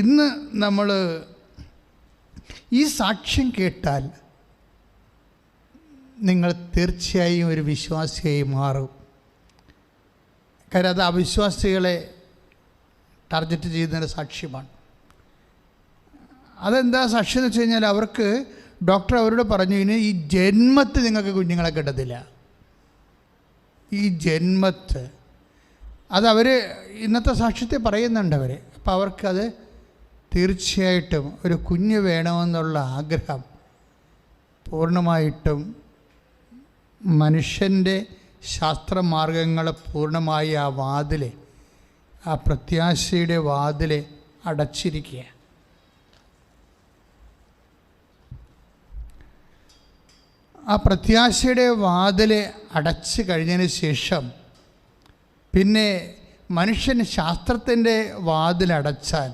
ഇന്ന് നമ്മൾ ഈ സാക്ഷ്യം കേട്ടാൽ നിങ്ങൾ തീർച്ചയായും ഒരു വിശ്വാസിയായി മാറും. കാര്യം അത് അവിശ്വാസികളെ ടാർഗറ്റ് ചെയ്യുന്നതിൻ്റെ സാക്ഷ്യമാണ്. അതെന്താ സാക്ഷ്യം എന്ന് വെച്ച് കഴിഞ്ഞാൽ, അവർക്ക് ഡോക്ടർ അവരോട് പറഞ്ഞു, ഇനി ഈ ജന്മത്ത് നിങ്ങൾക്ക് കുഞ്ഞുങ്ങളെ കിട്ടത്തില്ല, ഈ ജന്മത്ത്. അതവർ ഇന്നത്തെ സാക്ഷ്യത്തെ പറയുന്നുണ്ട് അവർ. അപ്പോൾ അവർക്കത് തീർച്ചയായിട്ടും ഒരു കുഞ്ഞ് വേണമെന്നുള്ള ആഗ്രഹം പൂർണ്ണമായിട്ടും മനുഷ്യൻ്റെ ശാസ്ത്രമാർഗങ്ങൾ പൂർണ്ണമായി ആ വാതിൽ, ആ പ്രത്യാശയുടെ വാതിൽ അടച്ചിരിക്കുക. ആ പ്രത്യാശയുടെ വാതിൽ അടച്ചു കഴിഞ്ഞതിന് ശേഷം പിന്നെ മനുഷ്യൻ ശാസ്ത്രത്തിൻ്റെ വാതിലടച്ചാൽ,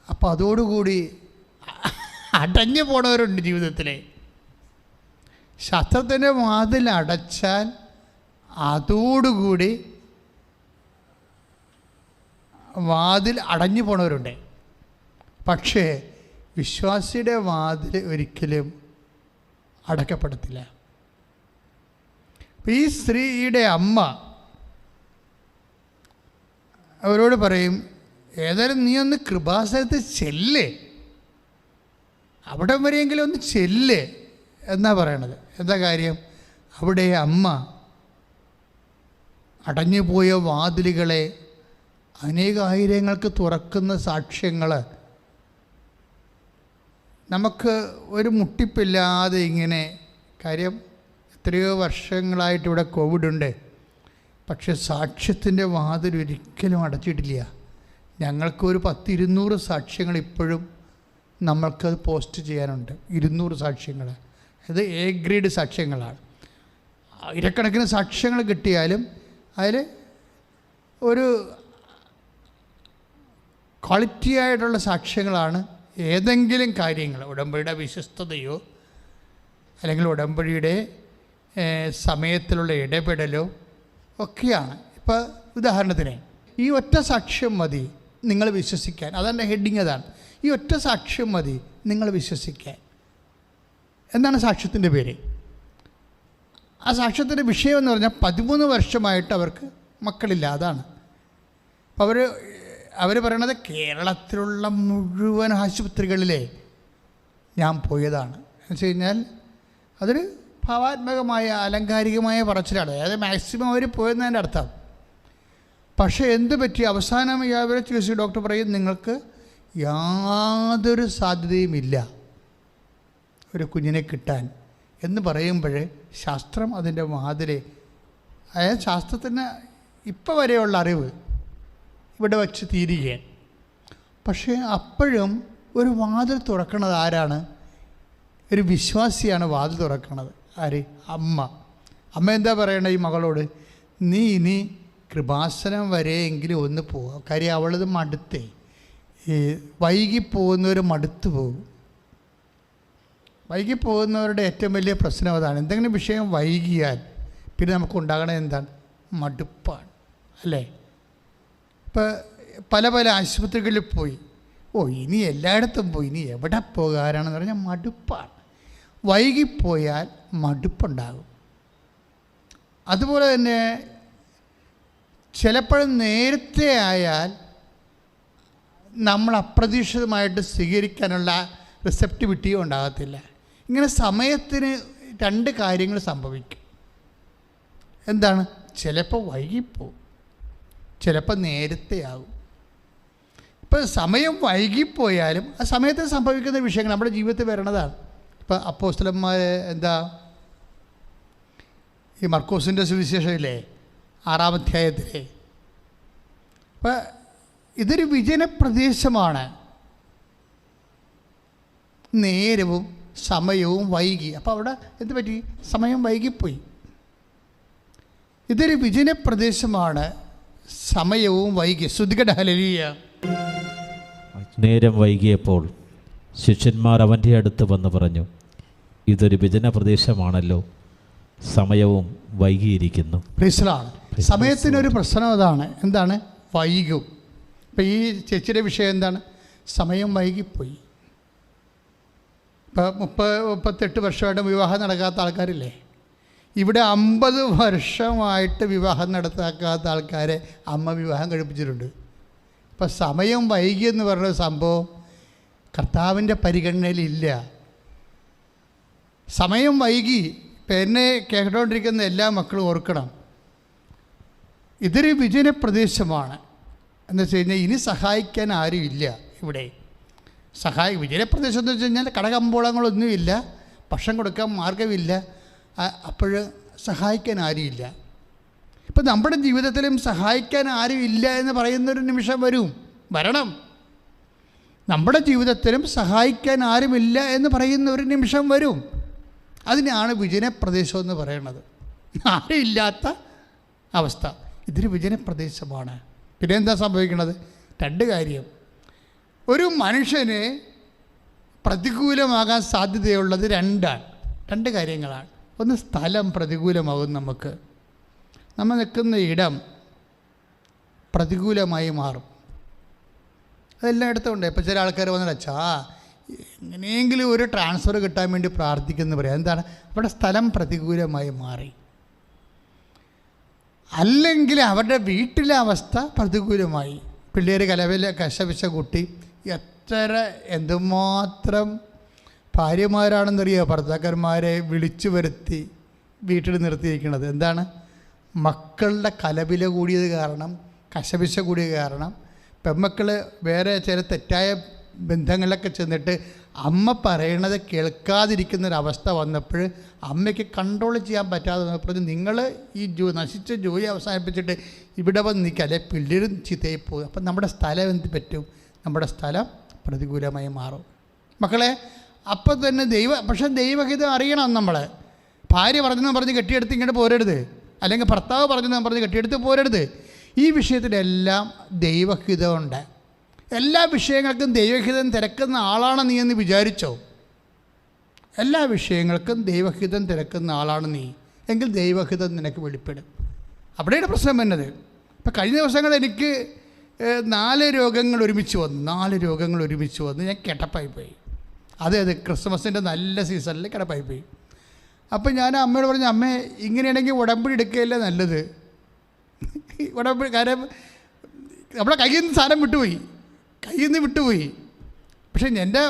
അപ്പോൾ അതോടുകൂടി അടഞ്ഞു പോണവരുണ്ട് ജീവിതത്തിൽ. ശാസ്ത്രത്തിൻ്റെ വാതിൽ അടച്ചാൽ അതോടുകൂടി വാതിൽ അടഞ്ഞു പോണവരുണ്ട്. പക്ഷേ വിശ്വാസിയുടെ വാതിൽ ഒരിക്കലും അടയ്ക്കപ്പെടത്തില്ല. ഈ സ്ത്രീയുടെ അമ്മ അവരോട് പറയും, ഏതായാലും നീ ഒന്ന് കൃപാസനത്ത് ചെല്ല്, അവിടെ വരെയെങ്കിലും ഒന്ന് ചെല്ല് എന്നാ പറയണത്. എന്താ കാര്യം? അവിടെ അമ്മ അടഞ്ഞുപോയ വാതിലുകളെ അനേകായിരങ്ങൾക്ക് തുറക്കുന്ന സാക്ഷ്യങ്ങൾ നമുക്ക് ഒരു മുട്ടിപ്പില്ലാതെ ഇങ്ങനെ. കാര്യം എത്രയോ വർഷങ്ങളായിട്ട് ഇവിടെ കോവിഡുണ്ട്, പക്ഷെ സാക്ഷ്യത്തിൻ്റെ വാതിൽ ഒരിക്കലും അടച്ചിട്ടില്ല. ഞങ്ങൾക്കൊരു 100-200 സാക്ഷ്യങ്ങൾ ഇപ്പോഴും നമ്മൾക്കത് പോസ്റ്റ് ചെയ്യാനുണ്ട്. 200 സാക്ഷ്യങ്ങൾ, അത് എ ഗ്രേഡ് സാക്ഷ്യങ്ങളാണ്. ആയിരക്കണക്കിന് സാക്ഷ്യങ്ങൾ കിട്ടിയാലും അതിൽ ഒരു ക്വാളിറ്റി ആയിട്ടുള്ള സാക്ഷ്യങ്ങളാണ് ഏതെങ്കിലും കാര്യങ്ങൾ, ഉടമ്പടിയുടെ വിശ്വസ്തതയോ അല്ലെങ്കിൽ ഉടമ്പടിയുടെ സമയത്തിലുള്ള ഇടപെടലോ ഒക്കെയാണ്. ഇപ്പോൾ ഉദാഹരണത്തിന് ഈ ഒറ്റ സാക്ഷ്യം മതി നിങ്ങൾ വിശ്വസിക്കാൻ. അതാണ് ഹെഡിങ്, അതാണ് ഈ ഒറ്റ സാക്ഷ്യം മതി നിങ്ങൾ വിശ്വസിക്കാൻ. എന്താണ് സാക്ഷ്യത്തിൻ്റെ പേര്? ആ സാക്ഷ്യത്തിൻ്റെ വിഷയം എന്ന് പറഞ്ഞാൽ 13 വർഷമായിട്ട് അവർക്ക് മക്കളില്ല. അതാണ്. അപ്പോൾ അവർ പറയണത് കേരളത്തിലുള്ള മുഴുവൻ ആശുപത്രികളിലെ ഞാൻ പോയതാണ് എന്ന് വെച്ച് കഴിഞ്ഞാൽ അതൊരു ഭാവാത്മകമായ അലങ്കാരികമായ പറച്ചിലാണ്. അതായത് മാക്സിമം അവർ പോയെന്നതിൻ്റെ അർത്ഥം. പക്ഷേ എന്ത് പറ്റി? അവസാനം അവരെ ചികിത്സ ഡോക്ടർ പറയും, നിങ്ങൾക്ക് യാതൊരു സാധ്യതയുമില്ല ഒരു കുഞ്ഞിനെ കിട്ടാൻ എന്ന് പറയുമ്പോൾ ശാസ്ത്രം അതിൻ്റെ വാതിൽ, അതായത് ശാസ്ത്രത്തിന് ഇപ്പോൾ വരെയുള്ള അറിവ് ഇവിടെ വച്ച് തീരുകയാണ്. പക്ഷേ അപ്പോഴും ഒരു വാതിൽ തുറക്കണത് ആരാണ്? ഒരു വിശ്വാസിയാണ് വാതിൽ തുറക്കണത്. ആര്? അമ്മ. അമ്മ എന്താ പറയണത് ഈ മകളോട്? നീ ഇനി കൃപാസനം വരെയെങ്കിലും ഒന്ന് പോവാം. കാര്യം അവളത് മടുത്തേ, ഈ വൈകിപ്പോകുന്നവർ മടുത്തു പോകും. വൈകിപ്പോകുന്നവരുടെ ഏറ്റവും വലിയ പ്രശ്നം അതാണ്. എന്തെങ്കിലും വിഷയം വൈകിയാൽ പിന്നെ നമുക്ക് ഉണ്ടാകണത് എന്താണ്? മടുപ്പാണ്, അല്ലേ? ഇപ്പോൾ പല പല ആശുപത്രികളിൽ പോയി, ഇനി എല്ലായിടത്തും പോയി, ഇനി എവിടെ പോകാനാണെന്ന് പറഞ്ഞാൽ മടുപ്പാണ്. വൈകിപ്പോയാൽ മടുപ്പുണ്ടാകും. അതുപോലെ തന്നെ ചിലപ്പോഴും നേരത്തെ ആയാൽ നമ്മൾ അപ്രതീക്ഷിതമായിട്ട് സ്വീകരിക്കാനുള്ള റിസെപ്റ്റിവിറ്റിയും ഉണ്ടാകത്തില്ല. ഇങ്ങനെ സമയത്തിന് 2 കാര്യങ്ങൾ സംഭവിക്കും. എന്താണ്? ചിലപ്പോൾ വൈകിപ്പോവും, ചിലപ്പോൾ നേരത്തെ ആകും. ഇപ്പോൾ സമയം വൈകിപ്പോയാലും ആ സമയത്ത് സംഭവിക്കുന്ന വിഷയങ്ങൾ നമ്മുടെ ജീവിതത്തിൽ വരണതാണ്. ഇപ്പോൾ അപ്പോസ്തലന്മാർ എന്താ, ഈ മർക്കോസിൻ്റെ സുവിശേഷമില്ലേ 6-ാം അധ്യായത്തിലെ, അപ്പോൾ ഇതൊരു വിജനപ്രദേശമാണ്. നേരവും സമയവും വൈകി. അപ്പോൾ അവിടെ എന്ത് പറ്റി? സമയം വൈകിപ്പോയി. ഇതൊരു വിജനപ്രദേശമാണ്, സമയവും വൈകി. ശ്രുതികട ഹല്ലേലൂയ. നേരം വൈകിയപ്പോൾ ശിഷ്യന്മാർ അവൻ്റെ അടുത്ത് വന്ന് പറഞ്ഞു, ഇതൊരു വിജന പ്രദേശമാണല്ലോ, സമയവും വൈകിയിരിക്കുന്നു. സമയത്തിനൊരു പ്രശ്നം അതാണ്. എന്താണ്? വൈകും. ഇപ്പം ഈ ചേച്ചിയുടെ വിഷയം എന്താണ്? സമയം വൈകിപ്പോയി. ഇപ്പോൾ 38 വർഷമായിട്ട് വിവാഹം നടക്കാത്ത ആൾക്കാരില്ലേ? ഇവിടെ 50 വർഷമായിട്ട് വിവാഹം നടത്താക്കാത്ത ആൾക്കാരെ അമ്മ വിവാഹം കഴിപ്പിച്ചിട്ടുണ്ട്. ഇപ്പം സമയം വൈകിയെന്ന് പറഞ്ഞ സംഭവം കർത്താവിൻ്റെ പരിഗണനയിലില്ല. സമയം വൈകി. ഇപ്പം എന്നെ കേട്ടുകൊണ്ടിരിക്കുന്ന എല്ലാ മക്കളും ഓർക്കണം, ഇതൊരു വിജന പ്രദേശമാണ്. എന്ന് വെച്ച് കഴിഞ്ഞാൽ ഇനി സഹായിക്കാൻ ആരും ഇല്ല ഇവിടെ. വിജനപ്രദേശം എന്ന് വെച്ച് കഴിഞ്ഞാൽ കടകമ്പോളങ്ങളൊന്നുമില്ല, ഭക്ഷണം കൊടുക്കാൻ മാർഗമില്ല, അപ്പോൾ സഹായിക്കാൻ ആരുമില്ല. ഇപ്പം നമ്മുടെ ജീവിതത്തിലും സഹായിക്കാൻ ആരുമില്ല എന്ന് പറയുന്നൊരു നിമിഷം വരണം. നമ്മുടെ ജീവിതത്തിലും സഹായിക്കാൻ ആരുമില്ല എന്ന് പറയുന്ന ഒരു നിമിഷം വരും. അതിനാണ് വിജനപ്രദേശം എന്ന് പറയുന്നത്. ആരുമില്ലാത്ത അവസ്ഥ. ഇതൊരു വിജനപ്രദേശമാണ്. പിന്നെ എന്താ സംഭവിക്കുന്നത്? 2 കാര്യം. ഒരു മനുഷ്യന് പ്രതികൂലമാകാൻ സാധ്യതയുള്ളത് 2 കാര്യങ്ങളാണ്. ഒന്ന്, സ്ഥലം പ്രതികൂലമാകും. നമ്മൾ നിൽക്കുന്ന ഇടം പ്രതികൂലമായി മാറും. അതെല്ലായിടത്തും ഉണ്ട്. ഇപ്പോൾ ചില ആൾക്കാർ വന്നിട്ട് അച്ഛാ എങ്ങനെയെങ്കിലും ഒരു ട്രാൻസ്ഫർ കിട്ടാൻ വേണ്ടി പ്രാർത്ഥിക്കുന്നു പറയാം. എന്താണ്? അവിടെ സ്ഥലം പ്രതികൂലമായി മാറി. അല്ലെങ്കിൽ അവരുടെ വീട്ടിലെ അവസ്ഥ പ്രതികൂലമായി. പിള്ളേർ കശപിശ കുട്ടി, എന്തുമാത്രം ഭാര്യമാരാണെന്നറിയോ ഭർത്താക്കന്മാരെ വിളിച്ചു വരുത്തി വീട്ടിൽ നിർത്തിയിരിക്കുന്നത്. എന്താണ്? മക്കളുടെ കലപില കൂടിയത് കാരണം, കശപിശ കൂടിയത് കാരണം പെൺമക്കൾ വേറെ ചില തെറ്റായ ബന്ധങ്ങളിലൊക്കെ ചെന്നിട്ട് അമ്മ പറയണത് കേൾക്കാതിരിക്കുന്നൊരവസ്ഥ വന്നപ്പോൾ അമ്മയ്ക്ക് കൺട്രോൾ ചെയ്യാൻ പറ്റാതെ വന്നപ്പോൾ നിങ്ങൾ ഈ നശിച്ച ജോലി അവസാനിപ്പിച്ചിട്ട് ഇവിടെ വന്ന് നിൽക്കാതെ പിള്ളേരും ചീത്തയായി പോകും. അപ്പം നമ്മുടെ സ്ഥലം എന്ത് പറ്റും? നമ്മുടെ സ്ഥലം പ്രതികൂലമായി മാറും. മക്കളെ, അപ്പം തന്നെ പക്ഷേ ദൈവഹിതം അറിയണം. നമ്മൾ ഭാര്യ പറഞ്ഞെന്ന് കെട്ടിയെടുത്ത് ഇങ്ങോട്ട് പോരരുത്, അല്ലെങ്കിൽ ഭർത്താവ് പറഞ്ഞെന്ന് കെട്ടിയെടുത്ത് പോരരുത്. ഈ വിഷയത്തിലെല്ലാം ദൈവഹിതമുണ്ട്. എല്ലാ വിഷയങ്ങൾക്കും ദൈവഹിതം തിരക്കുന്ന ആളാണ് നീ എന്ന് വിചാരിച്ചോ? എല്ലാ വിഷയങ്ങൾക്കും ദൈവഹിതം തിരക്കുന്ന ആളാണ് നീ എങ്കിൽ ദൈവഹിതം നിനക്ക് വെളിപ്പെടും. അവിടെയാണ് പ്രശ്നം വരുന്നത്. ഇപ്പം കഴിഞ്ഞ ദിവസങ്ങൾ എനിക്ക് 4 രോഗങ്ങൾ ഒരുമിച്ച് വന്നു. ഞാൻ കിടപ്പായിപ്പോയി. അത് ക്രിസ്മസിൻ്റെ നല്ല സീസണിൽ കിടപ്പായിപ്പോയി. അപ്പം ഞാൻ അമ്മയോട് പറഞ്ഞു, അമ്മേ ഇങ്ങനെയാണെങ്കിൽ ഉടമ്പടി എടുക്കുകയല്ലേ നല്ലത്. കാര്യം നമ്മളെ കയ്യിൽ നിന്ന് സാധനം വിട്ടുപോയി. പക്ഷേ എൻ്റെ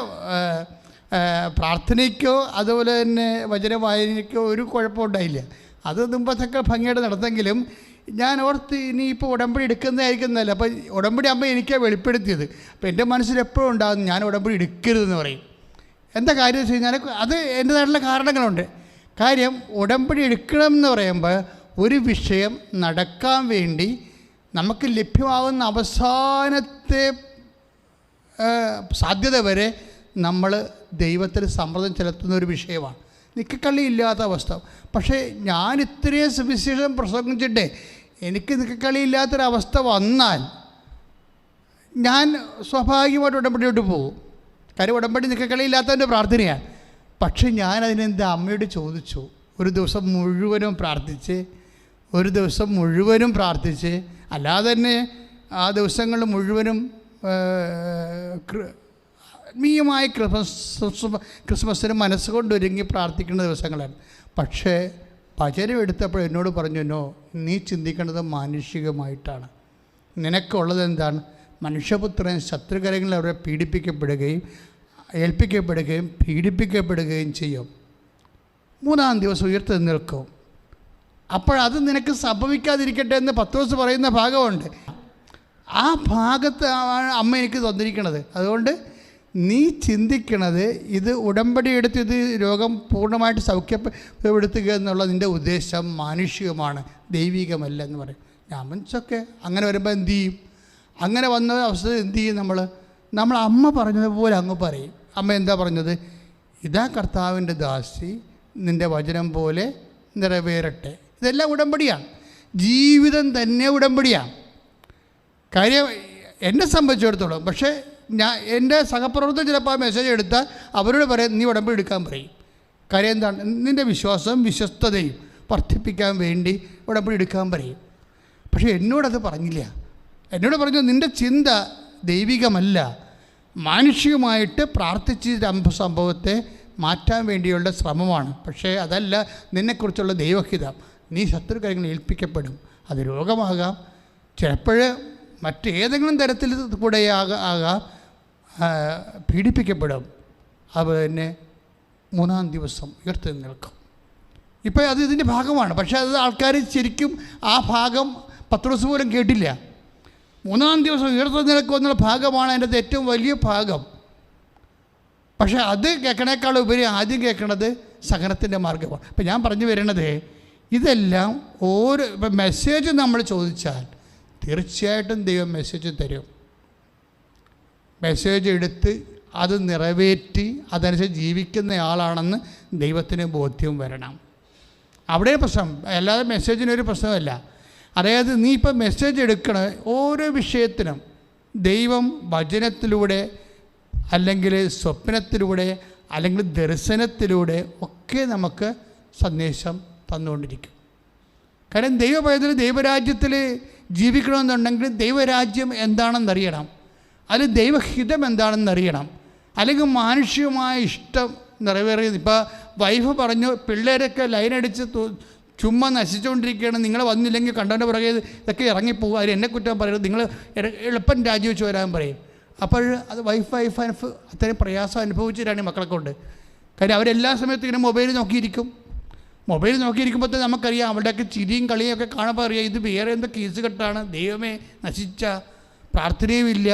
പ്രാർത്ഥനയ്ക്കോ അതുപോലെ തന്നെ വചനവായനയ്ക്കോ ഒരു കുഴപ്പമുണ്ടായില്ല. അത് മുമ്പത്തൊക്കെ ഭംഗിയായിട്ട് നടന്നെങ്കിലും ഞാൻ ഓർത്ത് ഇനിയിപ്പോൾ ഉടമ്പടി എടുക്കുന്നതായിരിക്കുന്നതല്ല. അപ്പോൾ ഉടമ്പടി അമ്മ എനിക്കാണ് വെളിപ്പെടുത്തിയത്. അപ്പോൾ എൻ്റെ മനസ്സിൽ എപ്പോഴും ഉണ്ടാകും ഞാൻ ഉടമ്പടി എടുക്കരുതെന്ന് പറയും. എന്താ കാര്യം വെച്ച് കഴിഞ്ഞാൽ അത് എൻ്റേതായിട്ടുള്ള കാരണങ്ങളുണ്ട്. കാര്യം ഉടമ്പടി എടുക്കണം എന്ന് പറയുമ്പോൾ ഒരു വിഷയം നടക്കാൻ വേണ്ടി നമുക്ക് ലഭ്യമാകുന്ന അവസാനത്തെ സാധ്യത വരെ നമ്മൾ ദൈവത്തിൽ സമ്മർദ്ദം ചെലുത്തുന്ന ഒരു വിഷയമാണ്. നിക്കക്കളിയില്ലാത്ത അവസ്ഥ. പക്ഷേ ഞാൻ ഇത്രയും സുവിശേഷം പ്രസംഗിച്ചിട്ടേ എനിക്ക് നിക്കക്കളിയില്ലാത്തൊരവസ്ഥ വന്നാൽ ഞാൻ സ്വാഭാവികമായിട്ട് ഉടമ്പടിയോട്ട് പോകും. കാര്യം ഉടമ്പടി നിക്കക്കളിയില്ലാത്തവൻ്റെ പ്രാർത്ഥനയാണ്. പക്ഷേ ഞാൻ അതിനെന്താ അമ്മയോട് ചോദിച്ചു. ഒരു ദിവസം മുഴുവനും പ്രാർത്ഥിച്ച് അല്ലാതെ തന്നെ ആ ദിവസങ്ങൾ മുഴുവനും ആത്മീയമായ ക്രിസ്മസിന് മനസ്സുകൊണ്ടൊരുങ്ങി പ്രാർത്ഥിക്കുന്ന ദിവസങ്ങളാണ്. പക്ഷേ വചനം എടുത്തപ്പോൾ എന്നോട് പറഞ്ഞു, നോ, നീ ചിന്തിക്കേണ്ടത് മാനുഷികമായിട്ടാണ്. നിനക്കുള്ളത് എന്താണ്? മനുഷ്യപുത്രൻ ശത്രുകരങ്ങളിൽ അവരെ പീഡിപ്പിക്കപ്പെടുകയും ചെയ്യും. 3-ാം ദിവസം ഉയർത്തി നിൽക്കും. അപ്പോഴത് നിനക്ക് സംഭവിക്കാതിരിക്കട്ടെ എന്ന് പത്രോസ് പറയുന്ന ഭാഗമുണ്ട്. ആ ഭാഗത്ത് അമ്മ എനിക്ക് തന്നിരിക്കണത്. അതുകൊണ്ട് നീ ചിന്തിക്കണത് ഇത് ഉടമ്പടി എടുത്ത് ഇത് രോഗം പൂർണ്ണമായിട്ട് സൗഖ്യപ്പെടുത്തുക എന്നുള്ള നിൻ്റെ ഉദ്ദേശം മാനുഷികമാണ്, ദൈവികമല്ല എന്ന് പറയും. ഞാൻ മനസ്സൊക്കെ അങ്ങനെ വരുമ്പോൾ എന്തു ചെയ്യും? അങ്ങനെ വന്ന അവസ്ഥ എന്തു ചെയ്യും? നമ്മൾ അമ്മ പറഞ്ഞതുപോലെ അങ്ങ് പറയും. അമ്മ എന്താ പറഞ്ഞത്? ഇതാ കർത്താവിൻ്റെ ദാസി, നിൻ്റെ വചനം പോലെ നിറവേറട്ടെ. ഇതെല്ലാം ഉടമ്പടിയാണ്. ജീവിതം തന്നെ ഉടമ്പടിയാണ്. കാര്യം എന്നെ സംബന്ധിച്ചിടത്തോളം. പക്ഷേ എൻ്റെ സഹപ്രവർത്തകർ ചിലപ്പോൾ ആ മെസ്സേജ് എടുത്താൽ അവരോട് പറയും, നീ ഉടമ്പടി എടുക്കാൻ പറയും. കാര്യം എന്താണ്? നിൻ്റെ വിശ്വസ്തതയും വർദ്ധിപ്പിക്കാൻ വേണ്ടി ഉടമ്പടി എടുക്കാൻ പറയും. പക്ഷേ എന്നോടത് പറഞ്ഞില്ല. എന്നോട് പറഞ്ഞു, നിൻ്റെ ചിന്ത ദൈവികമല്ല, മാനുഷികമായിട്ട് പ്രാർത്ഥിച്ച സംഭവത്തെ മാറ്റാൻ വേണ്ടിയുള്ള ശ്രമമാണ്. പക്ഷേ അതല്ല നിന്നെക്കുറിച്ചുള്ള ദൈവഹിതം. നീ ശത്രുക്കരങ്ങൾ ഏൽപ്പിക്കപ്പെടും. അത് രോഗമാകാം, ചിലപ്പോൾ മറ്റേതെങ്കിലും തരത്തിൽ കൂടെ ആകാം, പീഡിപ്പിക്കപ്പെടും. അതുപോലെ തന്നെ 3-ാം ദിവസം ഉയർത്തി നിൽക്കും. ഇപ്പോൾ അത് ഇതിൻ്റെ ഭാഗമാണ്. പക്ഷേ അത് ആൾക്കാർ ശരിക്കും ആ ഭാഗം പത്രോസ് പോലും കേട്ടില്ല. 3-ാം ദിവസം ഉയർത്തി നിൽക്കും എന്നുള്ള ഭാഗമാണ് അതിൻ്റെ ഏറ്റവും വലിയ ഭാഗം. പക്ഷേ അത് കേൾക്കണേക്കാൾ ഉപരി ആദ്യം കേൾക്കണത് സഹനത്തിൻ്റെ മാർഗമാണ്. ഇപ്പം ഞാൻ പറഞ്ഞു വരുന്നത് ഇതെല്ലാം ഇപ്പം മെസ്സേജ് നമ്മൾ ചോദിച്ചാൽ തീർച്ചയായിട്ടും ദൈവം മെസ്സേജ് തരും. മെസ്സേജ് എടുത്ത് അത് നിറവേറ്റി അതനുസരിച്ച് ജീവിക്കുന്നയാളാണെന്ന് ദൈവത്തിന് ബോധ്യം വരണം. അവിടെ പ്രശ്നം, അല്ലാതെ മെസ്സേജിനൊരു പ്രശ്നമല്ല. അതായത് നീ ഇപ്പം മെസ്സേജ് എടുക്കണ ഓരോ വിഷയത്തിനും ദൈവം വചനത്തിലൂടെ അല്ലെങ്കിൽ സ്വപ്നത്തിലൂടെ അല്ലെങ്കിൽ ദർശനത്തിലൂടെ ഒക്കെ നമുക്ക് സന്ദേശം തന്നുകൊണ്ടിരിക്കും. കാരണം ദൈവപൈതൽ ദൈവരാജ്യത്തിൽ ജീവിക്കണമെന്നുണ്ടെങ്കിൽ ദൈവരാജ്യം എന്താണെന്നറിയണം, അതിൽ ദൈവഹിതം എന്താണെന്നറിയണം, അല്ലെങ്കിൽ മാനുഷികമായ ഇഷ്ടം നിറവേറിയത്. ഇപ്പോൾ വൈഫ് പറഞ്ഞു പിള്ളേരൊക്കെ ലൈനടിച്ച് ചുമ്മാ നശിച്ചുകൊണ്ടിരിക്കുകയാണ്, നിങ്ങൾ വന്നില്ലെങ്കിൽ കണ്ടവൻ്റെ പുറകെ ഇതൊക്കെ ഇറങ്ങിപ്പോകും, അതിൽ എന്നെ കുറ്റം പറയരുത്, നിങ്ങൾ എളുപ്പം രാജിവെച്ച് വരാൻ പറയും. അപ്പോൾ അത് വൈഫ് അത്രയും പ്രയാസം അനുഭവിച്ചിട്ടാണ് മക്കളെ കൊണ്ട്. കാര്യം അവരെല്ലാ സമയത്തും ഇങ്ങനെ മൊബൈൽ നോക്കിയിരിക്കുമ്പോൾ നമുക്കറിയാം അവരുടെയൊക്കെ ചിരിയും കളിയും ഒക്കെ കാണുമ്പോൾ അറിയാം ഇത് വേറെ എന്തോ കേസ് കെട്ടാണ്. ദൈവമേ, നശിച്ച പ്രാർത്ഥനയുമില്ല,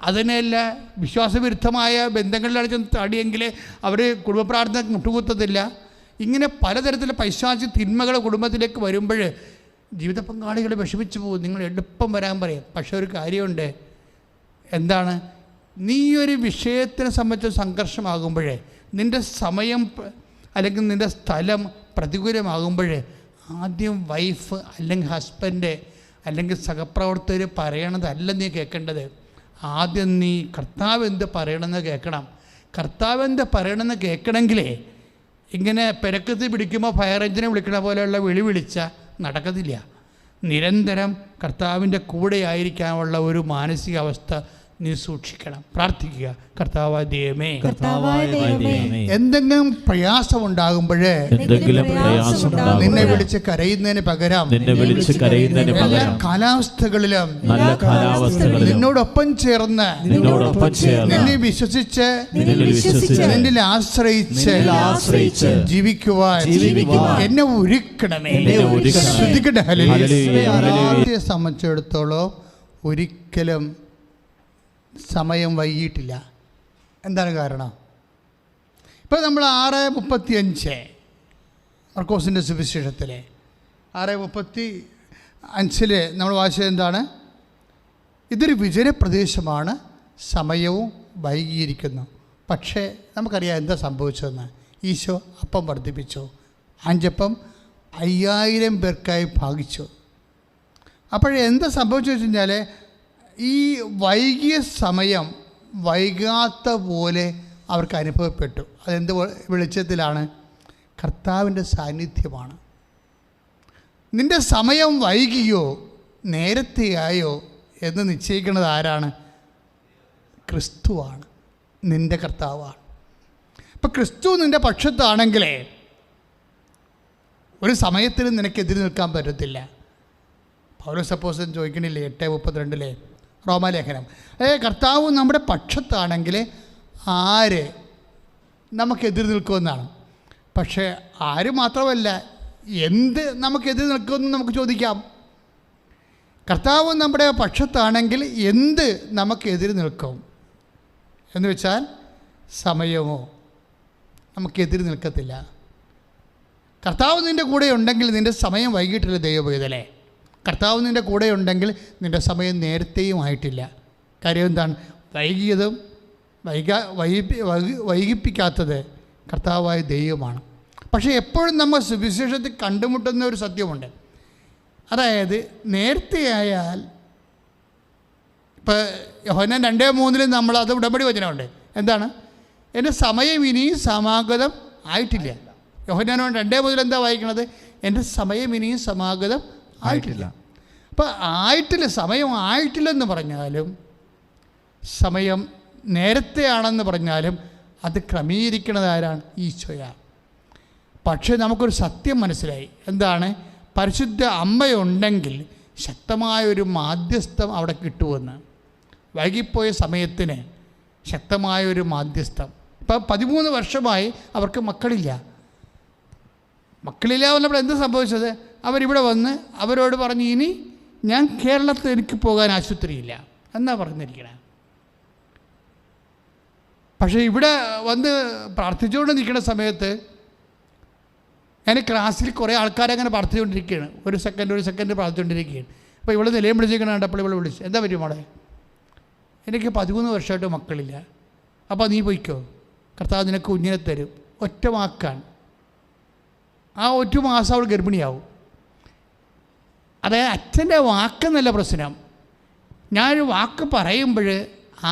അതിനെയല്ല വിശ്വാസവിരുദ്ധമായ ബന്ധങ്ങളിലാണ് ചെന്ന് താടിയെങ്കിൽ അവർ കുടുംബ പ്രാർത്ഥന മുട്ടുകുത്തത്തില്ല. ഇങ്ങനെ പലതരത്തിലുള്ള പൈശാചിക തിന്മകൾ കുടുംബത്തിലേക്ക് വരുമ്പോൾ ജീവിത പങ്കാളികൾ വിഷമിച്ചു പോകും. നിങ്ങൾ എളുപ്പം വരാൻ പറയും. പക്ഷേ ഒരു കാര്യമുണ്ട്, എന്താണ്, നീ ഒരു വിഷയത്തിനെ സംബന്ധിച്ച് സംഘർഷമാകുമ്പോഴേ നിൻ്റെ സമയം അല്ലെങ്കിൽ നിൻ്റെ സ്ഥലം പ്രതികൂലമാകുമ്പോഴേ ആദ്യം വൈഫ് അല്ലെങ്കിൽ ഹസ്ബൻഡ് അല്ലെങ്കിൽ സഹപ്രവർത്തകർ പറയണതല്ല നീ കേൾക്കേണ്ടത്. ആദ്യം നീ കർത്താവ് എന്ത് പറയണമെന്ന് കേൾക്കണം. കർത്താവ് എന്ത് പറയണമെന്ന് കേൾക്കണമെങ്കിലേ ഇങ്ങനെ പെരക്കത്ത് പിടിക്കുമ്പോൾ ഫയർ എഞ്ചിനെ വിളിക്കണ പോലെയുള്ള വിളിച്ചാൽ നടക്കത്തില്ല. നിരന്തരം കർത്താവിൻ്റെ കൂടെ ആയിരിക്കാനുള്ള ഒരു മാനസികാവസ്ഥ നീ സൂക്ഷിക്കണം. പ്രാർത്ഥിക്കുക, കർത്താവായ ദൈവമേ, എന്തെങ്കിലും പ്രയാസമുണ്ടാകുമ്പോഴേ നിന്നെ വിളിച്ച് കരയുന്നതിന് പകരം എല്ലാ കാലാവസ്ഥകളിലും നിന്നോടൊപ്പം ചേർന്ന് നിന്നെ വിശ്വസിച്ച് നിന്നിൽ ആശ്രയിച്ച് ജീവിക്കുവാൻ എന്നെ ഒരുക്കണമേ. സംബന്ധിച്ചിടത്തോളം ഒരിക്കലും സമയം വൈകിട്ടില്ല. എന്താണ് കാരണം? ഇപ്പോൾ നമ്മൾ 6:35 മർക്കോസിൻ്റെ സുവിശേഷത്തിലെ 6:35 നമ്മൾ വായിച്ചത് എന്താണ്? ഇതൊരു വിജനപ്രദേശമാണ്, സമയവും വൈകിയിരിക്കുന്നു. പക്ഷേ നമുക്കറിയാം എന്താ സംഭവിച്ചതെന്ന്. ഈശോ അപ്പം വർദ്ധിപ്പിച്ചു, 5 അപ്പം 5000 പേർക്കായി ഭാഗിച്ചു. അപ്പോഴെന്താ സംഭവിച്ചു വെച്ച് കഴിഞ്ഞാൽ ഈ വൈകിയ സമയം വൈകാത്ത പോലെ അവർക്ക് അനുഭവപ്പെട്ടു. അതെന്ത് വെളിച്ചത്തിലാണ്? കർത്താവിൻ്റെ സാന്നിധ്യമാണ്. നിൻ്റെ സമയം വൈകിയോ നേരത്തെയായോ എന്ന് നിശ്ചയിക്കുന്നത് ആരാണ്? ക്രിസ്തുവാണ്, നിൻ്റെ കർത്താവാണ്. ഇപ്പം ക്രിസ്തു നിൻ്റെ പക്ഷത്താണെങ്കിലേ ഒരു സമയത്തിന് നിനക്കെതിരെ നിൽക്കാൻ പറ്റത്തില്ല. പൗലോസ് അപ്പോസ്തലൻ ചോദിക്കണില്ലേ 8:32 റോമാലേഖനം, കർത്താവ് നമ്മുടെ പക്ഷത്താണെങ്കിൽ ആര് നമുക്കെതിരെ നിൽക്കുമെന്നാണ്. പക്ഷേ ആര് മാത്രമല്ല, എന്ത് നമുക്കെതിരെ നിൽക്കുമെന്ന് നമുക്ക് ചോദിക്കാം. കർത്താവ് നമ്മുടെ പക്ഷത്താണെങ്കിൽ എന്ത് നമുക്കെതിരെ നിൽക്കും എന്ന് വെച്ചാൽ സമയമോ നമുക്കെതിരെ നിൽക്കത്തില്ല. കർത്താവ് നിൻ്റെ കൂടെ ഉണ്ടെങ്കിൽ നിൻ്റെ സമയം വൈകിട്ടില്ല. ദൈവപൈതലേ, കർത്താവ് നിൻ്റെ കൂടെ ഉണ്ടെങ്കിൽ നിൻ്റെ സമയം നേരത്തെയും ആയിട്ടില്ല. കാര്യം എന്താണ്? വൈകിയതും വൈകിപ്പിക്കാത്തത് കർത്താവായ ദൈവമാണ്. പക്ഷേ എപ്പോഴും നമ്മൾ സുവിശേഷത്തിൽ കണ്ടുമുട്ടുന്ന ഒരു സത്യമുണ്ട്. അതായത് നേരത്തെയായാൽ, ഇപ്പോൾ യോഹന്നാൻ 2:3 നമ്മൾ അത് ഉടമ്പടി വചനമുണ്ട്. എന്താണ്? എൻ്റെ സമയം ഇനിയും സമാഗതം ആയിട്ടില്ല. യോഹന്നാൻ 2:3 എന്താ വായിക്കണത്? എൻ്റെ സമയം ഇനിയും സമാഗതം ആയിട്ടില്ല. അപ്പം ആയിട്ടില്ല, സമയം ആയിട്ടില്ലെന്ന് പറഞ്ഞാലും സമയം നേരത്തെ ആണെന്ന് പറഞ്ഞാലും അത് ക്രമീകരിക്കുന്നത് ആരാണ്? ഈശോയാണ്. പക്ഷേ നമുക്കൊരു സത്യം മനസ്സിലായി. എന്താണ്? പരിശുദ്ധ അമ്മയുണ്ടെങ്കിൽ ശക്തമായൊരു മാധ്യസ്ഥം അവിടെ കിട്ടുമെന്ന്. വൈകിപ്പോയ സമയത്തിന് ശക്തമായൊരു മാധ്യസ്ഥം. ഇപ്പം 13 വർഷമായി അവർക്ക് മക്കളില്ല. മക്കളില്ല പറഞ്ഞപ്പോൾ എന്ത് സംഭവിച്ചത്? അവരിവിടെ വന്ന് അവരോട് പറഞ്ഞു, ഇനി ഞാൻ കേരളത്തിൽ എനിക്ക് പോകാൻ ആശുപത്രിയില്ല എന്നാണ് പറഞ്ഞിരിക്കണേ. പക്ഷേ ഇവിടെ വന്ന് പ്രാർത്ഥിച്ചുകൊണ്ട് നിൽക്കുന്ന സമയത്ത് ഞാൻ ക്ലാസ്സിൽ കുറേ ആൾക്കാരങ്ങനെ പ്രാർത്ഥിച്ചുകൊണ്ടിരിക്കുകയാണ്. ഒരു സെക്കൻഡ് പ്രാർത്ഥിച്ചുകൊണ്ടിരിക്കുകയാണ്. അപ്പോൾ ഇവിടെ നിലയം വിളിച്ചിരിക്കണം കണ്ടപ്പോൾ ഇവിടെ വിളിച്ചു, എന്താ പറ്റും മോളെ? എനിക്ക് 13 വർഷമായിട്ട് മക്കളില്ല. അപ്പോൾ നീ പോയിക്കോ, കർത്താവ് നിനക്ക് കുഞ്ഞിനെ തരും. ഒറ്റ വാക്കാണ്. ആ 1 മാസം അവൾ ഗർഭിണിയാവും. അതായത് അച്ഛൻ്റെ വാക്കെന്നല്ല പ്രശ്നം. ഞാനൊരു വാക്ക് പറയുമ്പോൾ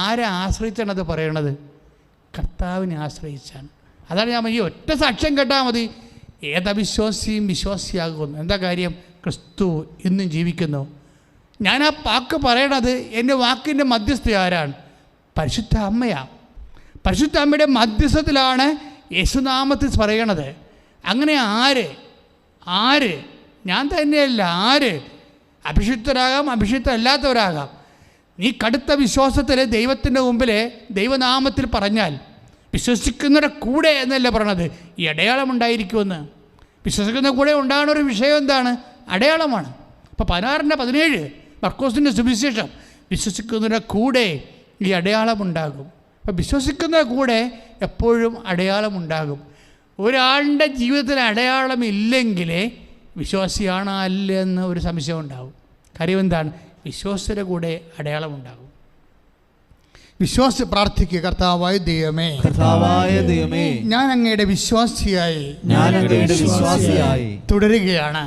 ആരെ ആശ്രയിച്ചാണ് അത് പറയണത്? കർത്താവിനെ ആശ്രയിച്ചാണ്. അതാണ് ഞാൻ ഈ ഒറ്റ സാക്ഷ്യം കേട്ടാൽ മതി ഏതവിശ്വാസിയും വിശ്വാസിയാകുന്നു. എന്താ കാര്യം? ക്രിസ്തു ഇന്നും ജീവിക്കുന്നു. ഞാൻ ആ വാക്ക് പറയണത് എൻ്റെ വാക്കിൻ്റെ മധ്യസ്ഥ ആരാണ്? പരിശുദ്ധ അമ്മയാണ്. പരിശുദ്ധ അമ്മയുടെ മധ്യസ്ഥത്തിലാണ് യേശുനാമത്തിൽ പറയണത്. അങ്ങനെ ആര് ഞാൻ തന്നെയല്ല, ആര് അഭിഷിക്തരാകാം, അഭിഷിക്തരല്ലാത്തവരാകാം. നീ കടുത്ത വിശ്വാസത്തിൽ ദൈവത്തിൻ്റെ മുമ്പിൽ ദൈവനാമത്തിൽ പറഞ്ഞാൽ വിശ്വസിക്കുന്നവരുടെ കൂടെ എന്നല്ല പറയണത്, ഈ അടയാളം ഉണ്ടായിരിക്കുമെന്ന്. വിശ്വസിക്കുന്ന കൂടെ ഉണ്ടാകുന്ന ഒരു വിഷയം എന്താണ്? അടയാളമാണ്. അപ്പോൾ 16:17 മർക്കോസിൻ്റെ സുവിശേഷം, വിശ്വസിക്കുന്നവരുടെ കൂടെ ഈ അടയാളമുണ്ടാകും. അപ്പോൾ വിശ്വസിക്കുന്ന കൂടെ എപ്പോഴും അടയാളമുണ്ടാകും. ഒരാളുടെ ജീവിതത്തിൽ അടയാളമില്ലെങ്കിൽ വിശ്വാസിയാണോ അല്ലെന്ന് ഒരു സംശയം ഉണ്ടാകും. കാര്യം എന്താണ്? വിശ്വാസയുടെ കൂടെ അടയാളമുണ്ടാകും. വിശ്വാസ പ്രാർത്ഥിക്കുക. കർത്താവായ ദൈവമേ, ഞാൻ അങ്ങയുടെ വിശ്വാസിയായി തുടരുകയാണ്.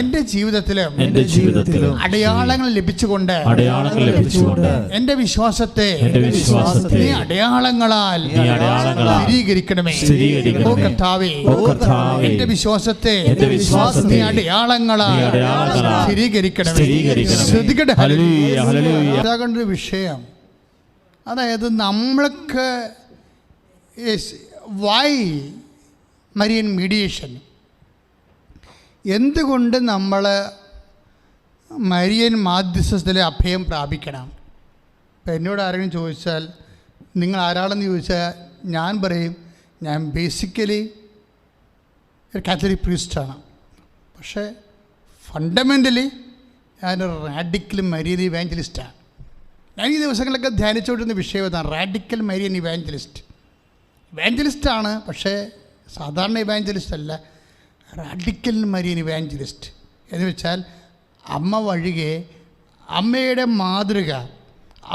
എൻ്റെ ജീവിതത്തിലും അടയാളങ്ങൾ ലഭിച്ചുകൊണ്ട് എൻ്റെ വിശ്വാസത്തെ നീ അടയാളങ്ങളാൽ സ്ഥിരീകരിക്കണമേ. ഓ കർത്താവേ, എൻ്റെ വിശ്വാസത്തെ നീ അടയാളങ്ങളാൽ സ്ഥിരീകരിക്കണമേ. ശ്രദ്ധിക്കട്ടെ, ഒരു വിഷയം. അതായത് നമ്മൾക്ക് വൈ മരിയൻ മീഡിയേഷൻ, എന്തുകൊണ്ട് നമ്മൾ മരിയൻ മാധ്യസ്ഥത്തിലെ അഭയം പ്രാപിക്കണം? ഇപ്പം എന്നോട് ആരെങ്കിലും ചോദിച്ചാൽ നിങ്ങൾ ആരാണെന്ന് ചോദിച്ചാൽ ഞാൻ പറയും, ഞാൻ ബേസിക്കലി ഒരു കാത്തലിക് പ്രീസ്റ്റാണ്. പക്ഷേ ഫണ്ടമെൻ്റലി ഞാനൊരു റാഡിക്കൽ മരിയൻ ഇവാഞ്ചലിസ്റ്റാണ്. ഞാൻ ഈ ദിവസങ്ങളിലൊക്കെ ധ്യാനിച്ചുകൊണ്ടിരുന്ന വിഷയം ഇതാണ്, റാഡിക്കൽ മരിയൻ ഇവാഞ്ചലിസ്റ്റാണ്. പക്ഷേ സാധാരണ ഇവാഞ്ചലിസ്റ്റ് അല്ല, റാഡിക്കൽ മരിയൻ ഇവാഞ്ചലിസ്റ്റ് എന്ന് വെച്ചാൽ അമ്മ വഴികെ അമ്മയുടെ മാതൃക,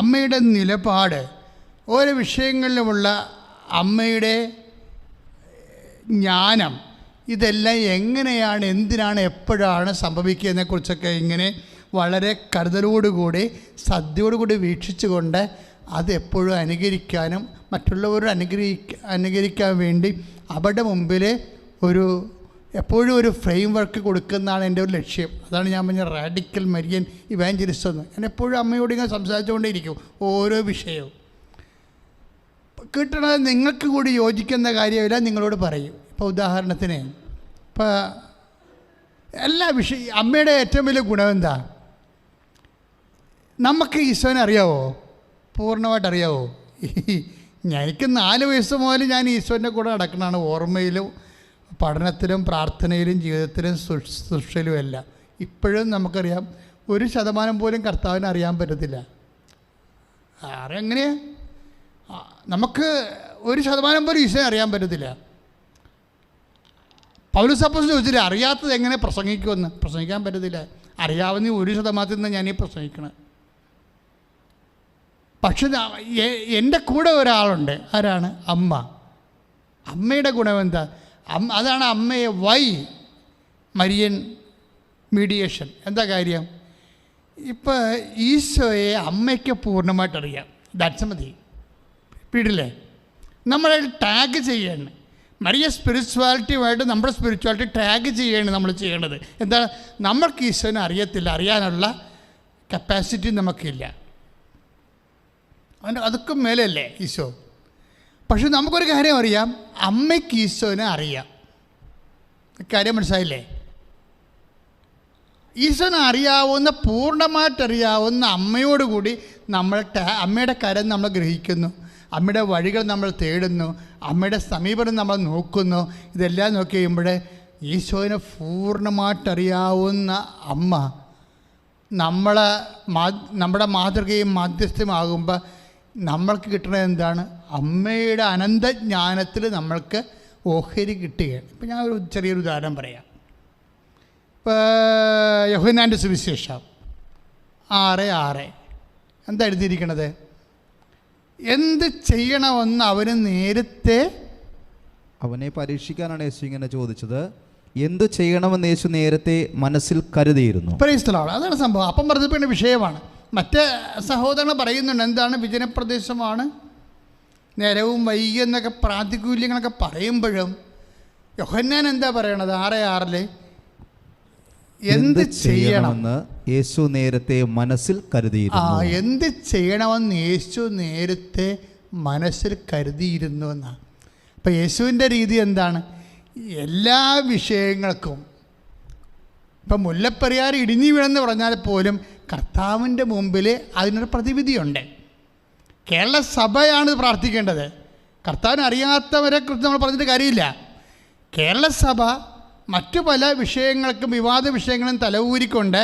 അമ്മയുടെ നിലപാട്, ഓരോ വിഷയങ്ങളിലുമുള്ള അമ്മയുടെ ജ്ഞാനം, ഇതെല്ലാം എങ്ങനെയാണ്, എന്തിനാണ്, എപ്പോഴാണ് സംഭവിക്കുന്നതിനെക്കുറിച്ചൊക്കെ ഇങ്ങനെ വളരെ കരുതലോടുകൂടി ശ്രദ്ധയോടുകൂടി വീക്ഷിച്ചുകൊണ്ട് അത് എപ്പോഴും അനുകരിക്കാനും മറ്റുള്ളവരോട് അനുകരിക്കാൻ വേണ്ടി അവരുടെ മുമ്പിൽ എപ്പോഴും ഒരു ഫ്രെയിം വർക്ക് കൊടുക്കുന്നതാണ് എൻ്റെ ഒരു ലക്ഷ്യം. അതാണ് ഞാൻ പറഞ്ഞ റാഡിക്കൽ മരിയൻ ഇവാഞ്ചലിസ്റ്റ് എന്ന്. ഞാൻ എപ്പോഴും അമ്മയോട് ഇങ്ങനെ സംസാരിച്ചുകൊണ്ടേയിരിക്കും ഓരോ വിഷയവും. കിട്ടണത് നിങ്ങൾക്ക് കൂടി യോജിക്കുന്ന കാര്യമില്ല, നിങ്ങളോട് പറയും. ഇപ്പോൾ ഉദാഹരണത്തിന് ഇപ്പോൾ എല്ലാ അമ്മയുടെ ഏറ്റവും വലിയ ഗുണം എന്താ? നമുക്ക് ഈശോനെ അറിയാവോ? പൂർണ്ണമായിട്ട് അറിയാവോ? എനിക്ക് 4 വയസ്സ് മുതൽ ഞാൻ ഈശോൻ്റെ കൂടെ നടക്കുന്നതാണ്. ഓർമ്മയിലും പഠനത്തിലും പ്രാർത്ഥനയിലും ജീവിതത്തിലും സൃഷ്ടിയിലും എല്ലാം. ഇപ്പോഴും നമുക്കറിയാം 1% പോലും കർത്താവിനെ അറിയാൻ പറ്റത്തില്ല. എങ്ങനെയാ നമുക്ക് 1% പോലും ഈശോനെ അറിയാൻ പറ്റത്തില്ല. പൗലോസ് അപ്പോസ്തലൻ ചോദിച്ചില്ല, അറിയാത്തത് എങ്ങനെ പ്രസംഗിക്കുമെന്ന്? പ്രസംഗിക്കാൻ പറ്റത്തില്ല. അറിയാവുന്ന 1% നിന്ന് ഞാനീ പ്രസംഗിക്കണം. പക്ഷെ എൻ്റെ കൂടെ ഒരാളുണ്ട്. ആരാണ്? അമ്മ. അമ്മയുടെ ഗുണം എന്താ? അതാണ് അമ്മയെ വൈ മരിയൻ മീഡിയേഷൻ. എന്താ കാര്യം? ഇപ്പോൾ ഈശോയെ അമ്മയ്ക്ക് പൂർണ്ണമായിട്ടറിയാം. ദാറ്റ്സ് മതി. വീട്ടിലെ നമ്മളെ ടാഗ് ചെയ്യാണ്. മരിയ സ്പിരിച്വാലിറ്റിയുമായിട്ട് നമ്മുടെ സ്പിരിച്വാലിറ്റി ടാഗ് ചെയ്യാണ് നമ്മൾ ചെയ്യേണ്ടത്. എന്താ? നമ്മൾക്ക് ഈശോനെ അറിയത്തില്ല, അറിയാനുള്ള കപ്പാസിറ്റി നമുക്കില്ല. അതൊക്കെ മേലല്ലേ ഈശോ. പക്ഷെ നമുക്കൊരു കാര്യം അറിയാം, അമ്മയ്ക്ക് ഈശോനെ അറിയാം. കാര്യം മനസ്സിലായില്ലേ? ഈശോനെ അറിയാവുന്ന, പൂർണ്ണമായിട്ടറിയാവുന്ന അമ്മയോടുകൂടി നമ്മൾ അമ്മയുടെ കരം നമ്മൾ ഗ്രഹിക്കുന്നു, അമ്മയുടെ വഴികൾ നമ്മൾ തേടുന്നു, അമ്മയുടെ സമീപനം നമ്മൾ നോക്കുന്നു. ഇതെല്ലാം നോക്കി കഴിയുമ്പോൾ ഈശോനെ പൂർണ്ണമായിട്ടറിയാവുന്ന അമ്മ നമ്മുടെ മാതൃകയും മാധ്യസ്ഥമാകുമ്പോൾ നമ്മൾക്ക് കിട്ടുന്നത് എന്താണ്? അമ്മയുടെ അനന്തജ്ഞാനത്തിൽ നമ്മൾക്ക് ഓഹരി കിട്ടുകയാണ്. ഇപ്പം ഞാൻ ഒരു ചെറിയൊരു ഉദാഹരണം പറയാം. ഇപ്പോൾ യോഹന്നാൻ്റെ സുവിശേഷം 6:6 എന്താ എഴുതിയിരിക്കണത്? എന്ത് ചെയ്യണമെന്ന് അവന് നേരത്തെ, അവനെ പരീക്ഷിക്കാനാണ് യേശു ഇങ്ങനെ ചോദിച്ചത്. എന്തു ചെയ്യണമെന്ന് യേശു നേരത്തെ മനസ്സിൽ കരുതിയിരുന്നു. പ്രൈസ്തലാണ്. അതാണ് സംഭവം. അപ്പം പറഞ്ഞപ്പോൾ വിഷയമാണ്. മറ്റേ സഹോദരങ്ങൾ പറയുന്നുണ്ട്, എന്താണ് വിജനപ്രദേശമാണ്, നേരവും വൈകി എന്നൊക്കെ പ്രാതികൂല്യങ്ങളൊക്കെ പറയുമ്പോഴും യോഹന്നാൻ എന്താ പറയണത്? 6:6 എന്ത് ചെയ്യണമെന്ന് യേശു നേരത്തെ മനസ്സിൽ കരുതിയിരുന്നു. എന്ത് ചെയ്യണമെന്ന് യേശു നേരത്തെ മനസ്സിൽ കരുതിയിരുന്നു എന്നാണ്. അപ്പം യേശുവിൻ്റെ രീതി എന്താണ്? എല്ലാ വിഷയങ്ങൾക്കും, ഇപ്പം മുല്ലപ്പെരിയാർ ഇടിഞ്ഞു വീണെന്ന് പറഞ്ഞാൽ പോലും കർത്താവിൻ്റെ മുമ്പിൽ അതിനൊരു പ്രതിവിധിയുണ്ട്. കേരള സഭയാണ് പ്രാർത്ഥിക്കേണ്ടത്. കർത്താവിനെ അറിയാത്തവരെ കുറിച്ച് നമ്മൾ പറഞ്ഞിട്ട് കാര്യമില്ല. കേരള സഭ മറ്റു പല വിഷയങ്ങൾക്കും, വിവാദ വിഷയങ്ങളും തലവൂരിക്കൊണ്ട്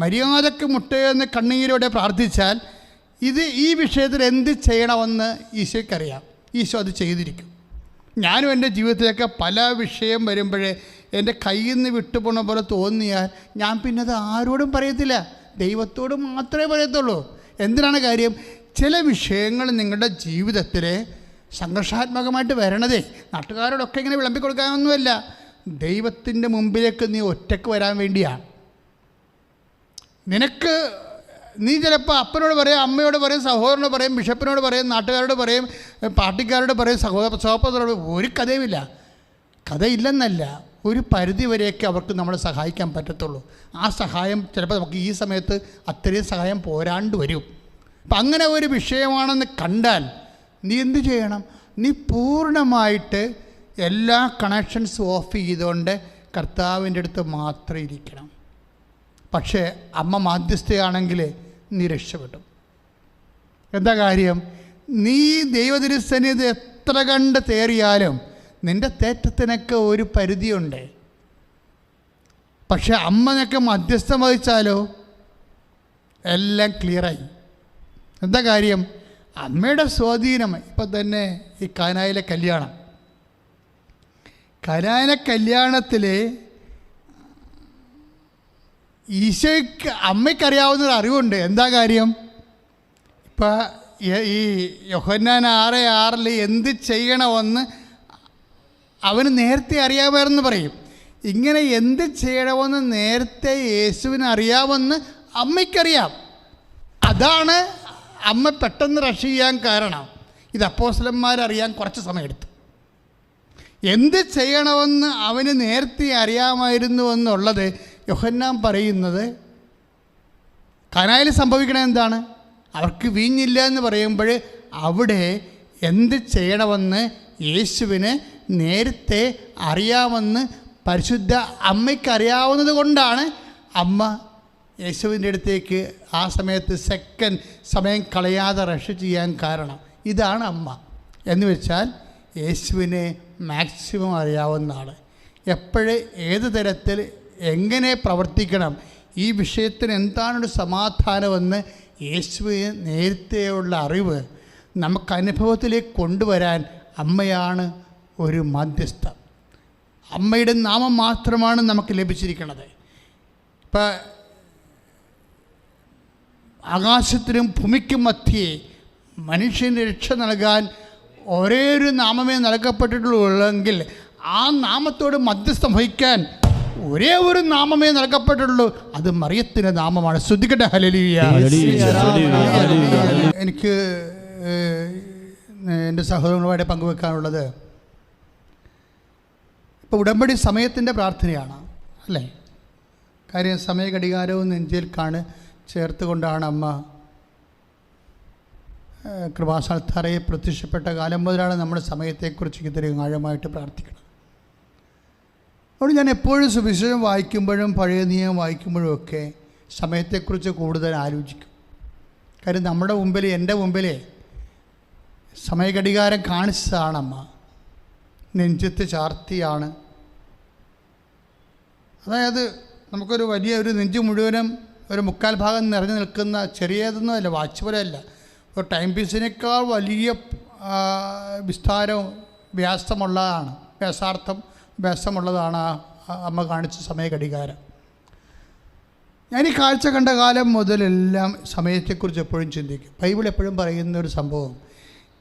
മര്യാദക്ക് മുട്ടയെന്ന് കണ്ണീരോടെ പ്രാർത്ഥിച്ചാൽ ഈ വിഷയത്തിൽ എന്ത് ചെയ്യണമെന്ന് ഈശോയ്ക്കറിയാം. ഈശോ അത് ചെയ്തിരിക്കും. ഞാനും എൻ്റെ ജീവിതത്തിലൊക്കെ പല വിഷയം വരുമ്പോഴേ എൻ്റെ കയ്യിൽ നിന്ന് വിട്ടുപോണ പോലെ തോന്നിയാൽ ഞാൻ പിന്നെ അത് ആരോടും പറയത്തില്ല, ദൈവത്തോട് മാത്രമേ പറയത്തുള്ളൂ. എന്തിനാണ് കാര്യം? ചില വിഷയങ്ങൾ നിങ്ങളുടെ ജീവിതത്തിൽ സംഘർഷാത്മകമായിട്ട് വരണതേ നാട്ടുകാരോടൊക്കെ ഇങ്ങനെ വിളമ്പിക്കൊടുക്കാനൊന്നുമല്ല, ദൈവത്തിൻ്റെ മുമ്പിലേക്ക് നീ ഒറ്റയ്ക്ക് വരാൻ വേണ്ടിയാണ്. നീ ചിലപ്പോൾ അപ്പനോട് പറയും, അമ്മയോട് പറയും, സഹോദരനോട് പറയും, ബിഷപ്പിനോട് പറയും, നാട്ടുകാരോട് പറയും, പാർട്ടിക്കാരോട് പറയും, സഹോദരനോട് ഒരു കഥയുമില്ല. കഥയില്ലെന്നല്ല, ഒരു പരിധി വരെയൊക്കെ അവർക്ക് നമ്മളെ സഹായിക്കാൻ പറ്റത്തുള്ളൂ. ആ സഹായം ചിലപ്പോൾ നമുക്ക് ഈ സമയത്ത് അത്രയും സഹായം പോരാണ്ട് വരും. അപ്പം അങ്ങനെ ഒരു വിഷയമാണെന്ന് കണ്ടാൽ നീ എന്ത് ചെയ്യണം? നീ പൂർണ്ണമായിട്ട് എല്ലാ കണക്ഷൻസും ഓഫ് ചെയ്തുകൊണ്ട് കർത്താവിൻ്റെ അടുത്ത് മാത്രം ഇരിക്കണം. പക്ഷേ അമ്മ മാധ്യസ്ഥയാണെങ്കിൽ നീ രക്ഷപ്പെടും. എന്താ കാര്യം? നീ ദൈവതിരുസന്നിധി എത്ര കണ്ട് തേറിയാലും നിൻ്റെ തേറ്റത്തിനൊക്കെ ഒരു പരിധിയുണ്ട്. പക്ഷെ അമ്മനൊക്കെ മധ്യസ്ഥം വഹിച്ചാലോ എല്ലാം ക്ലിയറായി. എന്താ കാര്യം? അമ്മയുടെ സ്വാധീനം. ഇപ്പം തന്നെ ഈ കാനായിലെ കല്യാണത്തിൽ ഈശോയ്ക്ക് അമ്മയ്ക്കറിയാവുന്നൊരു അറിവുണ്ട്. എന്താ കാര്യം? ഇപ്പം ഈ യോഹന്നാൻ 6:6 എന്ത് ചെയ്യണമെന്ന് അവന് നേരത്തെ അറിയാമായിരുന്നു പറയും. ഇങ്ങനെ എന്ത് ചെയ്യണമെന്ന് നേരത്തെ യേശുവിന് അറിയാമെന്ന് അമ്മയ്ക്കറിയാം. അതാണ് അമ്മ പെട്ടെന്ന് റഷ് ചെയ്യാൻ കാരണം. ഇത് അപ്പോസ്തലന്മാരറിയാൻ കുറച്ച് സമയമെടുത്തു. എന്ത് ചെയ്യണമെന്ന് അവന് നേരത്തെ അറിയാമായിരുന്നു എന്നുള്ളത് യോഹന്നാൻ പറയുന്നത്. കാനായിൽ സംഭവിക്കണത് എന്താണ്? അവർക്ക് വീഞ്ഞില്ല എന്ന് പറയുമ്പോൾ അവിടെ എന്ത് ചെയ്യണമെന്ന് യേശുവിന് നേരത്തെ അറിയാമെന്ന് പരിശുദ്ധ അമ്മയ്ക്കറിയാവുന്നത് കൊണ്ടാണ് അമ്മ യേശുവിൻ്റെ അടുത്തേക്ക് ആ സമയത്ത് സമയം കളയാതെ റഷ് ചെയ്യാൻ കാരണം. ഇതാണ് അമ്മ എന്ന് വെച്ചാൽ യേശുവിനെ മാക്സിമം അറിയാവുന്ന ആൾ. എപ്പോഴും ഏത് തരത്തിൽ എങ്ങനെ പ്രവർത്തിക്കണം, ഈ വിഷയത്തിന് എന്താണൊരു സമാധാനമെന്ന് യേശുവിന് നേരത്തെയുള്ള അറിവ് നമുക്ക് അനുഭവത്തിലേക്ക് കൊണ്ടുവരാൻ അമ്മയാണ് ഒരു മധ്യസ്ഥ. അമ്മയുടെ നാമം മാത്രമാണ് നമുക്ക് ലഭിച്ചിരിക്കുന്നത്. ഇപ്പം ആകാശത്തിനും ഭൂമിക്കും മധ്യേ മനുഷ്യന് രക്ഷ നൽകാൻ ഒരേ ഒരു നാമമേ നൽകപ്പെട്ടിട്ടുള്ളൂവെങ്കിൽ ആ നാമത്തോട് മധ്യസ്ഥം വഹിക്കാൻ ഒരേ ഒരു നാമമേ നൽകപ്പെട്ടുള്ളൂ. അത് മറിയത്തിൻ്റെ നാമമാണ്. ശ്രദ്ധിക്കട്ടെ. ഹല്ലേലൂയ. എനിക്ക് എൻ്റെ സഹോദരങ്ങളുമായിട്ട് പങ്കുവെക്കാനുള്ളത്, ഇപ്പോൾ ഉടമ്പടി സമയത്തിൻ്റെ പ്രാർത്ഥനയാണ് അല്ലേ? കാര്യം സമയ ഘടികാരവും നെഞ്ചിൽ ചേർത്തുകൊണ്ടാണ് അമ്മ കൃപാസനത്താറയിൽ പ്രത്യക്ഷപ്പെട്ട കാലം മുതലാണ് നമ്മൾ സമയത്തെക്കുറിച്ച് ഇത്രയും ആഴമായിട്ട് പ്രാർത്ഥിക്കണം. അതുകൊണ്ട് ഞാൻ എപ്പോഴും സുവിശേഷം വായിക്കുമ്പോഴും പഴയ നിയമം വായിക്കുമ്പോഴും ഒക്കെ സമയത്തെക്കുറിച്ച് കൂടുതൽ ആലോചിക്കും. കാര്യം നമ്മുടെ മുമ്പിൽ, എൻ്റെ മുമ്പിൽ സമയഘടികാരം കാണിച്ചതാണ് അമ്മ, നെഞ്ചത്ത് ചാർത്തിയാണ്. അതായത് നമുക്കൊരു വലിയ ഒരു നെഞ്ച് മുഴുവനും ഒരു 3/4 ഭാഗം നിറഞ്ഞു നിൽക്കുന്ന ചെറിയതൊന്നുമല്ല, വാച്ച് പോലെയല്ല, ഒരു ടൈം പീസിനേക്കാൾ വലിയ വിസ്താരവും വ്യാസമുള്ളതാണ് അമ്മ കാണിച്ച സമയഘടികാരം. ഞാൻ ഈ കാഴ്ച കണ്ട കാലം മുതലെല്ലാം സമയത്തെക്കുറിച്ച് എപ്പോഴും ചിന്തിക്കും. ബൈബിൾ എപ്പോഴും പറയുന്ന ഒരു സംഭവം,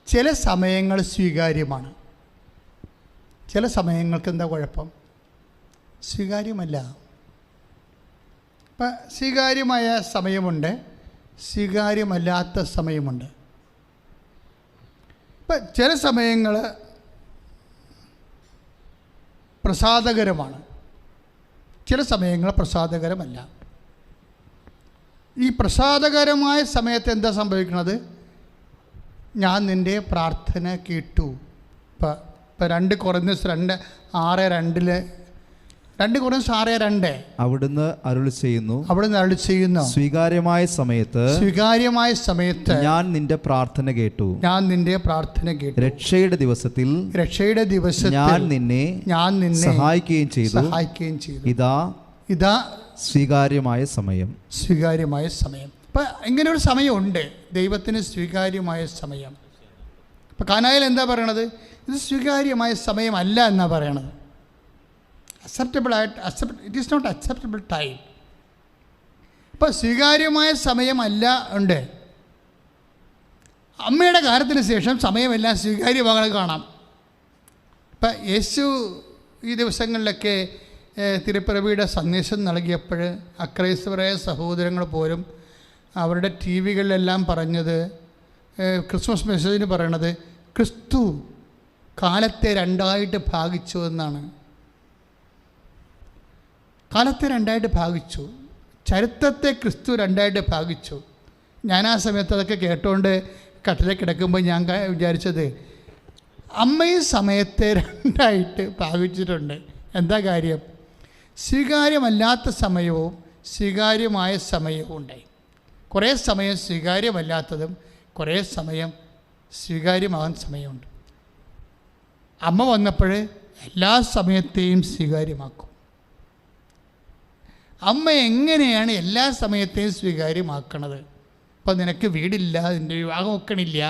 ചില സമയങ്ങൾ സ്വീകാര്യമാണ്, ചില സമയങ്ങൾക്ക് എന്താ കുഴപ്പം? സ്വീകാര്യമല്ല. ഇപ്പം സ്വീകാര്യമായ സമയമുണ്ട്, സ്വീകാര്യമല്ലാത്ത സമയമുണ്ട്. ഇപ്പം ചില സമയങ്ങൾ പ്രസാദകരമാണ്, ചില സമയങ്ങൾ പ്രസാദകരമല്ല. ഈ പ്രസാദകരമായ സമയത്ത് എന്താ സംഭവിക്കുന്നത്? ഞാൻ നിൻ്റെ പ്രാർത്ഥന കേട്ടു. ഇപ്പം 2 കൊറിന്തോസ് 6:2 അവിടുന്ന് അരുളി ചെയ്യുന്നു, സ്വീകാര്യമായ സമയത്ത് ഞാൻ നിന്റെ പ്രാർത്ഥന കേട്ടു. രക്ഷയുടെ ദിവസത്തിൽ ഞാൻ നിന്നെ സഹായിക്കുകയും ചെയ്തു. ഇതാ സ്വീകാര്യമായ സമയം. അപ്പം ഇങ്ങനെ ഒരു സമയമുണ്ട്, ദൈവത്തിന് സ്വീകാര്യമായ സമയം. ഇപ്പം കാനായിൽ എന്താ പറയണത്? ഇത് സ്വീകാര്യമായ സമയമല്ല എന്നാണ് പറയണത്. It is not acceptable time. ഇപ്പം സ്വീകാര്യമായ സമയമല്ല ഉണ്ട്. അമ്മയുടെ കാര്യത്തിന് ശേഷം സമയമെല്ലാം സ്വീകാര്യമാകണം കാണാം. ഇപ്പം യേശു ഈ ദിവസങ്ങളിലൊക്കെ തിരുപ്പിറവിയുടെ സന്ദേശം നൽകിയപ്പോൾ അക്രൈസ്തവരായ സഹോദരങ്ങൾ പോലും അവരുടെ ടി വികളിലെല്ലാം പറഞ്ഞത്, ക്രിസ്മസ് മെസ്സേജിന് പറയണത്, ക്രിസ്തു കാലത്തെ 2 ഭാഗിച്ചു എന്നാണ്. കാലത്തെ 2 ഭാഗിച്ചു, ചരിത്രത്തെ ക്രിസ്തു 2 ഭാഗിച്ചു. ഞാൻ ആ സമയത്ത് അതൊക്കെ കേട്ടുകൊണ്ട് കട്ടിലേക്ക് കിടക്കുമ്പോൾ ഞാൻ വിചാരിച്ചത്, അമ്മയും സമയത്തെ 2 ഭാഗിച്ചിട്ടുണ്ട്. എന്താ കാര്യം? സ്വീകാര്യമല്ലാത്ത സമയവും സ്വീകാര്യമായ സമയവും ഉണ്ടായി. കുറേ സമയം സ്വീകാര്യമല്ലാത്തതും കുറേ സമയം സ്വീകാര്യമാകാൻ സമയമുണ്ട്. അമ്മ വന്നപ്പോൾ എല്ലാ സമയത്തെയും സ്വീകാര്യമാക്കും. അമ്മ എങ്ങനെയാണ് എല്ലാ സമയത്തെയും സ്വീകാര്യമാക്കണത്? ഇപ്പം നിനക്ക് വീടില്ല, നിൻ്റെ വിവാഹം ഒക്കണില്ല,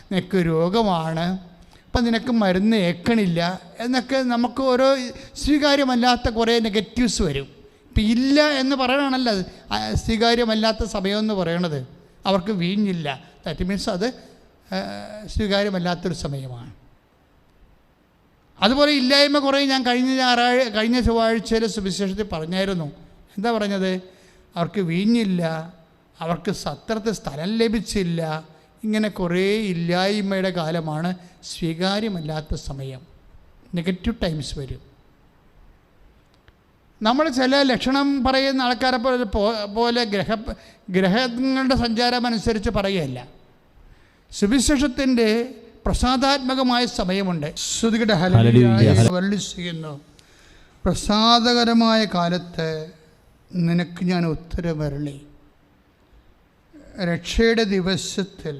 നിനക്ക് രോഗമാണ്, ഇപ്പം നിനക്ക് മരുന്ന് ഏക്കണില്ല എന്നൊക്കെ നമുക്ക് ഓരോ സ്വീകാര്യമല്ലാത്ത കുറേ നെഗറ്റീവ്സ് വരും. ഇപ്പം ഇല്ല എന്ന് പറയണമല്ലോ സ്വീകാര്യമല്ലാത്ത സമയമെന്ന് പറയണത്. അവർക്ക് വീഞ്ഞില്ല, ദാറ്റ് മീൻസ് അത് സ്വീകാര്യമല്ലാത്തൊരു സമയമാണ്. അതുപോലെ ഇല്ലായ്മ കുറേ ഞാൻ കഴിഞ്ഞ ചൊവ്വാഴ്ചയിൽ സുവിശേഷത്തിൽ പറഞ്ഞായിരുന്നു. എന്താ പറഞ്ഞത്? അവർക്ക് വീഞ്ഞില്ല, അവർക്ക് സത്രത്തിൽ സ്ഥലം ലഭിച്ചില്ല, ഇങ്ങനെ കുറേ ഇല്ലായ്മയുടെ കാലമാണ് സ്വീകാര്യമല്ലാത്ത സമയം. നെഗറ്റീവ് ടൈംസ് വരും. നമ്മൾ ചില ലക്ഷണം പറയുന്ന ആൾക്കാരെ പോലെ ഗ്രഹങ്ങളുടെ സഞ്ചാരം അനുസരിച്ച് പറയുകയല്ല. സുവിശേഷത്തിൻ്റെ പ്രസാദാത്മകമായ സമയമുണ്ട്. ചെയ്യുന്നു, പ്രസാദകരമായ കാലത്ത് നിനക്ക് ഞാൻ ഉത്തരമരുളി, രക്ഷയുടെ ദിവസത്തിൽ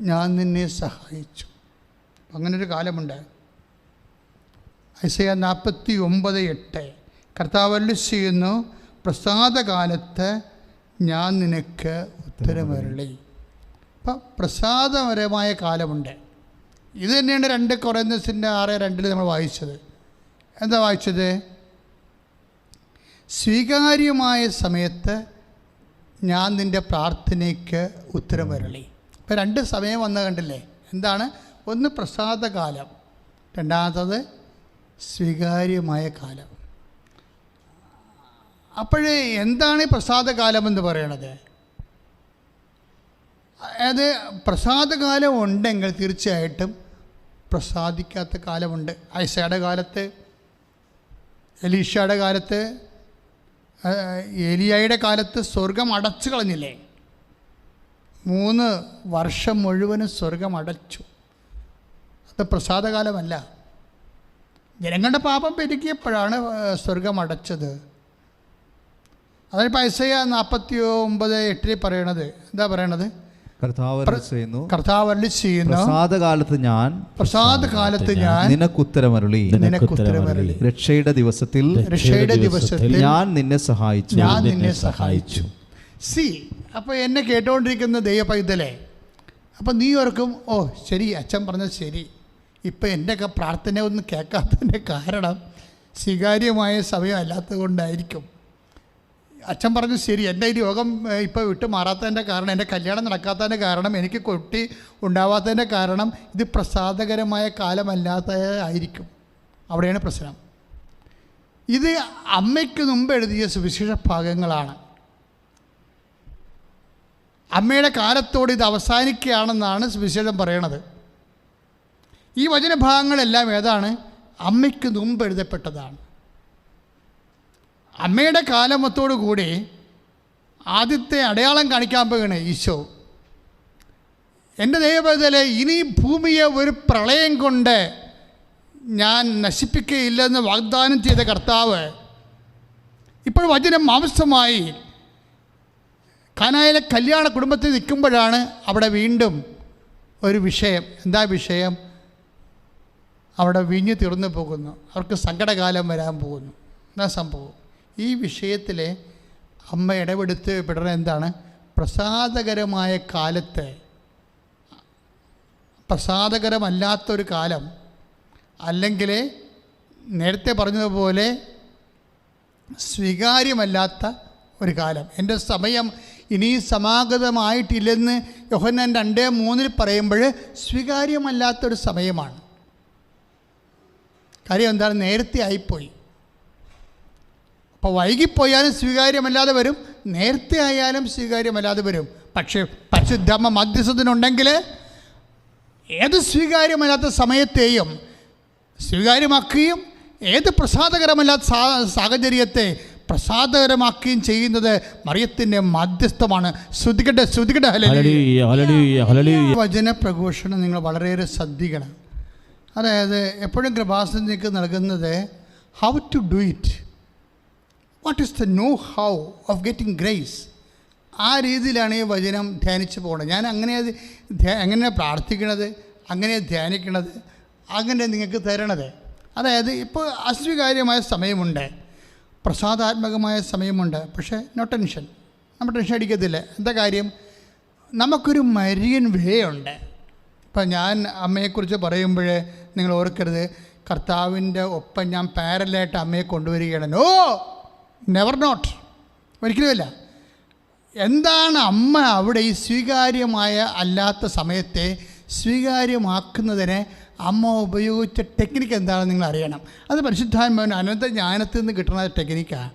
ഞാൻ നിന്നെ സഹായിച്ചു. അങ്ങനൊരു കാലമുണ്ട്. ഐസയ്യാ 49:8 കർത്താവ് അരുളി ചെയ്യുന്നു, പ്രസാദകാലത്ത് ഞാൻ നിനക്ക് ഉത്തരമരുളി. അപ്പം പ്രസാദപരമായ കാലമുണ്ട്. ഇത് തന്നെയാണ് 2 കൊറിന്തോസിൻ്റെ 6:2 നമ്മൾ വായിച്ചത്. എന്താ വായിച്ചത്? സ്വീകാര്യമായ സമയത്ത് ഞാൻ നിൻ്റെ പ്രാർത്ഥനയ്ക്ക് ഉത്തരമരുളി. ഇപ്പം 2 സമയം വന്ന് കണ്ടില്ലേ? എന്താണ്? ഒന്ന് പ്രസാദകാലം, രണ്ടാമത്തത് സ്വീകാര്യമായ കാലം. അപ്പോഴേ എന്താണ് പ്രസാദകാലം എന്ന് പറയണത്? അത് പ്രസാദകാലം ഉണ്ടെങ്കിൽ തീർച്ചയായിട്ടും പ്രസാദിക്കാത്ത കാലമുണ്ട്. ഐസയുടെ കാലത്ത്, എലീഷയുടെ കാലത്ത്, ഏലിയായുടെ കാലത്ത് സ്വർഗം അടച്ചു കളഞ്ഞില്ലേ? 3 വർഷം മുഴുവനും സ്വർഗം അടച്ചു. അത് പ്രസാദകാലമല്ല. ജനങ്ങളുടെ പാപം പെരുകിയപ്പോഴാണ് സ്വർഗം അടച്ചത്. അതായത് ഐസയ്യ 49:8 പറയണത് എന്താ പറയണത്? കർത്താവ് അരുളി ചെയ്യുന്നു, പ്രസാദകാലത്ത് ഞാൻ നിനക്കുത്തരമരുളി, രക്ഷയുടെ ദിവസത്തിൽ ഞാൻ നിന്നെ സഹായിച്ചു. സി, അപ്പോൾ എന്നെ കേട്ടുകൊണ്ടിരിക്കുന്ന ദൈവ പൈതലേ, അപ്പം നീ ഓർക്കും, ഓ ശരി, അച്ഛൻ പറഞ്ഞത് ശരി. ഇപ്പം എൻ്റെയൊക്കെ പ്രാർത്ഥന ഒന്നും കേൾക്കാത്തതിൻ്റെ കാരണം സ്വീകാര്യമായ സമയം അല്ലാത്തത് കൊണ്ടായിരിക്കും. അച്ഛൻ പറഞ്ഞു ശരി, എൻ്റെ ഈ രോഗം ഇപ്പോൾ വിട്ടു മാറാത്തതിൻ്റെ കാരണം, എൻ്റെ കല്യാണം നടക്കാത്തതിൻ്റെ കാരണം, എനിക്ക് കുട്ടി ഉണ്ടാവാത്തതിൻ്റെ കാരണം ഇത് പ്രസാദകരമായ കാലമല്ലാത്തതായിരിക്കും. അവിടെയാണ് പ്രശ്നം. ഇത് അമ്മയ്ക്ക് മുമ്പ് എഴുതിയ സുവിശേഷ ഭാഗങ്ങളാണ്. അമ്മയുടെ കാലത്തോട് ഇത് അവസാനിക്കുകയാണെന്നാണ് സുവിശേഷം പറയണത്. ഈ വചനഭാഗങ്ങളെല്ലാം ഏതാണ്? അമ്മയ്ക്ക് മുമ്പ് എഴുതപ്പെട്ടതാണ്. അമ്മയുടെ കാലമത്തോടു കൂടി ആദ്യത്തെ അടയാളം കാണിക്കാൻ പോകുകയാണ് ഈശോ. എൻ്റെ ദൈവപൈതലേ, ഇനി ഭൂമിയെ ഒരു പ്രളയം കൊണ്ട് ഞാൻ നശിപ്പിക്കുകയില്ലെന്ന് വാഗ്ദാനം ചെയ്ത കർത്താവ് ഇപ്പോൾ വചനം മാംസമായി കാനായിലെ കല്യാണ കുടുംബത്തിൽ നിൽക്കുമ്പോഴാണ് അവിടെ വീണ്ടും ഒരു വിഷയം. എന്താ വിഷയം? അവിടെ വീഞ്ഞ് തീർന്നു പോകുന്നു, അവർക്ക് സങ്കടകാലം വരാൻ പോകുന്നു. എന്താ സംഭവം? ഈ വിഷയത്തിൽ അമ്മ ഇടപെടുത്ത് പെടുന്നത് എന്താണ്? പ്രസാദകരമായ കാലത്ത്, പ്രസാദകരമല്ലാത്തൊരു കാലം, അല്ലെങ്കിൽ നേരത്തെ പറഞ്ഞതുപോലെ സ്വീകാര്യമല്ലാത്ത ഒരു കാലം. എൻ്റെ സമയം ഇനി സമാഗതമായിട്ടില്ലെന്ന് യോഹന്നാൻ 2:3 പറയുമ്പോൾ സ്വീകാര്യമല്ലാത്തൊരു സമയമാണ്. കാര്യം എന്താണ്? നേരത്തെ ആയിപ്പോയി. അപ്പോൾ വൈകിപ്പോയാലും സ്വീകാര്യമല്ലാതെ വരും, നേരത്തെ ആയാലും സ്വീകാര്യമല്ലാതെ വരും. പക്ഷേ പരിശുദ്ധമ്മ മധ്യസ്ഥനുണ്ടെങ്കിൽ ഏത് സ്വീകാര്യമല്ലാത്ത സമയത്തെയും സ്വീകാര്യമാക്കുകയും ഏത് പ്രസാദകരമല്ലാത്ത സാഹചര്യത്തെ പ്രസാദകരമാക്കുകയും ചെയ്യുന്നത് മറിയത്തിൻ്റെ മധ്യസ്ഥമാണ്. ശ്രുതികട്ടെ. വചന പ്രഘോഷണം നിങ്ങൾ വളരെയേറെ ശ്രദ്ധിക്കണം. അതായത് എപ്പോഴും കൃപാസനത്തിലേക്ക് നൽകുന്നത് how to do it, what is the know how of getting grace. ആ രീതിയിലാണ് ഈ വചനം ധ്യാനിച്ച് പോകുന്നത്. ഞാൻ അങ്ങനെ പ്രാർത്ഥിക്കണത്, അങ്ങനെ ധ്യാനിക്കണത്, അങ്ങനെ നിങ്ങൾക്ക് തരണത്. അതായത് ഇപ്പോൾ അസ്വീകാര്യമായ സമയമുണ്ട്, പ്രസാദാത്മകമായ സമയമുണ്ട്. പക്ഷേ നോ ടെൻഷൻ, നമ്മൾ ടെൻഷൻ അടിക്കത്തില്ല. എന്താ കാര്യം? നമുക്കൊരു മരിയൻ വേ ഉണ്ട്. ഇപ്പം ഞാൻ അമ്മയെക്കുറിച്ച് പറയുമ്പോൾ നിങ്ങൾ ഓർക്കരുത് കർത്താവിൻ്റെ ഒപ്പം ഞാൻ പാരലായിട്ട് അമ്മയെ കൊണ്ടുവരികയാണ്. നോ, നെവർ നോട്ട്, ഒരിക്കലുമില്ല. എന്താണ് അമ്മ അവിടെ ഈ സ്വീകാര്യമായ അല്ലാത്ത സമയത്തെ സ്വീകാര്യമാക്കുന്നതിന് അമ്മ ഉപയോഗിച്ച ടെക്നിക്ക് എന്താണെന്ന് നിങ്ങൾ അറിയണം. അത് പരിശുദ്ധാത്മാവിന് അനന്ത ജ്ഞാനത്തിൽ നിന്ന് കിട്ടുന്ന ടെക്നിക്കാണ്.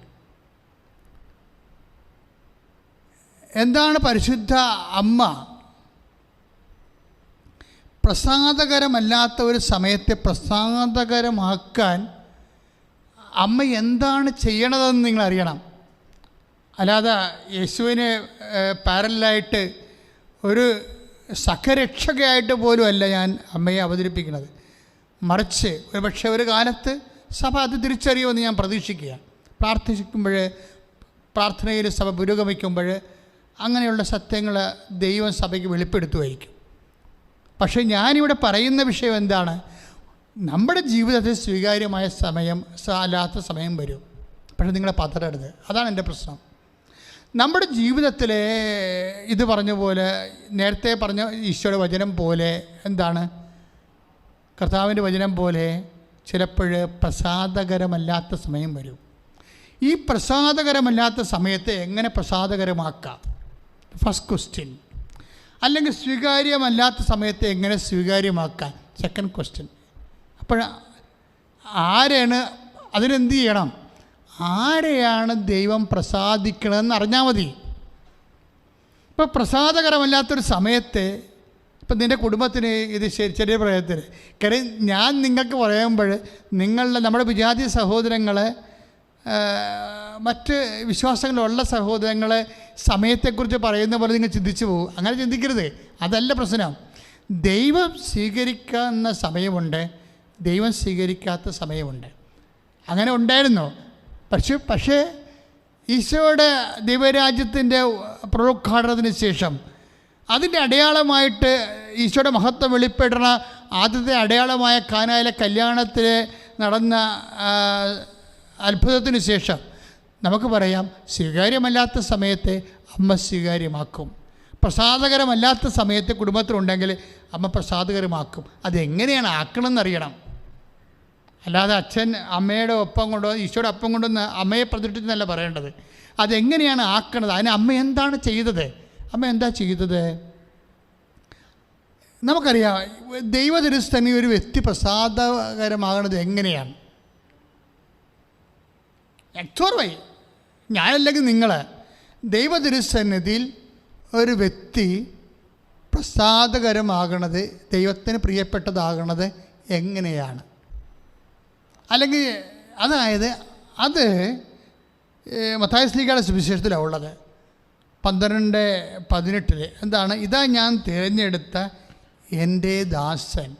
എന്താണ് പരിശുദ്ധ അമ്മ പ്രസാദകരമല്ലാത്ത ഒരു സമയത്തെ പ്രസാദകരമാക്കാൻ അമ്മ എന്താണ് ചെയ്യണതെന്ന് നിങ്ങൾ അറിയണം. അല്ലാതെ യേശുവിന് പാരലായിട്ട് ഒരു സഖരക്ഷകയായിട്ട് പോലും അല്ല ഞാൻ അമ്മയെ അവതരിപ്പിക്കുന്നത്. മറിച്ച് ഒരുപക്ഷെ ഒരു കാലത്ത് സഭ അത് തിരിച്ചറിയുമെന്ന് ഞാൻ പ്രതീക്ഷിക്കുക. പ്രാർത്ഥിക്കുമ്പോൾ, പ്രാർത്ഥനയിൽ സഭ പുരോഗമിക്കുമ്പോൾ അങ്ങനെയുള്ള സത്യങ്ങൾ ദൈവം സഭയ്ക്ക് വെളിപ്പെടുത്തുമായിരിക്കും. പക്ഷേ ഞാനിവിടെ പറയുന്ന വിഷയം എന്താണ്? നമ്മുടെ ജീവിതത്തിൽ സ്വീകാര്യമായ സമയം അല്ലാത്ത സമയം വരും. പക്ഷേ നിങ്ങളെ പതറരുത്, അതാണ് എൻ്റെ പ്രശ്നം. നമ്മുടെ ജീവിതത്തിലെ ഇത് പറഞ്ഞ പോലെ, നേരത്തെ പറഞ്ഞ ഈശോയുടെ വചനം പോലെ, എന്താണ് കർത്താവിൻ്റെ വചനം പോലെ ചിലപ്പോൾ പ്രസാദകരമല്ലാത്ത സമയം വരും. ഈ പ്രസാദകരമല്ലാത്ത സമയത്തെ എങ്ങനെ പ്രസാദകരമാക്കാം? First question. അല്ലെങ്കിൽ സ്വീകാര്യമല്ലാത്ത സമയത്തെ എങ്ങനെ സ്വീകാര്യമാക്കാൻ? Second question. അപ്പോൾ ആരാണ് അതിനെന്ത് ചെയ്യണം? ആരെയാണ് ദൈവം പ്രസാദിക്കണമെന്ന് അറിഞ്ഞാൽ മതി. ഇപ്പോൾ പ്രസാദകരമല്ലാത്തൊരു സമയത്ത്, ഇപ്പം നിൻ്റെ കുടുംബത്തിന് ഇത് ചെറിയ പ്രായത്തിൽ, കാര്യം ഞാൻ നിങ്ങൾക്ക് പറയുമ്പോൾ നമ്മുടെ വിജാതി സഹോദരങ്ങളെ മറ്റ് വിശ്വാസങ്ങളുള്ള സഹോദരങ്ങളെ സമയത്തെക്കുറിച്ച് പറയുന്ന പോലെ നിങ്ങൾ ചിന്തിച്ചു പോകും. അങ്ങനെ ചിന്തിക്കരുത്, അതല്ല പ്രശ്നം. ദൈവം സ്വീകരിക്കുന്ന സമയമുണ്ട്, ദൈവം സ്വീകരിക്കാത്ത സമയമുണ്ട്. അങ്ങനെ ഉണ്ടായിരുന്നു. പക്ഷേ ഈശോയുടെ ദൈവരാജ്യത്തിൻ്റെ പുനരുദ്ഘാടനത്തിന് ശേഷം അതിൻ്റെ അടയാളമായിട്ട് ഈശോയുടെ മഹത്വം വെളിപ്പെടുന്ന ആദ്യത്തെ അടയാളമായ കാനായിലെ കല്യാണത്തിൽ നടന്ന അത്ഭുതത്തിന് ശേഷം നമുക്ക് പറയാം, സ്വീകാര്യമല്ലാത്ത സമയത്തെ അമ്മ സ്വീകാര്യമാക്കും. പ്രസാദകരമല്ലാത്ത സമയത്ത് കുടുംബത്തിലുണ്ടെങ്കിൽ അമ്മ പ്രസാദകരമാക്കും. അതെങ്ങനെയാണ് ആക്കണമെന്നറിയണം. അല്ലാതെ അച്ഛൻ അമ്മയുടെ ഒപ്പം കൊണ്ടോ ഈശോയുടെ ഒപ്പം കൊണ്ടൊന്ന് അമ്മയെ പ്രതിഷ്ഠിച്ചെന്നല്ല പറയേണ്ടത്. അതെങ്ങനെയാണ് ആക്കണത്, അതിന് അമ്മ എന്താണ് ചെയ്തത്, അമ്മ എന്താ ചെയ്തത്? നമുക്കറിയാം, ദൈവതിരുസ്ഥനി ഒരു വ്യക്തി പ്രസാദകരമാകണത് എങ്ങനെയാണ്. എക്സോർവൈ ഞാനല്ലെങ്കിൽ നിങ്ങൾ, ദൈവതിരുസന്നിധിയിൽ ഒരു വ്യക്തി പ്രസാദകരമാകണത്, ദൈവത്തിന് പ്രിയപ്പെട്ടതാകണത് എങ്ങനെയാണ്? അല്ലെങ്കിൽ അതായത് അത് മത്തായി ശ്ലീഹയുടെ സുവിശേഷത്തിലാണ് ഉള്ളത്. 12:18 എന്താണ്? ഇതാ ഞാൻ തിരഞ്ഞെടുത്ത എൻ്റെ ദാസൻ,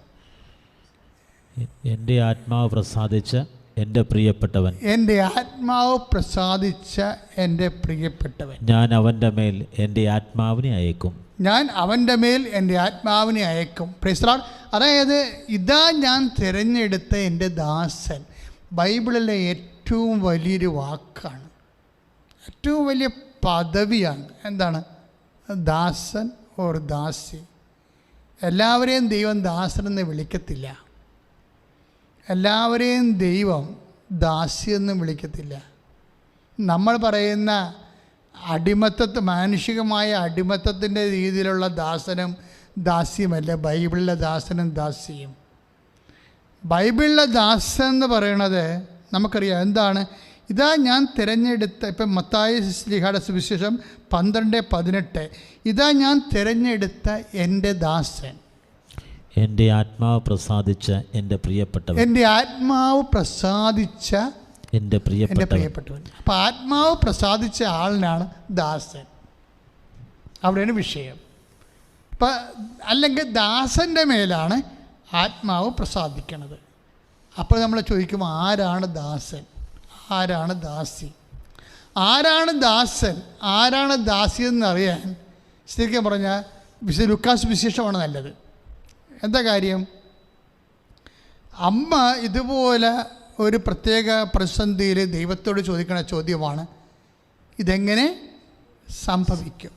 എൻ്റെ ആത്മാവ് പ്രസാദിച്ച എൻ്റെ പ്രിയപ്പെട്ടവൻ, എൻ്റെ ആത്മാവ് പ്രസാദിച്ച എൻ്റെ പ്രിയപ്പെട്ടവൻ, ഞാൻ അവൻ്റെ മേൽ എൻ്റെ ആത്മാവിനെ അയക്കും, ഞാൻ അവൻ്റെ മേൽ എൻ്റെ ആത്മാവിനെ അയക്കും. Price the Lord. അതായത് ഇതാ ഞാൻ തിരഞ്ഞെടുത്ത എൻ്റെ ദാസൻ ബൈബിളിലെ ഏറ്റവും വലിയൊരു വാക്കാണ്, ഏറ്റവും വലിയ പദവിയാണ്. എന്താണ് ദാസൻ ഓർ ദാസി? എല്ലാവരെയും ദൈവം ദാസനെന്ന് വിളിക്കത്തില്ല, എല്ലാവരെയും ദൈവം ദാസിയെന്ന് വിളിക്കത്തില്ല. നമ്മൾ പറയുന്ന മാനുഷികമായ അടിമത്തത്തിൻ്റെ രീതിയിലുള്ള ദാസനും ദാസിയുമല്ല ബൈബിളിലെ ദാസനും ദാസിയും. ബൈബിളിലെ ദാസൻ എന്ന് പറയണത് നമുക്കറിയാം എന്താണ്. ഇതാ ഞാൻ തിരഞ്ഞെടുത്ത, ഇപ്പം മത്തായി ശ്ലീഹയുടെ സുവിശേഷം 12:18, ഇതാ ഞാൻ തിരഞ്ഞെടുത്ത എൻ്റെ ദാസൻ, എൻ്റെ ആത്മാവ് പ്രസാദിച്ച എൻ്റെ പ്രിയപ്പെട്ടവൻ, എൻ്റെ ആത്മാവ് പ്രസാദിച്ച എൻ്റെ പ്രിയപ്പെട്ടവൻ. അപ്പം ആത്മാവ് പ്രസാദിച്ച ആളിനാണ് ദാസൻ. അവിടെയാണ് വിഷയം. ഇപ്പം അല്ലെങ്കിൽ ദാസൻ്റെ മേലാണ് ആത്മാവ് പ്രസാദിക്കണത്. അപ്പോൾ നമ്മൾ ചോദിക്കും, ആരാണ് ദാസൻ, ആരാണ് ദാസി? ആരാണ് ദാസൻ, ആരാണ് ദാസി എന്നറിയാൻ ശരിക്കും പറഞ്ഞാൽ ലൂക്കാസ് വിശേഷമാണ് നല്ലത്. എന്താ കാര്യം? അമ്മ ഇതുപോലെ ഒരു പ്രത്യേക പ്രതിസന്ധിയിൽ ദൈവത്തോട് ചോദിക്കുന്ന ചോദ്യമാണ്, ഇതെങ്ങനെ സംഭവിക്കും?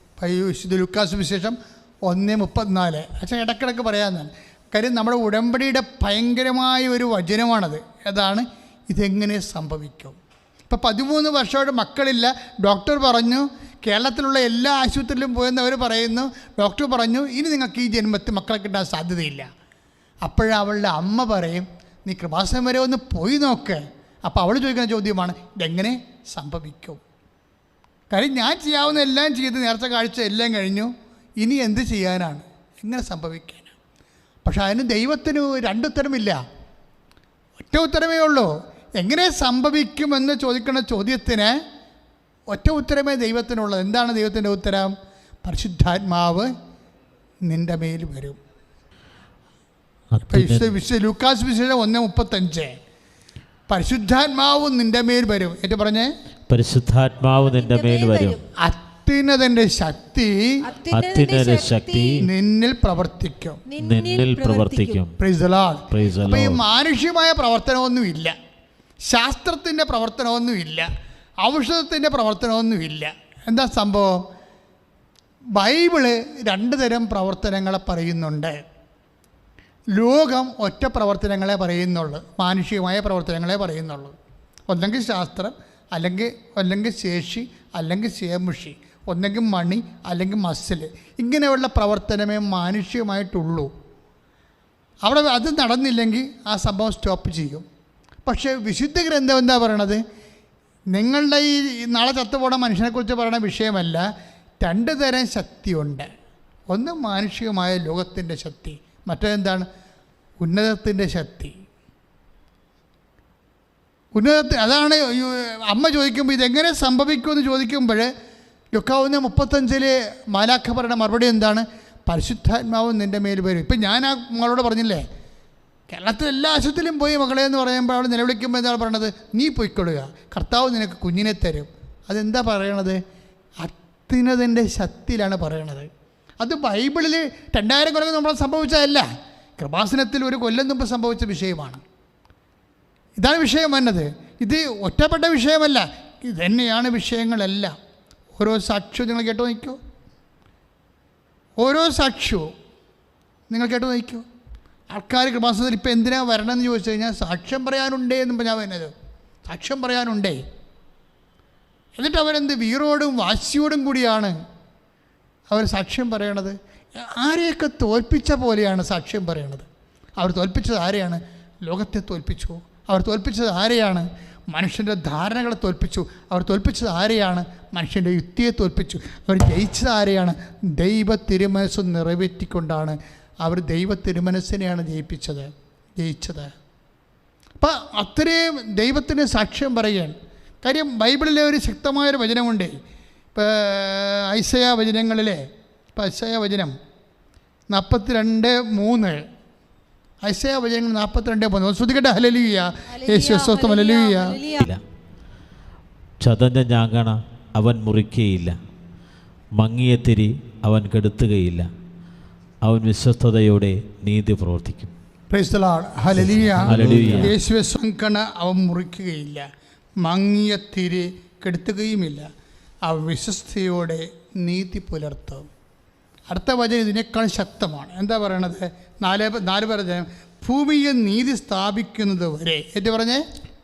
വിശുദ്ധ ലൂക്കാസ് വിശേഷം 1:34. അച്ഛൻ ഇടയ്ക്കിടയ്ക്ക് പറയാമെന്നാണ്. കാര്യം നമ്മുടെ ഉടമ്പടിയുടെ ഭയങ്കരമായ ഒരു വചനമാണത്. അതാണ് ഇതെങ്ങനെ സംഭവിക്കും. ഇപ്പോൾ 13 വർഷമായിട്ട് മക്കളില്ല. ഡോക്ടർ പറഞ്ഞു, കേരളത്തിലുള്ള എല്ലാ ആശുപത്രിയിലും പോയെന്നവർ പറയുന്നു, ഡോക്ടർ പറഞ്ഞു ഇനി നിങ്ങൾക്ക് ഈ ജന്മത്തിൽ മക്കളെ കിട്ടാൻ സാധ്യതയില്ല. അപ്പോഴവളുടെ അമ്മ പറയും, നീ കൃപാസനം വരെ ഒന്ന് പോയി നോക്ക്. അപ്പോൾ അവൾ ചോദിക്കുന്ന ചോദ്യമാണ്, ഇതെങ്ങനെ സംഭവിക്കും? കാര്യം ഞാൻ ചെയ്യാവുന്ന എല്ലാം ചെയ്ത് നേരത്തെ കാഴ്ച എല്ലാം കഴിഞ്ഞു, ഇനി എന്ത് ചെയ്യാനാണ്, എങ്ങനെ സംഭവിക്കാനാണ്? പക്ഷെ അതിന് ദൈവത്തിന് 2 ഉത്തരമില്ല, ഒറ്റ ഉത്തരമേ ഉള്ളൂ. എങ്ങനെ സംഭവിക്കുമെന്ന് ചോദിക്കുന്ന ചോദ്യത്തിന് ഒറ്റ ഉത്തരമേ ദൈവത്തിനുള്ളത്. എന്താണ് ദൈവത്തിൻ്റെ ഉത്തരം? പരിശുദ്ധാത്മാവ് നിൻ്റെ മേൽ വരും. ലൂക്കാസ് വിശേഷം 1:35, പരിശുദ്ധാത്മാവ് നിൻ്റെ മേൽ വരും. ഏറ്റു പറഞ്ഞേ, പരിശുദ്ധാത്മാവ് നിൻ്റെ മേൽ വരും. അത്യുന്നതന്റെ ശക്തി നിന്നിൽ പ്രവർത്തിക്കും. Price the Lord. അപ്പോൾ ഈ മാനുഷികമായ പ്രവർത്തനമൊന്നുമില്ല, ശാസ്ത്രത്തിൻ്റെ പ്രവർത്തനമൊന്നുമില്ല, ഔഷധത്തിൻ്റെ പ്രവർത്തനമൊന്നുമില്ല. എന്താ സംഭവം? ബൈബിള് 2 തരം പ്രവർത്തനങ്ങളെ പറയുന്നുണ്ട്. ലോകം ഒറ്റ പ്രവർത്തനങ്ങളെ പറയുന്നുള്ളൂ, മാനുഷികമായ പ്രവർത്തനങ്ങളെ പറയുന്നുള്ളൂ. ഒന്നെങ്കിൽ ശാസ്ത്രം, അല്ലെങ്കിൽ ശേഷി, അല്ലെങ്കിൽ ശേമുഷി, ഒന്നെങ്കിൽ മണി, അല്ലെങ്കിൽ മസിൽ. ഇങ്ങനെയുള്ള പ്രവർത്തനമേ മാനുഷികമായിട്ടുള്ളൂ. അവിടെ അത് നടന്നില്ലെങ്കിൽ ആ സംഭവം സ്റ്റോപ്പ് ചെയ്യും. പക്ഷേ വിശുദ്ധ ഗ്രന്ഥം എന്താ പറയണത്? നിങ്ങളുടെ ഈ നാളെ ചത്തുപോണ മനുഷ്യനെക്കുറിച്ച് പറയുന്ന വിഷയമല്ല. 2 തരം ശക്തിയുണ്ട്. ഒന്ന് മാനുഷികമായ ലോകത്തിൻ്റെ ശക്തി, മറ്റേതെന്താണ്? ഉന്നതത്തിൻ്റെ ശക്തി. ഉന്നതത്തിൽ. അതാണ് അമ്മ ചോദിക്കുമ്പോൾ ഇതെങ്ങനെ സംഭവിക്കുമെന്ന് ചോദിക്കുമ്പോൾ ലുക്കാവുന്ന 35 മാലാഖ പറയുന്ന മറുപടി എന്താണ്? പരിശുദ്ധാത്മാവ് നിൻ്റെ മേൽ വരും. ഇപ്പം ഞാൻ ആ മകളോട് പറഞ്ഞില്ലേ, കേരളത്തിൽ എല്ലാ ആശുപത്രിയിലും പോയി മകളെ എന്ന് പറയുമ്പോൾ അവൾ നിലവിളിക്കുമ്പോൾ എന്താണ് പറയണത്? നീ പൊയ്ക്കൊള്ളുക, കർത്താവ് നിനക്ക് കുഞ്ഞിനെ തരും. അതെന്താ പറയണത്? അത്യുന്നതൻ്റെ ശക്തിയിലാണ് പറയണത്. അത് ബൈബിളിൽ 2000 കൊല്ലം നമ്മൾ സംഭവിച്ചതല്ല, കൃപാസനത്തിൽ ഒരു കൊല്ലം മുമ്പ് സംഭവിച്ച വിഷയമാണ്. ഇതാണ് വിഷയം വന്നത്. ഇത് ഒറ്റപ്പെട്ട വിഷയമല്ല, ഇത് തന്നെയാണ് വിഷയങ്ങളെല്ലാം. ഓരോ സാക്ഷ്യവും നിങ്ങൾ കേട്ടോ നിൽക്കൂ, ഓരോ സാക്ഷ്യവും നിങ്ങൾ കേട്ടോ നിൽക്കൂ. ആൾക്കാർ കൃപാസനത്തിൽ ഇപ്പം എന്തിനാണ് വരണമെന്ന് ചോദിച്ചു കഴിഞ്ഞാൽ സാക്ഷ്യം പറയാനുണ്ടേ എന്ന് ഞാൻ വരുന്നത്. സാക്ഷ്യം പറയാനുണ്ടേ. എന്നിട്ട് അവരെന്ത് വീറോടും വാശിയോടും കൂടിയാണ് അവർ സാക്ഷ്യം പറയണത്. ആരെയൊക്കെ തോൽപ്പിച്ച പോലെയാണ് സാക്ഷ്യം പറയണത്. അവർ തോൽപ്പിച്ചത് ആരെയാണ്? ലോകത്തെ തോൽപ്പിച്ചു. അവർ തോൽപ്പിച്ചത് ആരെയാണ്? മനുഷ്യൻ്റെ ധാരണകളെ തോൽപ്പിച്ചു. അവർ തോൽപ്പിച്ചത് ആരെയാണ്? മനുഷ്യൻ്റെ യുക്തിയെ തോൽപ്പിച്ചു. അവർ ജയിച്ചത് ആരെയാണ്? ദൈവ തിരുമനസ്സ് നിറവേറ്റിക്കൊണ്ടാണ് അവർ ദൈവ തിരുമനസ്സിനെയാണ് ജയിച്ചത്. അപ്പം അത്രയും ദൈവത്തിന് സാക്ഷ്യം പറയുകയാണ്. കാര്യം ബൈബിളിലെ ഒരു ശക്തമായൊരു വചനമുണ്ട്. ഇപ്പോൾ ഐസയാ വചനങ്ങളിലെ, ഇപ്പം ഐസയാ വചനം 42:3, ഐസയാ വചനങ്ങൾ 42:3 ശ്രദ്ധിക്കട്ടെ. ഹല്ലേലൂയ, യേശുവേ സ്തോത്രം, ഹല്ലേലൂയ. ചതഞ്ഞ ഞാങ്ങണ അവൻ മുറിക്കുകയില്ല, മങ്ങിയ തിരി അവൻ കെടുത്തുകയില്ല, അവൻ വിശ്വസ്തയോടെ നീതി പ്രവർത്തിക്കും. Price the Lord, hallelujah. Hallelujah. യേശുവേ സ്വങ്കണ അവൻ മുറിക്കുകയില്ല, മങ്ങിയ തിരി കെടുത്തുകയുമില്ല, അവൻ വിശ്വസ്തയോടെ നീതി പുലർത്തും. അടുത്ത വചനം ഇതിനേക്കാൾ ശക്തമാണ്. എന്താ പറയണത്? 4 പറഞ്ഞ ഭൂമിയിൽ നീതി സ്ഥാപിക്കുന്നത് വരെ, ഏറ്റു പറഞ്ഞേ,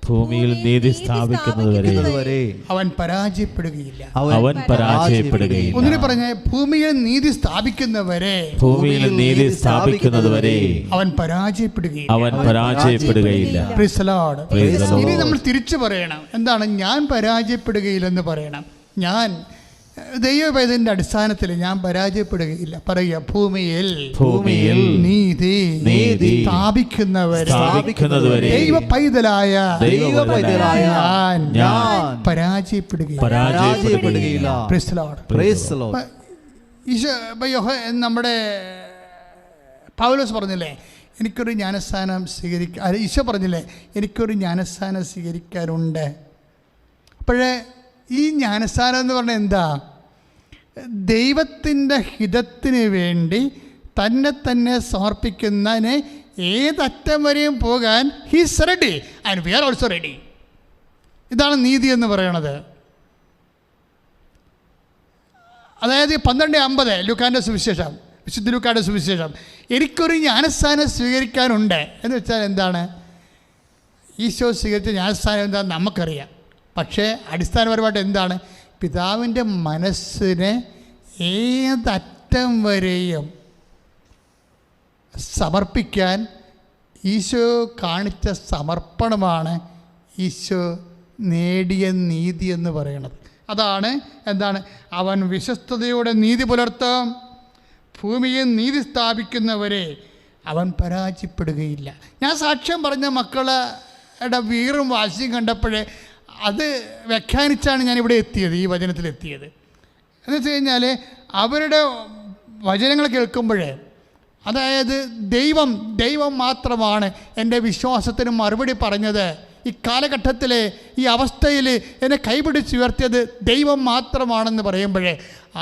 ഭൂമിയിൽ നീതി സ്ഥാപിക്കുന്നത് വരെ അവൻ പരാജയപ്പെടുകയില്ല. അവൻ പരാജയപ്പെടുകയില്ല. ഒന്നിനു പറഞ്ഞേ, ഭൂമിയിൽ നീതി സ്ഥാപിക്കുന്നവരെ, ഭൂമിയിൽ നീതി സ്ഥാപിക്കുന്നത് വരെ അവൻ പരാജയപ്പെടുകയില്ല. അവൻ പരാജയപ്പെടുകയില്ല. Praise the Lord. Praise the Lord. ഇനി നമ്മൾ തിരിച്ചു പറയണം. എന്താണ്? ഞാൻ പരാജയപ്പെടുകയില്ലെന്ന് പറയണം. ഞാൻ ദൈവവേദന്റെ അടിസ്ഥാനത്തിൽ ഞാൻ പരാജയപ്പെടുകയില്ല. പറയുക, ഭൂമിയിൽ നീതി സ്ഥാപിക്കുന്നവരെ ദൈവ പൈതലായ ഞാൻ പരാജയപ്പെടുകയില്ല. നമ്മുടെ പൗലോസ് പറഞ്ഞില്ലേ, എനിക്കൊരു ജ്ഞാനസ്ഥാനം സ്വീകരിക്കാൻ, ഈശോ പറഞ്ഞില്ലേ, എനിക്കൊരു ജ്ഞാനസ്ഥാനം സ്വീകരിക്കാനുണ്ട്. അപ്പോഴേ ഈ ജ്ഞാനസ്ഥാനം എന്ന് പറഞ്ഞാൽ എന്താ? ദൈവത്തിൻ്റെ ഹിതത്തിന് വേണ്ടി തന്നെ സമർപ്പിക്കുന്നതിന് ഏതറ്റം വരെയും പോകാൻ he's ready and we are also ready. ഇതാണ് നീതി എന്ന് പറയണത്. അതായത് 12:50 ലൂക്കാൻ്റെ സുവിശേഷം, വിശുദ്ധ ലൂക്കായുടെ സുവിശേഷം, എനിക്കൊരു ജ്ഞാനസ്ഥാനം സ്വീകരിക്കാനുണ്ട് എന്ന് വെച്ചാൽ എന്താണ്? ഈശോ സ്വീകരിച്ച ജ്ഞാനസ്ഥാനം എന്താണെന്ന് നമുക്കറിയാം. പക്ഷേ അടിസ്ഥാനപരമായിട്ട് എന്താണ്? പിതാവിൻ്റെ മനസ്സിനെ ഏതറ്റം വരെയും സമർപ്പിക്കാൻ ഈശോ കാണിച്ച സമർപ്പണമാണ് ഈശോ നേടിയ നീതി എന്ന് പറയുന്നത്. അതാണ് എന്താണ്? അവൻ വിശ്വസ്തയോടെ നീതി പുലർത്തും, ഭൂമിയിൽ നീതി സ്ഥാപിക്കുന്നവരെ അവൻ പരാജയപ്പെടുകയില്ല. ഞാൻ സാക്ഷ്യം പറഞ്ഞ മക്കളുടെ വീറും വാശിയും കണ്ടപ്പോഴേ അത് വ്യാഖ്യാനിച്ചാണ് ഞാനിവിടെ എത്തിയത്, ഈ വചനത്തിലെത്തിയത്. എന്ന് വെച്ച് കഴിഞ്ഞാൽ അവരുടെ വചനങ്ങൾ കേൾക്കുമ്പോഴേ, അതായത് ദൈവം മാത്രമാണ് എൻ്റെ വിശ്വാസത്തിന് മറുപടി പറഞ്ഞത്. ഈ കാലഘട്ടത്തിൽ, ഈ അവസ്ഥയിൽ എന്നെ കൈപിടിച്ചുയർത്തിയത് ദൈവം മാത്രമാണെന്ന് പറയുമ്പോഴേ,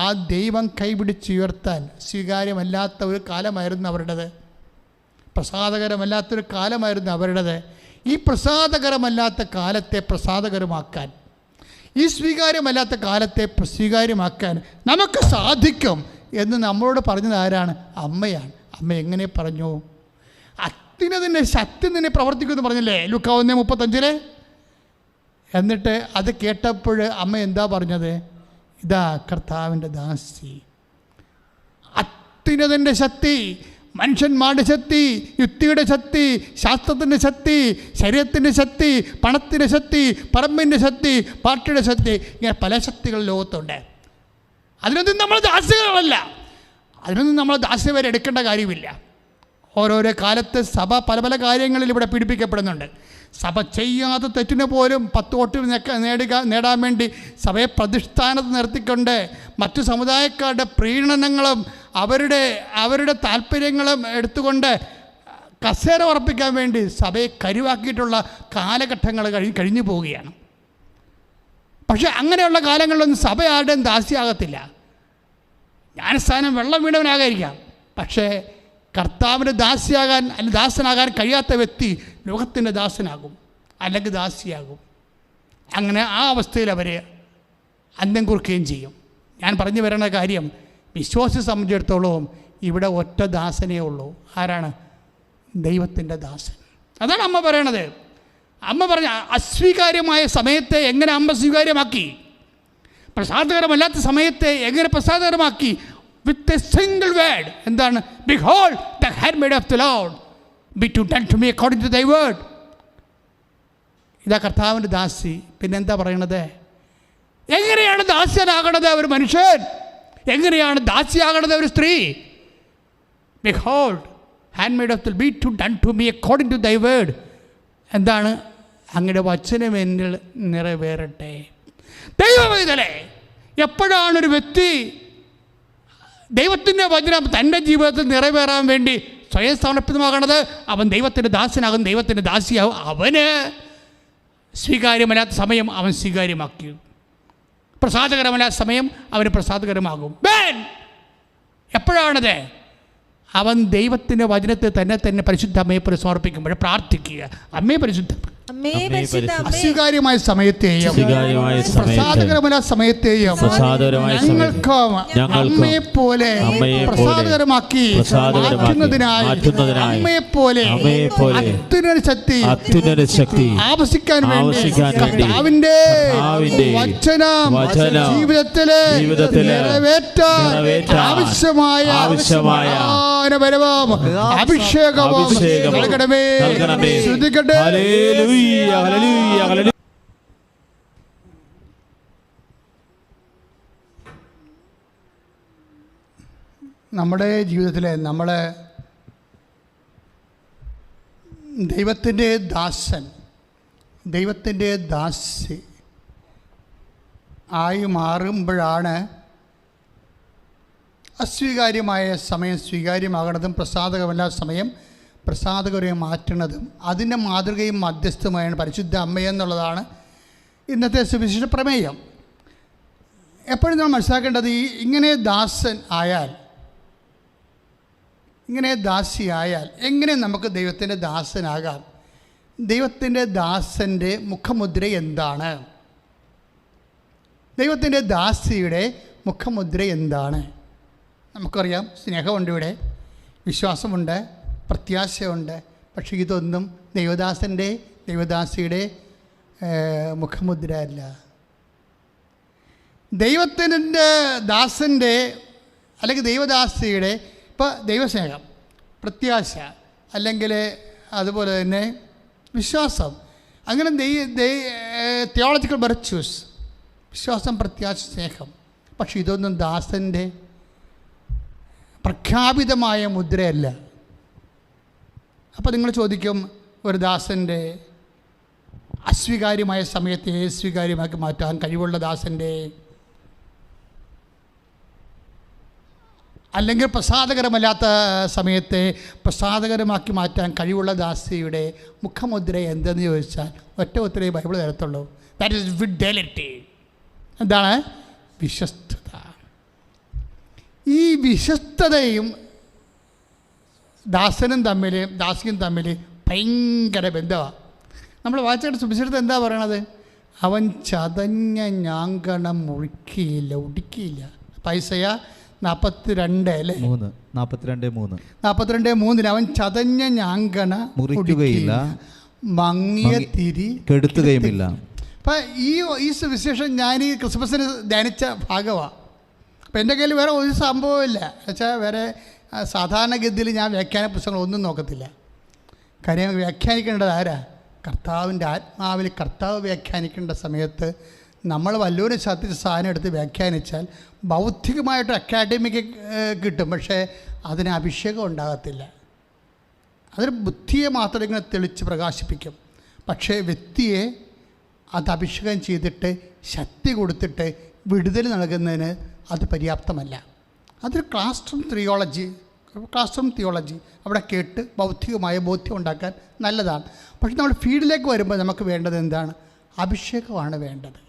ആ ദൈവം കൈപിടിച്ചുയർത്താൻ സ്വീകാര്യമല്ലാത്ത ഒരു കാലമായിരുന്നു അവരുടേത്. പ്രസാദകരമല്ലാത്തൊരു കാലമായിരുന്നു അവരുടേത്. ഈ പ്രസാദകരമല്ലാത്ത കാലത്തെ പ്രസാദകരമാക്കാൻ, ഈ സ്വീകാര്യമല്ലാത്ത കാലത്തെ സ്വീകാര്യമാക്കാൻ നമുക്ക് സാധിക്കും എന്ന് നമ്മളോട് പറഞ്ഞത് ആരാണ്? അമ്മയാണ്. അമ്മ എങ്ങനെ പറഞ്ഞു? അത്യുന്നതൻ്റെ ശക്തി നിന്നെ പ്രവർത്തിക്കുമെന്ന് പറഞ്ഞില്ലേ ലൂക്കാ 1:35. എന്നിട്ട് അത് കേട്ടപ്പോൾ അമ്മ എന്താ പറഞ്ഞത്? ഇതാ കർത്താവിൻ്റെ ദാസി. അത്യുന്നതൻ്റെ ശക്തി, മനുഷ്യന്മാരുടെ ശക്തി, യുക്തിയുടെ ശക്തി, ശാസ്ത്രത്തിൻ്റെ ശക്തി, ശരീരത്തിൻ്റെ ശക്തി, പണത്തിൻ്റെ ശക്തി, പറമ്പിൻ്റെ ശക്തി, പാർട്ടിയുടെ ശക്തി, ഇങ്ങനെ പല ശക്തികൾ ലോകത്തുണ്ട്. അതിനൊന്നും നമ്മൾ ദാസ്യങ്ങളല്ല, അതിനൊന്നും നമ്മൾ ദാസ്യം വരെ എടുക്കേണ്ട കാര്യമില്ല. ഓരോരോ കാലത്ത് സഭ പല പല കാര്യങ്ങളിൽ ഇവിടെ പീഡിപ്പിക്കപ്പെടുന്നുണ്ട്. സഭ ചെയ്യാത്ത തെറ്റിന് പോലും 10 വോട്ട് നേടാൻ വേണ്ടി സഭയെ പ്രതിഷ്ഠാനത്ത് നിർത്തിക്കൊണ്ട് മറ്റു സമുദായക്കാരുടെ പ്രീണനങ്ങളും അവരുടെ താല്പര്യങ്ങളും എടുത്തുകൊണ്ട് കസേര ഉറപ്പിക്കാൻ വേണ്ടി സഭയെ കരുവാക്കിയിട്ടുള്ള കാലഘട്ടങ്ങൾ കഴിഞ്ഞു പോവുകയാണ്. പക്ഷേ അങ്ങനെയുള്ള കാലങ്ങളിലൊന്നും സഭ ആരുടെയും ദാസിയാകത്തില്ല. ജ്ഞാനസ്ഥാനം വെള്ളം വീണവനാകാതിരിക്കാം, പക്ഷേ കർത്താവിൻ്റെ ദാസിയാകാൻ അല്ലെങ്കിൽ ദാസനാകാൻ കഴിയാത്ത വ്യക്തി ലോകത്തിൻ്റെ ദാസനാകും, അല്ലെങ്കിൽ ദാസിയാകും. അങ്ങനെ ആ അവസ്ഥയിൽ അവർ അന്ത്യം കുറിക്കുകയും ചെയ്യും. ഞാൻ പറഞ്ഞു വരുന്ന കാര്യം, വിശ്വാസിയെ സംബന്ധിച്ചിടത്തോളം ഇവിടെ ഒറ്റ ദാസനേ ഉള്ളൂ. ആരാണ്? ദൈവത്തിൻ്റെ ദാസൻ. അതാണ് അമ്മ പറയണത്. അമ്മ പറഞ്ഞ അസ്വീകാര്യമായ സമയത്തെ എങ്ങനെ അമ്മ സ്വീകാര്യമാക്കി, പ്രസാദകരമല്ലാത്ത സമയത്തെ എങ്ങനെ പ്രസാദകരമാക്കി. With a single word. എന്താണ്? Behold the handmaid of the Lord, be to done to me according to thy word. ഇതാ കർത്താവിൻ്റെ ദാസി. പിന്നെന്താ പറയണത്? എങ്ങനെയാണ് ദാസ്യനാകണത് ഒരു മനുഷ്യൻ? എങ്ങനെയാണ് ദാസിയാകണത് ഒരു സ്ത്രീ? Behold handmaid of the be to done to me according to thy word. എന്താണ്? അങ്ങയുടെ വചനം എന്നിൽ നിറവേറട്ടെ. ദൈവവേദനേ, എപ്പോഴാണൊരു വ്യക്തി ദൈവത്തിൻ്റെ വചനം തൻ്റെ ജീവിതത്തിൽ നിറവേറാൻ വേണ്ടി സ്വയം സമർപ്പിതമാകണത്? അവൻ ദൈവത്തിൻ്റെ ദാസനാകും, ദൈവത്തിൻ്റെ ദാസിയാകും. അവന് സ്വീകാര്യമല്ലാത്ത സമയം അവൻ സ്വീകാര്യമാക്കി, പ്രസാദകരമല്ലാത്ത സമയം അവന് പ്രസാദകരമാകും. എപ്പോഴാണത്? അവൻ ദൈവത്തിൻ്റെ വചനത്തെ തന്നെ പരിശുദ്ധ അമ്മയെ പോലെ സമർപ്പിക്കുമ്പോൾ പ്രാർത്ഥിക്കുക. അമ്മയെ പരിശുദ്ധ അസ്വീകാര്യമായ സമയത്തെയും പ്രസാദകരമായ സമയത്തെയും ഞങ്ങൾക്ക് അമ്മയെപ്പോലെ പ്രസാദകരമാക്കി മാറ്റുന്നതിനായി അമ്മയെപ്പോലെ അത്യുന്നത ശക്തി ആവശ്യിക്കാൻ വേണ്ടി കർത്താവിന്റെ വചനം ജീവിതത്തിലെ നിറവേറ്റാൻ ആവശ്യമായ അഭിഷേകവും നൽകണമേ. ശ്രദ്ധിക്കട്ടെ. നമ്മുടെ ജീവിതത്തിൽ നമ്മൾ ദൈവത്തിൻ്റെ ദാസൻ, ദൈവത്തിൻ്റെ ദാസി ആയി മാറുമ്പോഴാണ് അസ്വീകാര്യമായ സമയം സ്വീകാര്യമാകണതും പ്രസാദകമല്ലാത്ത സമയം പ്രസാദകരെ മാറ്റുന്നതും. അതിൻ്റെ മാതൃകയും മധ്യസ്ഥവുമാണ് പരിശുദ്ധ അമ്മയെന്നുള്ളതാണ് ഇന്നത്തെ സുവിശേഷ പ്രമേയം. എപ്പോഴും നമ്മൾ മനസ്സിലാക്കേണ്ടത് ഇങ്ങനെ ദാസൻ ആയാൽ, ഇങ്ങനെ ദാസിയായാൽ എങ്ങനെ നമുക്ക് ദൈവത്തിൻ്റെ ദാസനാകാം? ദൈവത്തിൻ്റെ ദാസൻ്റെ മുഖമുദ്ര എന്താണ്? ദൈവത്തിൻ്റെ ദാസിയുടെ മുഖമുദ്ര എന്താണ്? നമുക്കറിയാം, സ്നേഹമുണ്ട്, ഇവിടെ വിശ്വാസമുണ്ട്, പ്രത്യാശയുണ്ട്. പക്ഷേ ഇതൊന്നും ദൈവദാസിയുടെ മുഖമുദ്ര അല്ല. ദൈവത്തിൻ്റെ ദാസൻ്റെ അല്ലെങ്കിൽ ദൈവദാസിയുടെ ഇപ്പോൾ ദൈവസ്നേഹം, പ്രത്യാശ, അല്ലെങ്കിൽ അതുപോലെ തന്നെ വിശ്വാസം, അങ്ങനെ തിയോളജിക്കൽ വെർച്യൂസ്, വിശ്വാസം, പ്രത്യാശ, സ്നേഹം. പക്ഷെ ഇതൊന്നും ദാസൻ്റെ പ്രഖ്യാപിതമായ മുദ്രയല്ല. അപ്പോൾ നിങ്ങൾ ചോദിക്കും, ഒരു ദാസൻ്റെ അസ്വീകാര്യമായ സമയത്തെ സ്വീകാര്യമാക്കി മാറ്റാൻ കഴിവുള്ള ദാസൻ്റെ, അല്ലെങ്കിൽ പ്രസാദകരമല്ലാത്ത സമയത്തെ പ്രസാദകരമാക്കി മാറ്റാൻ കഴിവുള്ള ദാസിയുടെ മുഖമുദ്ര എന്തെന്ന് ചോദിച്ചാൽ ഒറ്റ ഉത്തരവേ ബൈബിൾ തരത്തുള്ളൂ. That is fidelity. എന്താണ്? വിശ്വസ്തത. ഈ വിശ്വസ്തതയും ദാസനും തമ്മിൽ ഭയങ്കര ബന്ധമാണ്. നമ്മൾ വായിച്ചിട്ട് സുവിശേഷത്തിൽ എന്താ പറയണത്? അവൻ ചതഞ്ഞ ഞാങ്കണം ഒടുക്കിയില്ല. പൈസയ 42 അല്ലേ? 42:3 അവൻ ചതഞ്ഞ ഞാങ്കണ മുറിക്കുകയില്ല, മങ്ങിയ തിരി കെടുത്തുകയുമില്ല. അപ്പം ഈ സുവിശേഷം ഞാൻ ഈ ക്രിസ്മസിന് ധ്യാനിച്ച ഭാഗമാണ്. അപ്പം എൻ്റെ കയ്യിൽ വേറെ ഒരു സംഭവമില്ല. എന്നുവെച്ചാൽ വേറെ സാധാരണഗതിയിൽ ഞാൻ വ്യാഖ്യാന പുസ്തകങ്ങളൊന്നും നോക്കത്തില്ല. കാര്യം വ്യാഖ്യാനിക്കേണ്ടത് ആരാ? കർത്താവിൻ്റെ ആത്മാവിൽ കർത്താവ് വ്യാഖ്യാനിക്കേണ്ട സമയത്ത് നമ്മൾ വല്ലവരും ശാസ്ത്രീയ സാധനം എടുത്ത് വ്യാഖ്യാനിച്ചാൽ ബൗദ്ധികമായിട്ട് അക്കാഡമിക്ക് കിട്ടും, പക്ഷേ അതിന് അഭിഷേകം ഉണ്ടാകത്തില്ല. അതൊരു ബുദ്ധിയെ മാത്രം ഇങ്ങനെ തെളിച്ച് പ്രകാശിപ്പിക്കും. പക്ഷേ വ്യക്തിയെ അത് അഭിഷേകം ചെയ്തിട്ട് ശക്തി കൊടുത്തിട്ട് വിടുതൽ നൽകുന്നതിന് അത് പര്യാപ്തമല്ല. അതൊരു ക്ലാസ് റൂം തിയോളജി അവിടെ കേട്ട് ബൗദ്ധികമായ ബോധ്യം ഉണ്ടാക്കാൻ നല്ലതാണ്. പക്ഷെ നമ്മൾ ഫീൽഡിലേക്ക് വരുമ്പോൾ നമുക്ക് വേണ്ടത് എന്താണ്? അഭിഷേകമാണ് വേണ്ടത്.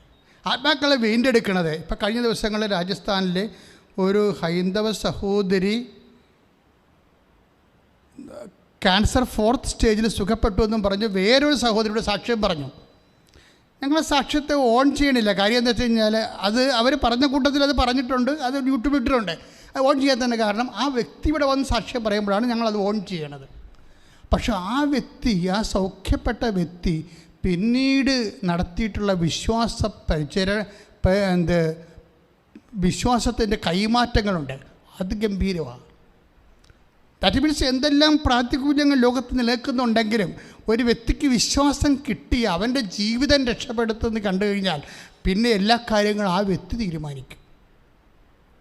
ആത്മാക്കളെ വീണ്ടെടുക്കണത്. ഇപ്പോൾ കഴിഞ്ഞ ദിവസങ്ങളിൽ രാജസ്ഥാനിലെ ഒരു ഹൈന്ദവ സഹോദരി ക്യാൻസർ 4th സ്റ്റേജിൽ സുഖപ്പെട്ടു എന്നും പറഞ്ഞ് വേറൊരു സഹോദരിയുടെ സാക്ഷ്യം പറഞ്ഞു. ഞങ്ങളെ സാക്ഷ്യത്തെ ഓൺ ചെയ്യണില്ല. കാര്യം എന്താ വെച്ച് കഴിഞ്ഞാൽ അത് അവർ പറഞ്ഞ കൂട്ടത്തിൽ അത് പറഞ്ഞിട്ടുണ്ട്, അത് യൂട്യൂബിൽ ഇട്ടിട്ടുണ്ട്. അത് ഓൺ ചെയ്യാത്തതിൻ്റെ കാരണം ആ വ്യക്തി ഇവിടെ വന്ന് സാക്ഷ്യം പറയുമ്പോഴാണ് ഞങ്ങളത് ഓൺ ചെയ്യണത്. പക്ഷെ ആ വ്യക്തി, ആ സൗഖ്യപ്പെട്ട വ്യക്തി പിന്നീട് നടത്തിയിട്ടുള്ള വിശ്വാസത്തിൻ്റെ കൈമാറ്റങ്ങളുണ്ട്. അത് ഗംഭീരമാണ്. ദാറ്റ് മീൻസ് എന്തെല്ലാം പ്രാതികൂല്യങ്ങൾ ലോകത്ത് നിലനിൽക്കുന്നുണ്ടെങ്കിലും ഒരു വ്യക്തിക്ക് വിശ്വാസം കിട്ടി അവൻ്റെ ജീവിതം രക്ഷപ്പെടുത്തുമെന്ന് കണ്ടു കഴിഞ്ഞാൽ പിന്നെ എല്ലാ കാര്യങ്ങളും ആ വ്യക്തി തീരുമാനിക്കും.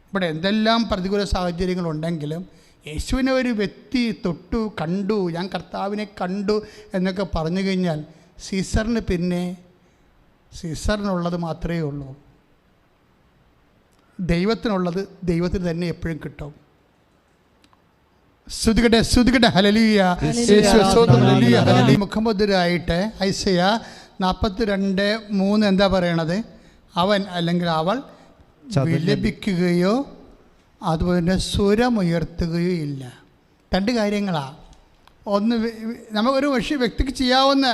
ഇവിടെ എന്തെല്ലാം പ്രതികൂല സാഹചര്യങ്ങളുണ്ടെങ്കിലും യേശുവിനെ ഒരു വ്യക്തി തൊട്ടു, കണ്ടു, ഞാൻ കർത്താവിനെ കണ്ടു എന്നൊക്കെ പറഞ്ഞു കഴിഞ്ഞാൽ സീസറിന് പിന്നെ സീസറിനുള്ളത് മാത്രമേ ഉള്ളൂ. ദൈവത്തിനുള്ളത് ദൈവത്തിന് തന്നെ എപ്പോഴും കിട്ടും. ശ്രുതികട്ടെ ഹല്ലേലൂയ. മുഖമുദ്രയായിട്ട് ഐസയ 42:3 എന്താ പറയണത്? അവൻ അല്ലെങ്കിൽ അവൾ വിലപിക്കുകയോ അതുപോലെ സ്വരമുയർത്തുകയോ ഇല്ല. 2 കാര്യങ്ങളാണ്. ഒന്ന്, നമുക്കൊരു വ്യക്തിക്ക് ചെയ്യാവുന്ന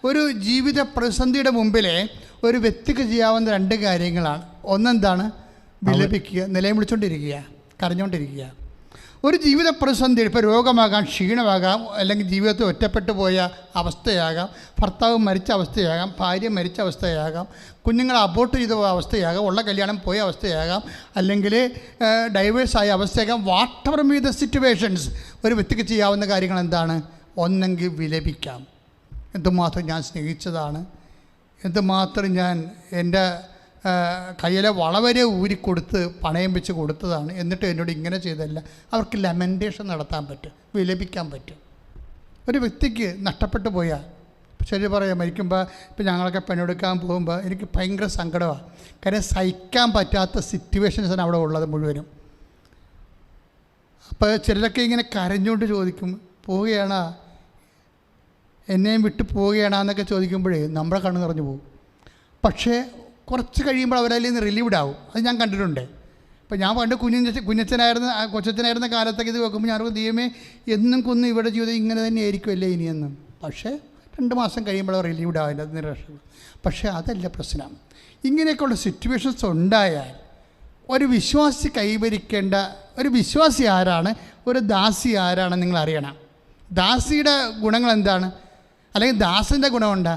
ഒരു ജീവിത പ്രതിസന്ധിയുടെ മുമ്പിലെ ഒരു വ്യക്തിക്ക് ചെയ്യാവുന്ന 2 കാര്യങ്ങളാണ്. ഒന്നെന്താണ്? വിലപിക്കുക, നിലയം വിളിച്ചുകൊണ്ടിരിക്കുക, കരഞ്ഞുകൊണ്ടിരിക്കുക. ഒരു ജീവിത പ്രതിസന്ധി, ഇപ്പോൾ രോഗമാകാം, ക്ഷീണമാകാം, അല്ലെങ്കിൽ ജീവിതത്തിൽ ഒറ്റപ്പെട്ടു പോയ അവസ്ഥയാകാം, ഭർത്താവ് മരിച്ച അവസ്ഥയാകാം, ഭാര്യ മരിച്ച അവസ്ഥയാകാം, കുഞ്ഞുങ്ങൾ അബോർട്ട് ചെയ്ത അവസ്ഥയാകാം, ഉള്ള കല്യാണം പോയ അവസ്ഥയാകാം, അല്ലെങ്കിൽ ഡൈവേഴ്സായ അവസ്ഥയാകാം. Whatever be the situations, ഒരു വ്യക്തിക്ക് ചെയ്യാവുന്ന കാര്യങ്ങൾ എന്താണ്? ഒന്നെങ്കിൽ വിലപിക്കാം. എന്തുമാത്രം ഞാൻ സ്നേഹിച്ചതാണ്, എന്തുമാത്രം ഞാൻ എൻ്റെ കയ്യിലെ വളവരെ ഊരിക്കൊടുത്ത് പണയം വെച്ച് കൊടുത്തതാണ്, എന്നിട്ട് എന്നോട് ഇങ്ങനെ ചെയ്തല്ല. അവർക്ക് ലമെൻറ്റേഷൻ നടത്താൻ പറ്റും, വിലപിക്കാൻ പറ്റും. ഒരു വ്യക്തിക്ക് നഷ്ടപ്പെട്ടു പോയാൽ, ശരി പറയാം, മരിക്കുമ്പോൾ ഇപ്പം ഞങ്ങളൊക്കെ പെണ്ണെടുക്കാൻ പോകുമ്പോൾ എനിക്ക് ഭയങ്കര സങ്കടമാണ്. കാര്യം സഹിക്കാൻ പറ്റാത്ത സിറ്റുവേഷൻസാണ് അവിടെ ഉള്ളത് മുഴുവനും. അപ്പോൾ ചിലരൊക്കെ ഇങ്ങനെ കരഞ്ഞുകൊണ്ട് ചോദിക്കും, പോവുകയാണോ, എന്നെയും വിട്ട് പോവുകയാണെന്നൊക്കെ ചോദിക്കുമ്പോഴേ നമ്മുടെ കണ്ണ് നിറഞ്ഞു പോകും. പക്ഷേ കുറച്ച് കഴിയുമ്പോൾ അവരതിൽ നിന്ന് റിലീവ്ഡ് ആവും. അത് ഞാൻ കണ്ടിട്ടുണ്ട്. ഇപ്പോൾ ഞാൻ പണ്ട് കൊച്ചച്ഛനായിരുന്ന കാലത്തൊക്കെ ഇത് വെക്കുമ്പോൾ ഞാൻ ദൈവമേ എന്നും കൊന്നും ഇവിടെ ജീവിതം ഇങ്ങനെ തന്നെ ആയിരിക്കുമല്ലേ ഇനിയെന്നും. പക്ഷേ 2 മാസം കഴിയുമ്പോൾ അവർ റിലീവ്ഡ് ആവില്ല, അതിന് രക്ഷ. പക്ഷേ അതല്ല പ്രശ്നം. ഇങ്ങനെയൊക്കെയുള്ള സിറ്റുവേഷൻസ് ഉണ്ടായാൽ ഒരു വിശ്വാസി കൈവരിക്കേണ്ട, ഒരു വിശ്വാസി ആരാണ്, ഒരു ദാസി ആരാണ് നിങ്ങൾ അറിയണം. ദാസിയുടെ ഗുണങ്ങൾ എന്താണ്? അല്ലെങ്കിൽ ദാസൻ്റെ ഗുണമുണ്ട്,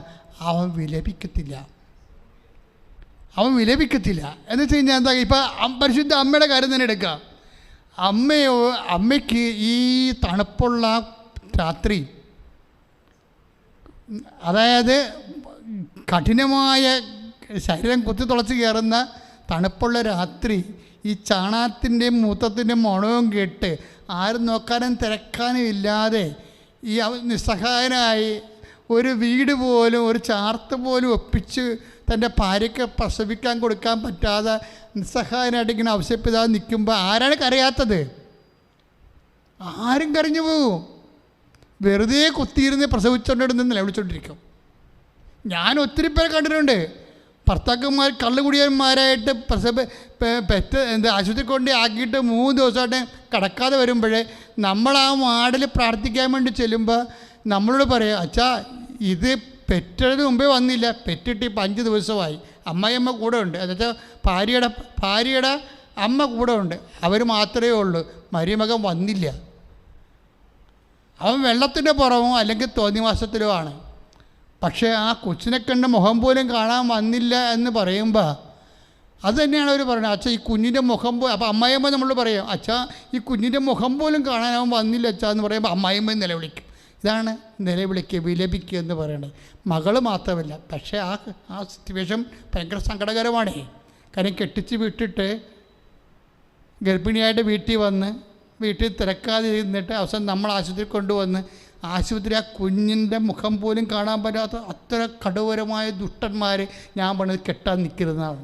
അവൻ വിലപിക്കത്തില്ല. എന്ന് വെച്ച് കഴിഞ്ഞാൽ എന്താ, ഇപ്പം പരിശുദ്ധ അമ്മയുടെ കാര്യം തന്നെ എടുക്കുക. അമ്മയ്ക്ക് ഈ തണുപ്പുള്ള രാത്രി, അതായത് കഠിനമായ ശരീരം കുത്തിത്തുളച്ച് കയറുന്ന തണുപ്പുള്ള രാത്രി, ഈ ചാണകത്തിൻ്റെയും മൂത്രത്തിൻ്റെയും മണവും കേട്ട് ആരും നോക്കാനും തിരക്കാനും ഇല്ലാതെ ഈ നിസ്സഹായനായി ഒരു വീട് പോലും, ഒരു ചാർത്ത് പോലും ഒപ്പിച്ച് തൻ്റെ ഭാര്യയ്ക്ക് പ്രസവിക്കാൻ കൊടുക്കാൻ പറ്റാതെ നിസ്സഹായനായിട്ട് ഇങ്ങനെ ആവശ്യപ്പെടാതെ നിൽക്കുമ്പോൾ ആരാണ് കരയാത്തത്? ആരും കരഞ്ഞു പോകും. വെറുതെ കുത്തിയിരുന്ന് പ്രസവിച്ചുകൊണ്ടിരുന്ന് നിലവിളിച്ചുകൊണ്ടിരിക്കും. ഞാൻ ഒത്തിരി പേരെ കണ്ടിട്ടുണ്ട്. ഭർത്താക്കന്മാർ കള്ളുകുടിയന്മാരായിട്ട് ആശുപത്രി കൊണ്ട് ആക്കിയിട്ട് 3 ദിവസമായിട്ട് കിടക്കാതെ വരുമ്പോഴേ നമ്മൾ ആ വാർഡിൽ പ്രാർത്ഥിക്കാൻ വേണ്ടി ചെല്ലുമ്പോൾ നമ്മളോട് പറയാം, അച്ഛാ ഇത് പെറ്റതിന് മുമ്പേ വന്നില്ല, പെറ്റിട്ട് ഇപ്പം 5 ദിവസമായി, അമ്മായിയമ്മ കൂടെ ഉണ്ട്, എന്നുവെച്ചാൽ ഭാര്യയുടെ അമ്മ കൂടെ ഉണ്ട്, അവർ മാത്രമേ ഉള്ളൂ, മരുമകൻ വന്നില്ല. അവൻ വെള്ളത്തിൻ്റെ പുറമോ അല്ലെങ്കിൽ തോന്നിവാസത്തിലോ ആണ്. പക്ഷേ ആ കൊച്ചിനെ കണ്ട് മുഖം പോലും കാണാൻ വന്നില്ല എന്ന് പറയുമ്പോൾ അത് തന്നെയാണ് അവർ പറയുന്നത്. അച്ഛാ ഈ കുഞ്ഞിൻ്റെ മുഖം അപ്പോൾ അമ്മായിയമ്മ നമ്മളോട് പറയും, അച്ഛാ ഈ കുഞ്ഞിൻ്റെ മുഖം പോലും കാണാൻ അവൻ വന്നില്ല അച്ഛാ എന്ന് പറയുമ്പോൾ അമ്മായിയമ്മ നിലവിളിക്കും. ഇതാണ് നിലവിളിക്കുക, വിലപിക്കുക എന്ന് പറയുന്നത്. മകൾ മാത്രമല്ല, പക്ഷേ ആ സിറ്റുവേഷൻ ഭയങ്കര സങ്കടകരമാണേ. കാര്യം കെട്ടിച്ച് വിട്ടിട്ട് ഗർഭിണിയായിട്ട് വീട്ടിൽ വന്ന് വീട്ടിൽ തിരക്കാതെ ഇരുന്നിട്ട് അവസാനം നമ്മൾ ആശുപത്രി കൊണ്ടുവന്ന് ആശുപത്രി ആ കുഞ്ഞിൻ്റെ മുഖം പോലും കാണാൻ പറ്റാത്ത അത്ര കടുവരമായ ദുഷ്ടന്മാർ ഞാൻ പറഞ്ഞത് കെട്ടാൻ നിൽക്കുന്നതാണ്.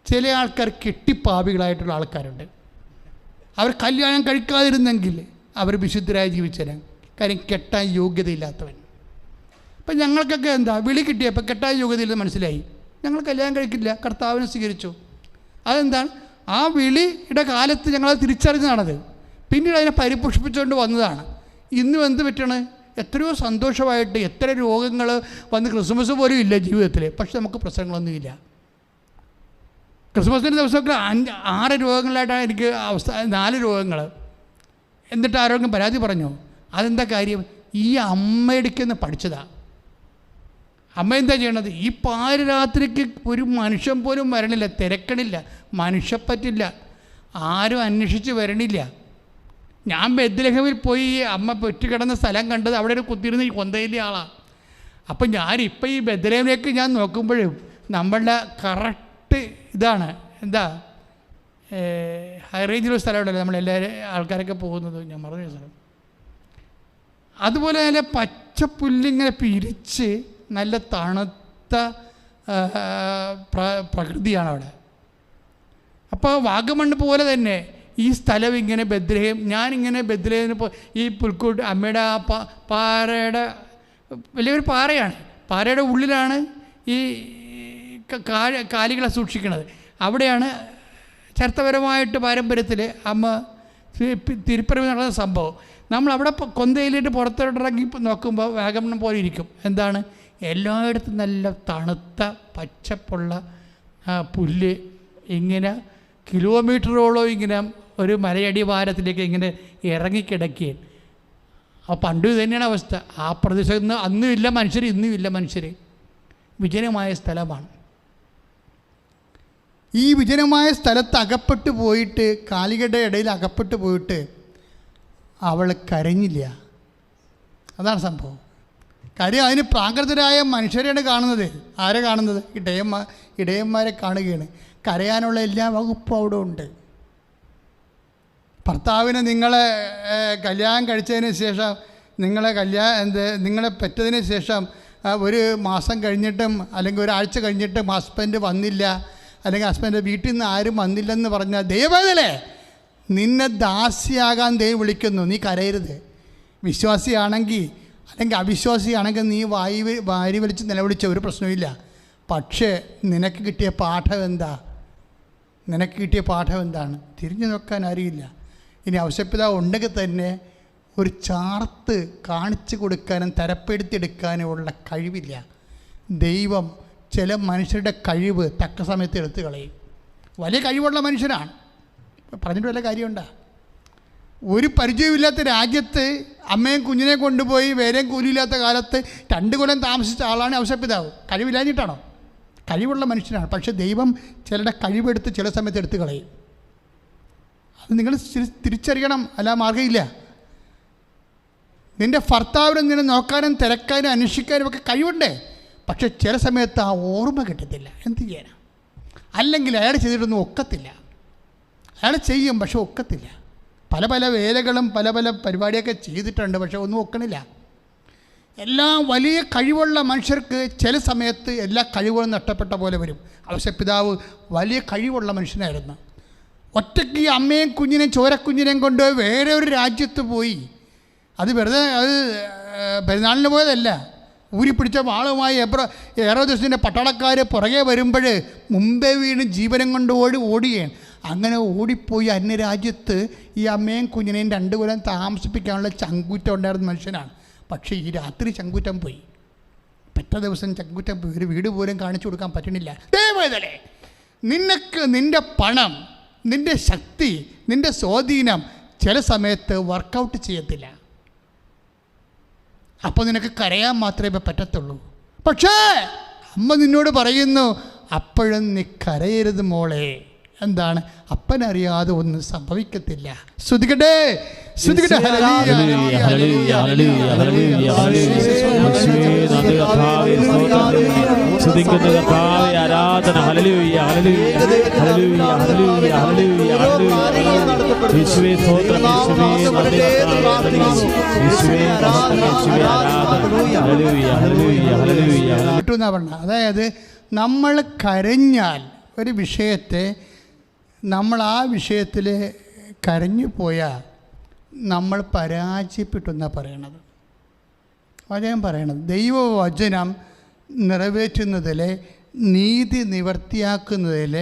ചില ആൾക്കാർ കെട്ടിപ്പാപികളായിട്ടുള്ള ആൾക്കാരുണ്ട്. അവർ കല്യാണം കഴിക്കാതിരുന്നെങ്കിൽ അവർ വിശുദ്ധരായി ജീവിച്ചേരാൻ. കാര്യം കെട്ടാൻ യോഗ്യതയില്ലാത്തവൻ. അപ്പം ഞങ്ങൾക്കൊക്കെ എന്താ വിളി കിട്ടിയപ്പോൾ കെട്ടാൻ യോഗ്യതയില്ലെന്ന് മനസ്സിലായി, ഞങ്ങൾ കല്യാണം കഴിക്കില്ല, കർത്താവിനെ സ്വീകരിച്ചു. അതെന്താണ്? ആ വിളിയുടെ കാലത്ത് ഞങ്ങളത് തിരിച്ചറിഞ്ഞതാണത്. പിന്നീട് അതിനെ പരിപുഷ്പിച്ചുകൊണ്ട് വന്നതാണ്. ഇന്നും എന്ത് പറ്റണം? എത്രയോ സന്തോഷമായിട്ട് എത്ര രോഗങ്ങൾ വന്ന് ക്രിസ്മസ് പോലും ഇല്ല ജീവിതത്തിൽ, പക്ഷെ നമുക്ക് പ്രശ്നങ്ങളൊന്നുമില്ല. ക്രിസ്മസിൻ്റെ ദിവസമൊക്കെ 6 രോഗങ്ങളായിട്ടാണ് എനിക്ക് അവസ്ഥ, 4 രോഗങ്ങൾ. എന്നിട്ട് ആരോഗ്യം പരാതി പറഞ്ഞു. അതെന്താ കാര്യം? ഈ അമ്മയെടുക്കുന്ന പഠിച്ചതാണ്. അമ്മ എന്താ ചെയ്യണത്? ഈ പാതിരാത്രിക്ക് ഒരു മനുഷ്യൻ പോലും വരണില്ല, തിരക്കണില്ല, മനുഷ്യപ്പറ്റില്ല, ആരും അന്വേഷിച്ച് വരണില്ല. ഞാൻ ബെത്ലഹേമിൽ പോയി അമ്മ പെറ്റുകിടന്ന സ്ഥലം കണ്ടത് അവിടെ ഒരു കുത്തിയിരുന്ന ഈ കൊന്തയിലെ ആളാണ്. അപ്പം ഞാനിപ്പോൾ ഈ ബെത്ലഹേമിലേക്ക് ഞാൻ നോക്കുമ്പോഴും നമ്മളുടെ കറക്റ്റ് ഇതാണ് എന്താ ഹൈ റേഞ്ചിലുള്ള സ്ഥലമുണ്ടല്ലോ നമ്മളെല്ലാവരും ആൾക്കാരൊക്കെ പോകുന്നത്, ഞാൻ മറന്നു സ്ഥലം. അതുപോലെ നല്ല പച്ചപ്പുല്ലിങ്ങനെ പിരിച്ച് നല്ല തണുത്ത പ്രകൃതിയാണ് അവിടെ. അപ്പോൾ വാഗമണ്ണ് പോലെ തന്നെ ഈ സ്ഥലം ഇങ്ങനെ ബെത്ലഹേം, ഞാനിങ്ങനെ ബെത്ലഹേമിന് ഈ പുൽക്കൂട്ട് അമ്മയുടെ ആ പാറയുടെ വലിയൊരു പാറയാണ്, പാറയുടെ ഉള്ളിലാണ് ഈ കാലികളെ സൂക്ഷിക്കുന്നത്. അവിടെയാണ് ചരിത്രപരമായിട്ട് പാരമ്പര്യത്തിൽ അമ്മ തിരുപ്പിറവി നടന്ന സംഭവം. നമ്മളവിടെ കൊന്തയിലിട്ട് പുറത്തോട്ടിറങ്ങി നോക്കുമ്പോൾ വാഗമൺ പോലെ ഇരിക്കും. എന്താണ്? എല്ലായിടത്തും നല്ല തണുത്ത പച്ചപ്പുള്ള പുല്ല് ഇങ്ങനെ കിലോമീറ്ററോളം ഇങ്ങനെ ഒരു മലയടിവാരത്തിലേക്ക് ഇങ്ങനെ ഇറങ്ങിക്കിടക്കുകയാണ്. അപ്പോൾ പണ്ടും ഇത് തന്നെയാണ് അവസ്ഥ. ആ പ്രദേശത്ത് അന്നും ഇല്ല മനുഷ്യർ, ഇന്നും ഇല്ല മനുഷ്യർ. വിജനമായ സ്ഥലമാണ്. ഈ വിജനമായ സ്ഥലത്ത് അകപ്പെട്ടു പോയിട്ട്, കാലികളുടെ ഇടയിൽ അകപ്പെട്ടു പോയിട്ട് അവൾ കരഞ്ഞില്ല. അതാണ് സംഭവം. കാര്യം അതിന് പ്രാകൃതരായ മനുഷ്യരെയാണ് കാണുന്നത്. ആരെ കാണുന്നത്? ഇടയന്മാരെ കാണുകയാണ്. കരയാനുള്ള എല്ലാ വകുപ്പും അവിടെ ഉണ്ട്. ഭർത്താവിന് നിങ്ങളെ കല്യാണം കഴിച്ചതിന് ശേഷം, നിങ്ങളെ പെറ്റതിന് ശേഷം 1 മാസം കഴിഞ്ഞിട്ടും അല്ലെങ്കിൽ ഒരാഴ്ച കഴിഞ്ഞിട്ടും ഹസ്ബൻഡ് വന്നില്ല, അല്ലെങ്കിൽ ഹസ്ബൻഡ് വീട്ടിൽ നിന്ന് ആരും വന്നില്ലെന്ന് പറഞ്ഞാൽ ദൈവവേദനേ, നിന്നെ ദാസിയാകാൻ ദൈവം വിളിക്കുന്നു. നീ കരയരുത്. വിശ്വാസിയാണെങ്കിൽ അല്ലെങ്കിൽ അവിശ്വാസിയാണെങ്കിൽ നീ വാരി വലിച്ച് നിലവിളിച്ച ഒരു പ്രശ്നമില്ല. പക്ഷേ നിനക്ക് കിട്ടിയ പാഠം എന്താ? തിരിഞ്ഞു നോക്കാൻ അറിയില്ല. ഇനി ഔഷധപിതാവ് ഉണ്ടെങ്കിൽ തന്നെ ഒരു ചാർത്ത് കാണിച്ചു കൊടുക്കാനും തരപ്പെടുത്തിയെടുക്കാനും ഉള്ള കഴിവില്ല. ദൈവം ചില മനുഷ്യരുടെ കഴിവ് തക്ക സമയത്ത് എടുത്തു കളയും. വലിയ കഴിവുള്ള മനുഷ്യനാണ്, പറഞ്ഞിട്ട് വല്ല കാര്യമുണ്ടോ? ഒരു പരിചയമില്ലാത്ത രാജ്യത്ത് അമ്മയും കുഞ്ഞിനെ കൊണ്ടുപോയി വേറെയും കൂലിയില്ലാത്ത കാലത്ത് 2 കൊല്ലം താമസിച്ച ആളാണ് ഔഷധപിതാവ്. കഴിവില്ലാഞ്ഞിട്ടാണോ? കഴിവുള്ള മനുഷ്യനാണ്. പക്ഷേ ദൈവം ചിലരുടെ കഴിവെടുത്ത് ചില സമയത്ത് എടുത്തു കളയും. അത് നിങ്ങൾ തിരിച്ചറിയണം, അല്ല മാർഗ്ഗമില്ല. നിൻ്റെ ഭർത്താവിനെ നിന്നെ നോക്കാനും തിരക്കാനും അന്വേഷിക്കാനും ഒക്കെ കഴിവുണ്ടേ, പക്ഷെ ചില സമയത്ത് ആ ഓർമ്മ കിട്ടത്തില്ല. എന്ത് ചെയ്യാനാ? അല്ലെങ്കിൽ അയാൾ ചെയ്തിട്ടൊന്നും ഒക്കത്തില്ല. അയാൾ ചെയ്യും, പക്ഷെ ഒക്കത്തില്ല. പല വേലകളും പല പരിപാടിയൊക്കെ ചെയ്തിട്ടുണ്ട്, പക്ഷെ ഒന്നും ഒക്കണില്ല. എല്ലാ വലിയ കഴിവുള്ള മനുഷ്യർക്ക് ചില സമയത്ത് എല്ലാ കഴിവുകളും നഷ്ടപ്പെട്ട പോലെ വരും. ഔഷധപിതാവ് വലിയ കഴിവുള്ള മനുഷ്യനായിരുന്നു. ഒറ്റയ്ക്ക് ഈ അമ്മയും കുഞ്ഞിനെയും ചോരക്കുഞ്ഞിനെയും കൊണ്ട് വേറെ ഒരു രാജ്യത്ത് പോയി. അത് വെറുതെ പെരുന്നാളിന് പോയതല്ല. ഊരിപ്പിടിച്ച വാളുമായി ഹെറോദസിൻ്റെ പട്ടാളക്കാർ പുറകെ വരുമ്പോൾ മുമ്പേ വീണ് ജീവനം കൊണ്ട് ഓടുകയാണ്. അങ്ങനെ ഓടിപ്പോയി അന്യരാജ്യത്ത് ഈ അമ്മയും കുഞ്ഞിനെയും 2 കൊല്ലം താമസിപ്പിക്കാനുള്ള ചങ്കൂറ്റം ഉണ്ടായിരുന്ന മനുഷ്യനാണ്. പക്ഷേ ഈ രാത്രി ചങ്കൂറ്റം പോയി. പെറ്റ ദിവസം ചങ്കൂറ്റം പോയി. ഒരു വീട് പോലും കാണിച്ചു കൊടുക്കാൻ പറ്റണില്ല. ദൈവവേദനേ, നിനക്ക് നിൻ്റെ പണം, നിൻ്റെ ശക്തി, നിൻ്റെ സ്വാധീനം ചില സമയത്ത് വർക്കൗട്ട് ചെയ്യത്തില്ല. അപ്പോൾ നിനക്ക് കരയാൻ മാത്രമേ പറ്റത്തുള്ളൂ. പക്ഷേ അമ്മ നിന്നോട് പറയുന്നു, അപ്പോഴും നീ കരയരുത് മോളെ. എന്താണ്? അപ്പനറിയാതെ ഒന്നും സംഭവിക്കത്തില്ല. ശ്രുതികട്ടെ, ശ്രുതികട്ടെ. ആരാധന ആരാധന. ഹല്ലേലൂയ ഹല്ലേലൂയ ഹല്ലേലൂയ ഹല്ലേലൂയ ഹല്ലേലൂയ ഹല്ലേലൂയ. യേശുവേ സ്തോത്രം, യേശുവേ നന്ദി, യേശുവേ നമസ്കാരം, യേശുവേ ആരാധന. ഹല്ലേലൂയ ഹല്ലേലൂയ ഹല്ലേലൂയ. കിട്ടുമെന്നാ പറഞ്ഞ. അതായത് നമ്മൾ കരഞ്ഞാൽ ഒരു വിഷയത്തെ നമ്മൾ ആ വിഷയത്തിൽ കരഞ്ഞു പോയാൽ നമ്മൾ പരാജയപ്പെട്ടു എന്നാണ് പറയണത്. വചനം പറയണത് ദൈവവചനം നിറവേറ്റുന്നതിൽ, നീതി നിവർത്തിയാക്കുന്നതിൽ,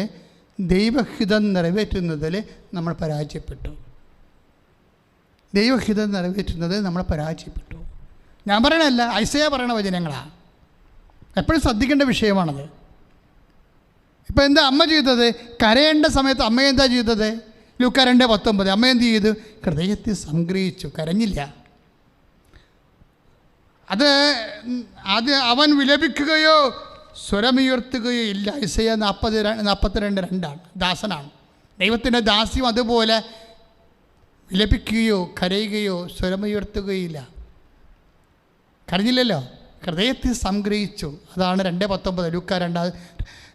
ദൈവഹിതം നിറവേറ്റുന്നതിൽ നമ്മൾ പരാജയപ്പെട്ടു. ദൈവഹിതം നിറവേറ്റുന്നത് നമ്മൾ പരാജയപ്പെട്ടു. ഞാൻ പറയണല്ല, ഐസയ പറയണ വചനങ്ങളാണ്. എപ്പോഴും ശ്രദ്ധിക്കേണ്ട വിഷയമാണത്. ഇപ്പം എന്താ അമ്മ ചെയ്തത്? കരയേണ്ട സമയത്ത് അമ്മ എന്താ ചെയ്തത്? ലൂക്കാ 2:19 അമ്മ എന്ത് ചെയ്തു? ഹൃദയത്തിൽ സംഗ്രഹിച്ചു, കരഞ്ഞില്ല. അത് അവൻ വിലപിക്കുകയോ സ്വരമുയർത്തുകയോ ഇല്ല. ഐസയ 42:2 ദാസനാണ്. ദൈവത്തിൻ്റെ ദാസ്യം അതുപോലെ വിലപിക്കുകയോ കരയുകയോ സ്വരമുയർത്തുകയില്ല. കരഞ്ഞില്ലല്ലോ, ഹൃദയത്തിൽ സംഗ്രഹിച്ചു. അതാണ് 2:19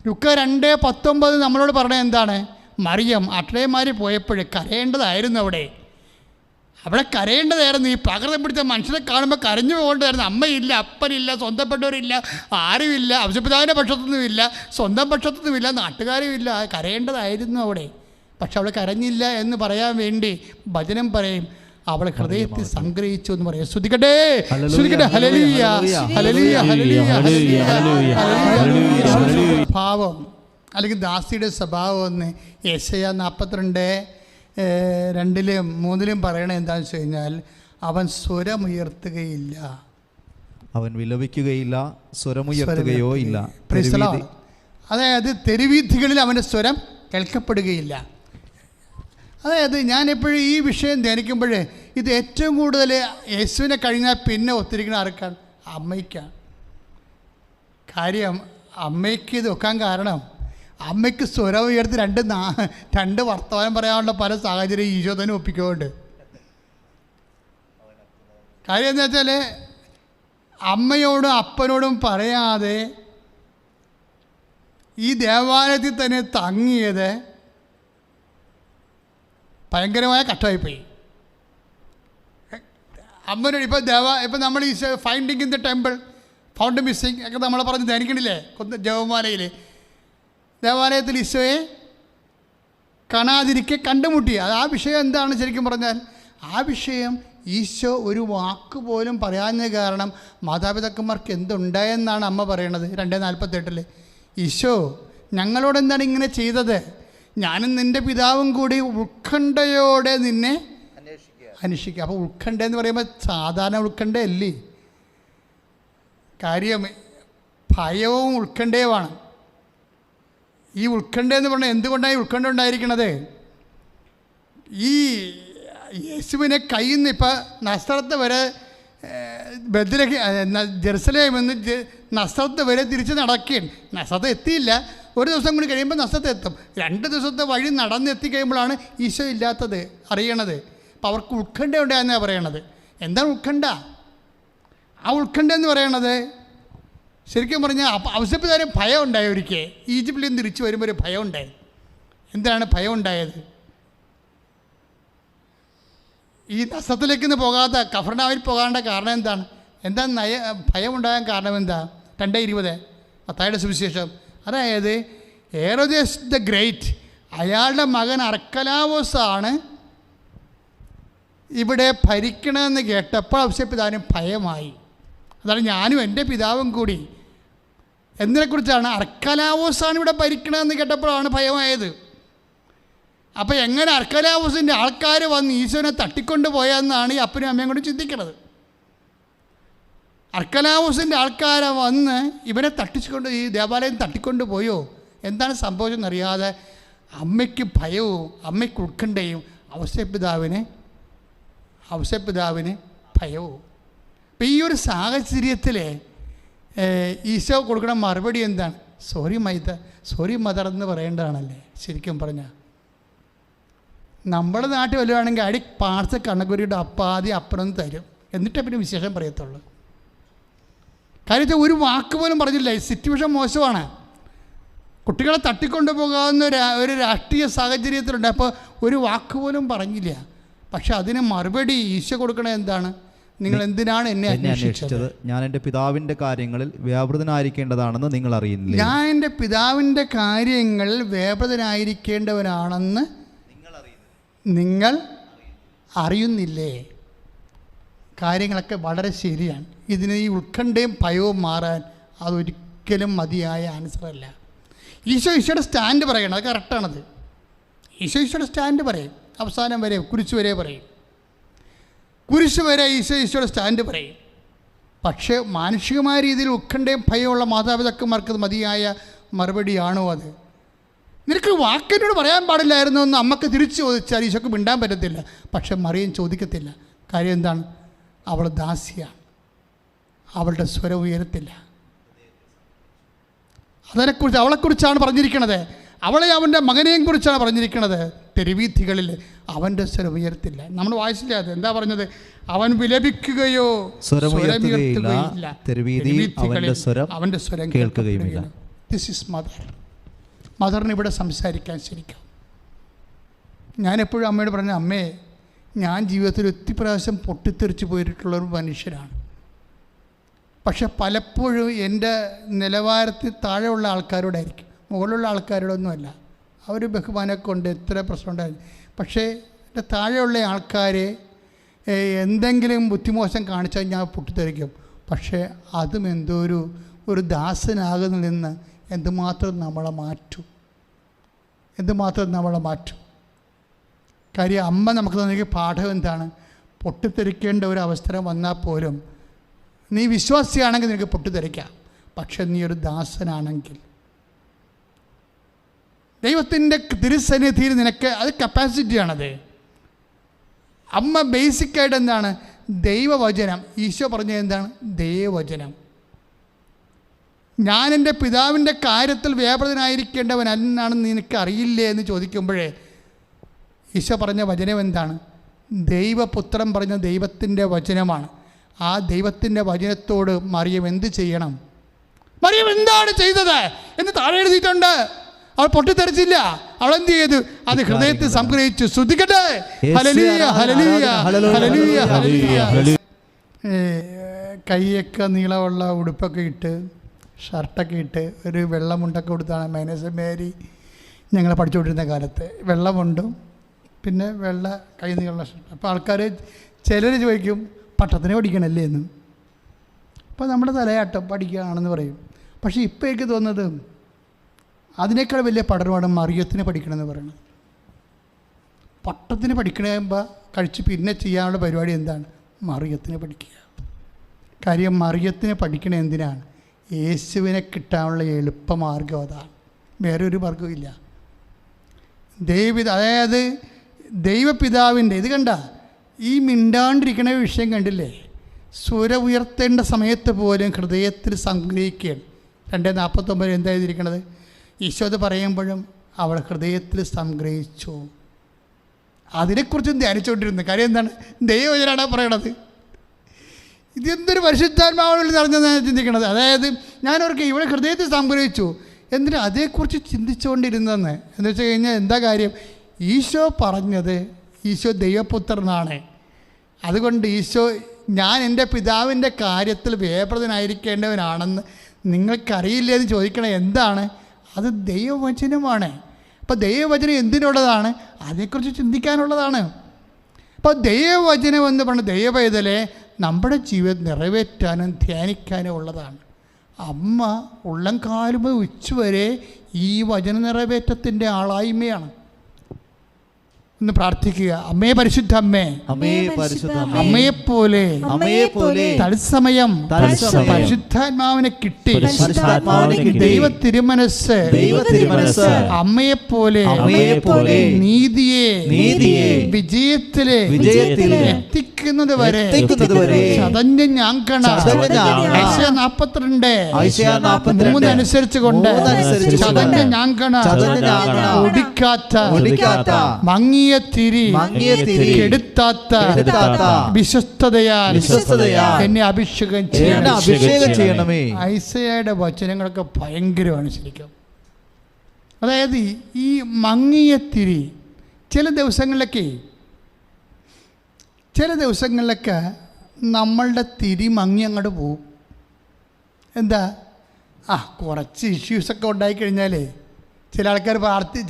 ലൂക്കാ 2:19 നമ്മളോട് പറഞ്ഞത് എന്താണ്? മറിയം അട്ലയമാരി പോയപ്പോൾ കരയേണ്ടതായിരുന്നു. അവിടെ കരയേണ്ടതായിരുന്നു. ഈ പകർന്നു പിടിച്ച മനുഷ്യനെ കാണുമ്പോൾ കരഞ്ഞു പോകേണ്ടതായിരുന്നു. അമ്മയില്ല, അപ്പനില്ല, സ്വന്തപ്പെട്ടവരില്ല, ആരുമില്ല, ഔഷപിതാവിൻ്റെ പക്ഷത്തൊന്നുമില്ല, സ്വന്തം പക്ഷത്തൊന്നുമില്ല, നാട്ടുകാരുമില്ല. കരയേണ്ടതായിരുന്നു അവിടെ. പക്ഷെ അവൾ കരഞ്ഞില്ല എന്ന് പറയാൻ വേണ്ടി വചനം പറയും അവൾ ഹൃദയത്തിൽ സംഗ്രഹിച്ചു എന്ന് പറയും. ശ്രുതിക്കട്ടെ, ശ്രുതിക്കട്ടെ. ഹല്ലേലൂയ ഹല്ലേലൂയ ഹല്ലേലൂയ ഹല്ലേലൂയ. ഭാവം അല്ലെങ്കിൽ ദാസിയുടെ സ്വഭാവം എന്ന് യെശയ്യാ 42:2-3 പറയണത് എന്താണെന്ന് വെച്ച് കഴിഞ്ഞാൽ അവൻ സ്വരമുയർത്തുകയില്ല, അവൻ വിലപിക്കുകയില്ല, സ്വരമുയർത്തുകയോ ഇല്ല. അതായത് തെരുവീഥികളിൽ അവൻ്റെ സ്വരം കേൾക്കപ്പെടുകയില്ല. അതായത് ഞാനെപ്പോഴും ഈ വിഷയം ധ്യാനിക്കുമ്പോൾ ഇത് ഏറ്റവും കൂടുതൽ യേശുവിനെ കഴിഞ്ഞാൽ പിന്നെ ഒത്തിരിക്കുന്ന ആർക്കാണ്? അമ്മയ്ക്കാണ്. കാര്യം അമ്മയ്ക്ക് ഇത് വെക്കാൻ കാരണം അമ്മയ്ക്ക് സ്വരം ഉയർത്തി രണ്ട് വർത്തമാനം പറയാനുള്ള പല സാഹചര്യം ഈശോ തന്നെ ഒപ്പിക്കുന്നുണ്ട്. കാര്യം എന്താ വെച്ചാൽ അമ്മയോടും അപ്പനോടും പറയാതെ ഈ ദേവാലയത്തിൽ തന്നെ തങ്ങിയത് ഭയങ്കരമായ കഷ്ടമായിപ്പോയി. അമ്മനോട് ഇപ്പം നമ്മൾ ഈ finding in the temple, found missing ഒക്കെ നമ്മൾ പറഞ്ഞ് ധരിക്കണില്ലേ ജപമാലയിൽ. ദേവാലയത്തിൽ ഈശോയെ കാണാതിരിക്കെ കണ്ടുമുട്ടി. അത് ആ വിഷയം എന്താണ് ശരിക്കും പറഞ്ഞാൽ? ആ വിഷയം ഈശോ ഒരു വാക്ക് പോലും പറയാഞ്ഞ കാരണം മാതാപിതാക്കന്മാർക്ക് എന്തുണ്ടായെന്നാണ് അമ്മ പറയണത് 2:48. ഈശോ ഞങ്ങളോട് എന്താണ് ഇങ്ങനെ ചെയ്തത്? ഞാനും നിൻ്റെ പിതാവും കൂടി ഉത്കണ്ഠയോടെ നിന്നെ അന്വേഷിക്കുക. അപ്പോൾ ഉത്കണ്ഠ എന്ന് പറയുമ്പോൾ സാധാരണ ഉത്കണ്ഠയല്ലേ. കാര്യം ഭയവും ഉത്കണ്ഠയുമാണ്. ഈ ഉത്കണ്ഠ എന്ന് പറഞ്ഞാൽ എന്തുകൊണ്ടാണ് ഉത്കണ്ഠ ഉണ്ടായിരിക്കണത്? ഈ യേശുവിനെ കയ്യിൽ നിന്ന് ഇപ്പം നസ്രത്ത് വരെ ജെറുസലേമിൽ നിന്ന് നസ്രത്ത് വരെ തിരിച്ച് നടക്കുകയാണ്. നസ്രത്ത് എത്തിയില്ല, ഒരു ദിവസം കൂടി കഴിയുമ്പോൾ നസ്രത്ത് എത്തും. 2 ദിവസത്തെ വഴി നടന്നെത്തി കഴിയുമ്പോഴാണ് ഈശോ ഇല്ലാത്തത് അറിയണത്. അപ്പം അവർക്ക് ഉത്കണ്ഠ ഉണ്ടായെന്നാണ് പറയണത്. എന്താണ് ഉത്കണ്ഠ? ആ ഉത്കണ്ഠ എന്ന് പറയണത് ശരിക്കും പറഞ്ഞാൽ ഔസേപ്പിതാവിന് ഭയം ഉണ്ടായി. ഒരിക്കൽ ഈജിപ്തിൽ നിന്ന് തിരിച്ചു വരുമ്പോൾ ഒരു ഭയം ഉണ്ടായി. എന്താണ് ഭയം ഉണ്ടായത്? ഈ നസ്രത്തിലേക്ക് പോകാത്ത കഫർനാവിൽ പോകാണ്ട കാരണം എന്താണ്? ഭയം ഉണ്ടാകാൻ കാരണം എന്താ? 2:20 മത്തായിയുടെ സുവിശേഷം. അതായത് ഹെറോദേസ് ദ ഗ്രേറ്റ്, അയാളുടെ മകൻ അർക്കലാവോസാണ് ഇവിടെ ഭരിക്കണമെന്ന് കേട്ടപ്പോൾ ഔസേപ്പിതാവിന് ഭയമായി. അതാണ് ഞാനും എൻ്റെ പിതാവും കൂടി. എന്നതിനെക്കുറിച്ചാണ് അർക്കലാവോസാണ് ഇവിടെ ഭരിക്കണമെന്ന് കേട്ടപ്പോഴാണ് ഭയമായത്. അപ്പോൾ എങ്ങനെ അർക്കലാവോസിൻ്റെ ആൾക്കാർ വന്ന് ഈശോനെ തട്ടിക്കൊണ്ട് പോയെന്നാണ് ഈ അപ്പനും അമ്മയും കൂടി ചിന്തിക്കുന്നത്. അർക്കലാവോസിൻ്റെ ആൾക്കാരെ വന്ന് ഇവനെ തട്ടിച്ചുകൊണ്ട് ഈ ദേവാലയം തട്ടിക്കൊണ്ട് പോയോ? എന്താണ് സംഭവിച്ചെന്നറിയാതെ അമ്മയ്ക്ക് ഭയവും അമ്മയ്ക്ക് ഉത്കണ്ഠയും ഔസേപ്പിതാവിന് ഭയവും. അപ്പം ഈ ഒരു സാഹചര്യത്തിൽ ഈശോ കൊടുക്കുന്ന മറുപടി എന്താണ്? സോറി മദർ എന്ന് പറയേണ്ടതാണല്ലേ ശരിക്കും പറഞ്ഞാൽ. നമ്മുടെ നാട്ടിൽ വല്ലതാണെങ്കിൽ അടി പാർസ കണ്ണകുരിയുടെ അപ്പാതി അപ്പുറം തരും, എന്നിട്ടേ പിന്നെ വിശേഷം പറയത്തുള്ളൂ. കാര്യത്തിൽ ഒരു വാക്ക് പോലും പറഞ്ഞില്ല. സിറ്റുവേഷൻ മോശമാണ്. കുട്ടികളെ തട്ടിക്കൊണ്ടു പോകാവുന്ന ഒരു രാഷ്ട്രീയ സാഹചര്യത്തിലുണ്ട്. അപ്പോൾ ഒരു വാക്കുപോലും പറഞ്ഞില്ല. പക്ഷെ അതിന് മറുപടി ഈശോ കൊടുക്കണത് എന്താണ്? നിങ്ങൾ എന്തിനാണ് എന്നെ അന്വേഷിച്ചത്? ഞാൻ എൻ്റെ പിതാവിൻ്റെ കാര്യങ്ങളിൽ വ്യാപൃതനായിരിക്കേണ്ടതാണെന്ന് നിങ്ങൾ അറിയുന്നില്ലേ? ഞാൻ എൻ്റെ പിതാവിൻ്റെ കാര്യങ്ങളിൽ വ്യാപൃതനായിരിക്കേണ്ടവനാണെന്ന് നിങ്ങൾ അറിയുന്നില്ലേ? കാര്യങ്ങളൊക്കെ വളരെ ശരിയാണ്. ഇതിന് ഈ ഉത്കണ്ഠയും ഭയവും മാറാൻ അതൊരിക്കലും മതിയായ ആൻസറല്ല. ഈശോയുടെ സ്റ്റാൻഡ് പറയണം, അത് കറക്റ്റാണത്. ഈശോയുടെ സ്റ്റാൻഡ് പറയും, അവസാനം വരെ കുരിശ് വരെ പറയും, കുരിശ് വരെ ഈശോയുടെ സ്റ്റാൻഡ് പറയും. പക്ഷേ മാനുഷികമായ രീതിയിൽ ഉത്കണ്ഠയും ഭയമുള്ള മാതാപിതാക്കന്മാർക്ക് മതിയായ മറുപടിയാണോ അത്? നിനക്ക് വാക്കിനോട് പറയാൻ പാടില്ലായിരുന്നു എന്ന് അമ്മക്ക് തിരിച്ചു ചോദിച്ചാൽ ഈശോക്ക് മിണ്ടാൻ പറ്റത്തില്ല. പക്ഷെ മറിയം ചോദിക്കത്തില്ല. കാര്യം എന്താണ്? അവൾ ദാസിയാണ്, അവളുടെ സ്വരം ഉയരത്തില്ല. അതിനെക്കുറിച്ച് അവളെക്കുറിച്ചാണ് പറഞ്ഞിരിക്കുന്നത്. അവളെ അവൻ്റെ മകനെയും കുറിച്ചാണ് പറഞ്ഞിരിക്കുന്നത്. തെരുവീഥികളിൽ അവൻ്റെ സ്വരം ഉയർത്തില്ല. നമ്മൾ വായിച്ചില്ല അത്. എന്താ പറഞ്ഞത്? അവൻ വിലപിക്കുകയോ സ്വരമുയർത്തുകയില്ല, തെരുവീഥികളിൽ അവൻ്റെ സ്വരം കേൾക്കുകയുമില്ല. This is mother. മദറിന് ഇവിടെ സംസാരിക്കാൻ ശരിക്കും. ഞാനെപ്പോഴും അമ്മയോട് പറഞ്ഞു, അമ്മേ, ഞാൻ ജീവിതത്തിൽ ഒത്തിരി പ്രാവശ്യം പൊട്ടിത്തെറിച്ച് പോയിട്ടുള്ളൊരു മനുഷ്യരാണ്. പക്ഷെ പലപ്പോഴും എൻ്റെ നിലവാരത്തിൽ താഴെയുള്ള ആൾക്കാരോടായിരിക്കും, മുകളിലുള്ള ആൾക്കാരോടൊന്നുമല്ല. അവർ ബഹുമാനമൊക്കെ കൊണ്ട് എത്ര പ്രശ്നം ഉണ്ടായിരുന്നു. പക്ഷേ എൻ്റെ താഴെയുള്ള ആൾക്കാരെ എന്തെങ്കിലും ബുദ്ധിമോശം കാണിച്ചാൽ ഞാൻ പൊട്ടിത്തെറിക്കും. പക്ഷേ അതും എന്തോ ഒരു ദാസനാകുന്നതിൽ നിന്ന് എന്തുമാത്രം നമ്മളെ മാറ്റും. കാര്യം അമ്മ നമുക്ക് തന്നിരിക്കുന്ന പാഠം എന്താണ്? പൊട്ടിത്തെറിക്കേണ്ട ഒരു അവസരം വന്നാൽ പോലും നീ വിശ്വാസിയാണെങ്കിൽ നിനക്ക് പൊട്ടിത്തെറിക്കാം. പക്ഷെ നീ ഒരു ദാസനാണെങ്കിൽ ദൈവത്തിൻ്റെ തിരുസന്നിധിയിൽ നിനക്ക് അത് കപ്പാസിറ്റിയാണത്. അമ്മ ബേസിക്കായിട്ട് എന്താണ്? ദൈവവചനം. ഈശോ പറഞ്ഞത് എന്താണ്? ദൈവവചനം. ഞാൻ എൻ്റെ പിതാവിൻ്റെ കാര്യത്തിൽ വ്യാപൃതനായിരിക്കേണ്ടവൻ എന്നാണെന്ന് നിനക്ക് അറിയില്ലേ എന്ന് ചോദിക്കുമ്പോഴേ ഈശോ പറഞ്ഞ വചനം എന്താണ്? ദൈവപുത്രൻ പറഞ്ഞ ദൈവത്തിൻ്റെ വചനമാണ്. ആ ദൈവത്തിൻ്റെ വചനത്തോട് മറിയം എന്ത് ചെയ്യണം? മറിയം എന്താണ് ചെയ്തത് എന്ന് താഴെ എഴുതിയിട്ടുണ്ട്. അവൾ പൊട്ടിത്തെറിച്ചില്ല. അവൾ എന്ത് ചെയ്തു? അത് ഹൃദയത്തിൽ സംഗ്രഹിച്ചു. ശ്രദ്ധിക്കട്ടെ. ഹല്ലേലൂയ, ഹല്ലേലൂയ, ഹല്ലേലൂയ, ഹല്ലേലൂയ. കൈയൊക്കെ നീളമുള്ള ഉടുപ്പൊക്കെ ഇട്ട്, ഷർട്ടൊക്കെ ഇട്ട്, ഒരു വെള്ളമുണ്ടൊക്കെ കൊടുത്താണ് മൈനസ് മേരി ഞങ്ങൾ പഠിച്ചുകൊണ്ടിരുന്ന കാലത്ത്. വെള്ളമുണ്ടും പിന്നെ വെള്ള കൈ നീളമുള്ള ഷർട്ട്. അപ്പോൾ ആൾക്കാർ ചിലർ ചോദിക്കും, പട്ടത്തിന് പഠിക്കണമല്ലേ എന്ന്. അപ്പോൾ നമ്മുടെ തലയാട്ടം പഠിക്കുകയാണെന്ന് പറയും. പക്ഷേ ഇപ്പോൾ എനിക്ക് തോന്നുന്നത് അതിനേക്കാൾ വലിയ പഠനമാണ് മറിയത്തിന് പഠിക്കണമെന്ന് പറയുന്നത്. പട്ടത്തിന് പഠിക്കണമ്പോൾ കഴിച്ച് പിന്നെ ചെയ്യാനുള്ള പരിപാടി എന്താണ്? മറിയത്തിന് പഠിക്കുക. കാര്യം മറിയത്തിന് പഠിക്കണ എന്തിനാണ്? യേശുവിനെ കിട്ടാനുള്ള എളുപ്പമാർഗം അതാണ്. വേറൊരു മാർഗവും ഇല്ല. അതായത് ദൈവപിതാവിൻ്റെ ഇത് കണ്ട ഈ മിണ്ടാണ്ടിരിക്കണ വിഷയം കണ്ടില്ലേ? സ്വര ഉയർത്തേണ്ട സമയത്ത് പോലും ഹൃദയത്തിൽ സംഗ്രഹിക്കുകയാണ്. 2:49 എന്താ എഴുതിയിരിക്കണത്? ഈശോ അത് പറയുമ്പോഴും അവൾ ഹൃദയത്തിൽ സംഗ്രഹിച്ചു. അതിനെക്കുറിച്ചും ധ്യാനിച്ചുകൊണ്ടിരുന്നു. കാര്യം എന്താണ്? ദൈവവചനാണ് പറയണത്. ഇതെന്തൊരു പരിശുദ്ധാത്മാവിൽ നിറഞ്ഞതാണ് ചിന്തിക്കണത്. അതായത് ഞാനവർക്ക് ഇവിടെ ഹൃദയത്തിൽ സംഗ്രഹിച്ചു എന്നിട്ട് അതേക്കുറിച്ച് ചിന്തിച്ചുകൊണ്ടിരുന്നെന്ന്. എന്ന് വെച്ച് കഴിഞ്ഞാൽ എന്താ കാര്യം? ഈശോ പറഞ്ഞത് ഈശോ ദൈവപുത്രനാണ്. അതുകൊണ്ട് ഈശോ ഞാൻ എൻ്റെ പിതാവിൻ്റെ കാര്യത്തിൽ വ്യാപൃതനായിരിക്കേണ്ടവനാണെന്ന് നിങ്ങൾക്കറിയില്ലേ എന്ന് ചോദിക്കണത് എന്താണ്? അത് ദൈവവചനമാണ്. അപ്പോൾ ദൈവവചനം എന്തിനുള്ളതാണ്? അതേക്കുറിച്ച് ചിന്തിക്കാനുള്ളതാണ്. അപ്പോൾ ദൈവവചനം എന്ന് പറഞ്ഞ ദൈവപൈതലെ നമ്മുടെ ജീവിതം നിറവേറ്റാനും ധ്യാനിക്കാനും ഉള്ളതാണ്. അമ്മ ഉള്ളം കാലും ഉച്ചവരെ ഈ വചന നിറവേറ്റത്തിൻ്റെ ആളായ്മയാണ്. ഒന്ന് പ്രാർത്ഥിക്കുക. അമ്മേ പരിശുദ്ധ അമ്മേ, അമ്മയെപ്പോലെ തത്സമയം പരിശുദ്ധാത്മാവിനെ കിട്ടി ദൈവ തിരുമനസ് അമ്മയെപ്പോലെ നീതിയെ വിജയത്തിലെ എത്തിക്കുന്നത് വരെ ചതഞ്ഞ ഞാങ്കണ 42:3 അനുസരിച്ച് കൊണ്ട് ചതഞ്ഞ ഞാങ്കണ ഒടിക്കാത്ത മങ്ങിയ തിരി കെടുത്താത്ത വിശ്വസ്തതയാൽ എന്നെ അഭിഷേകം ചെയ്യണമേ. ഐസയായുടെ വചനങ്ങളൊക്കെ ഭയങ്കരമാണ് ശരിക്കും. അതായത് ഈ മങ്ങിയ തിരി ചില ദിവസങ്ങളിലൊക്കെ നമ്മളുടെ തിരി മങ്ങി അങ്ങോട്ട് പോവും. എന്താ? കുറച്ച് ഇഷ്യൂസൊക്കെ ഉണ്ടായിക്കഴിഞ്ഞാലേ ചില ആൾക്കാർ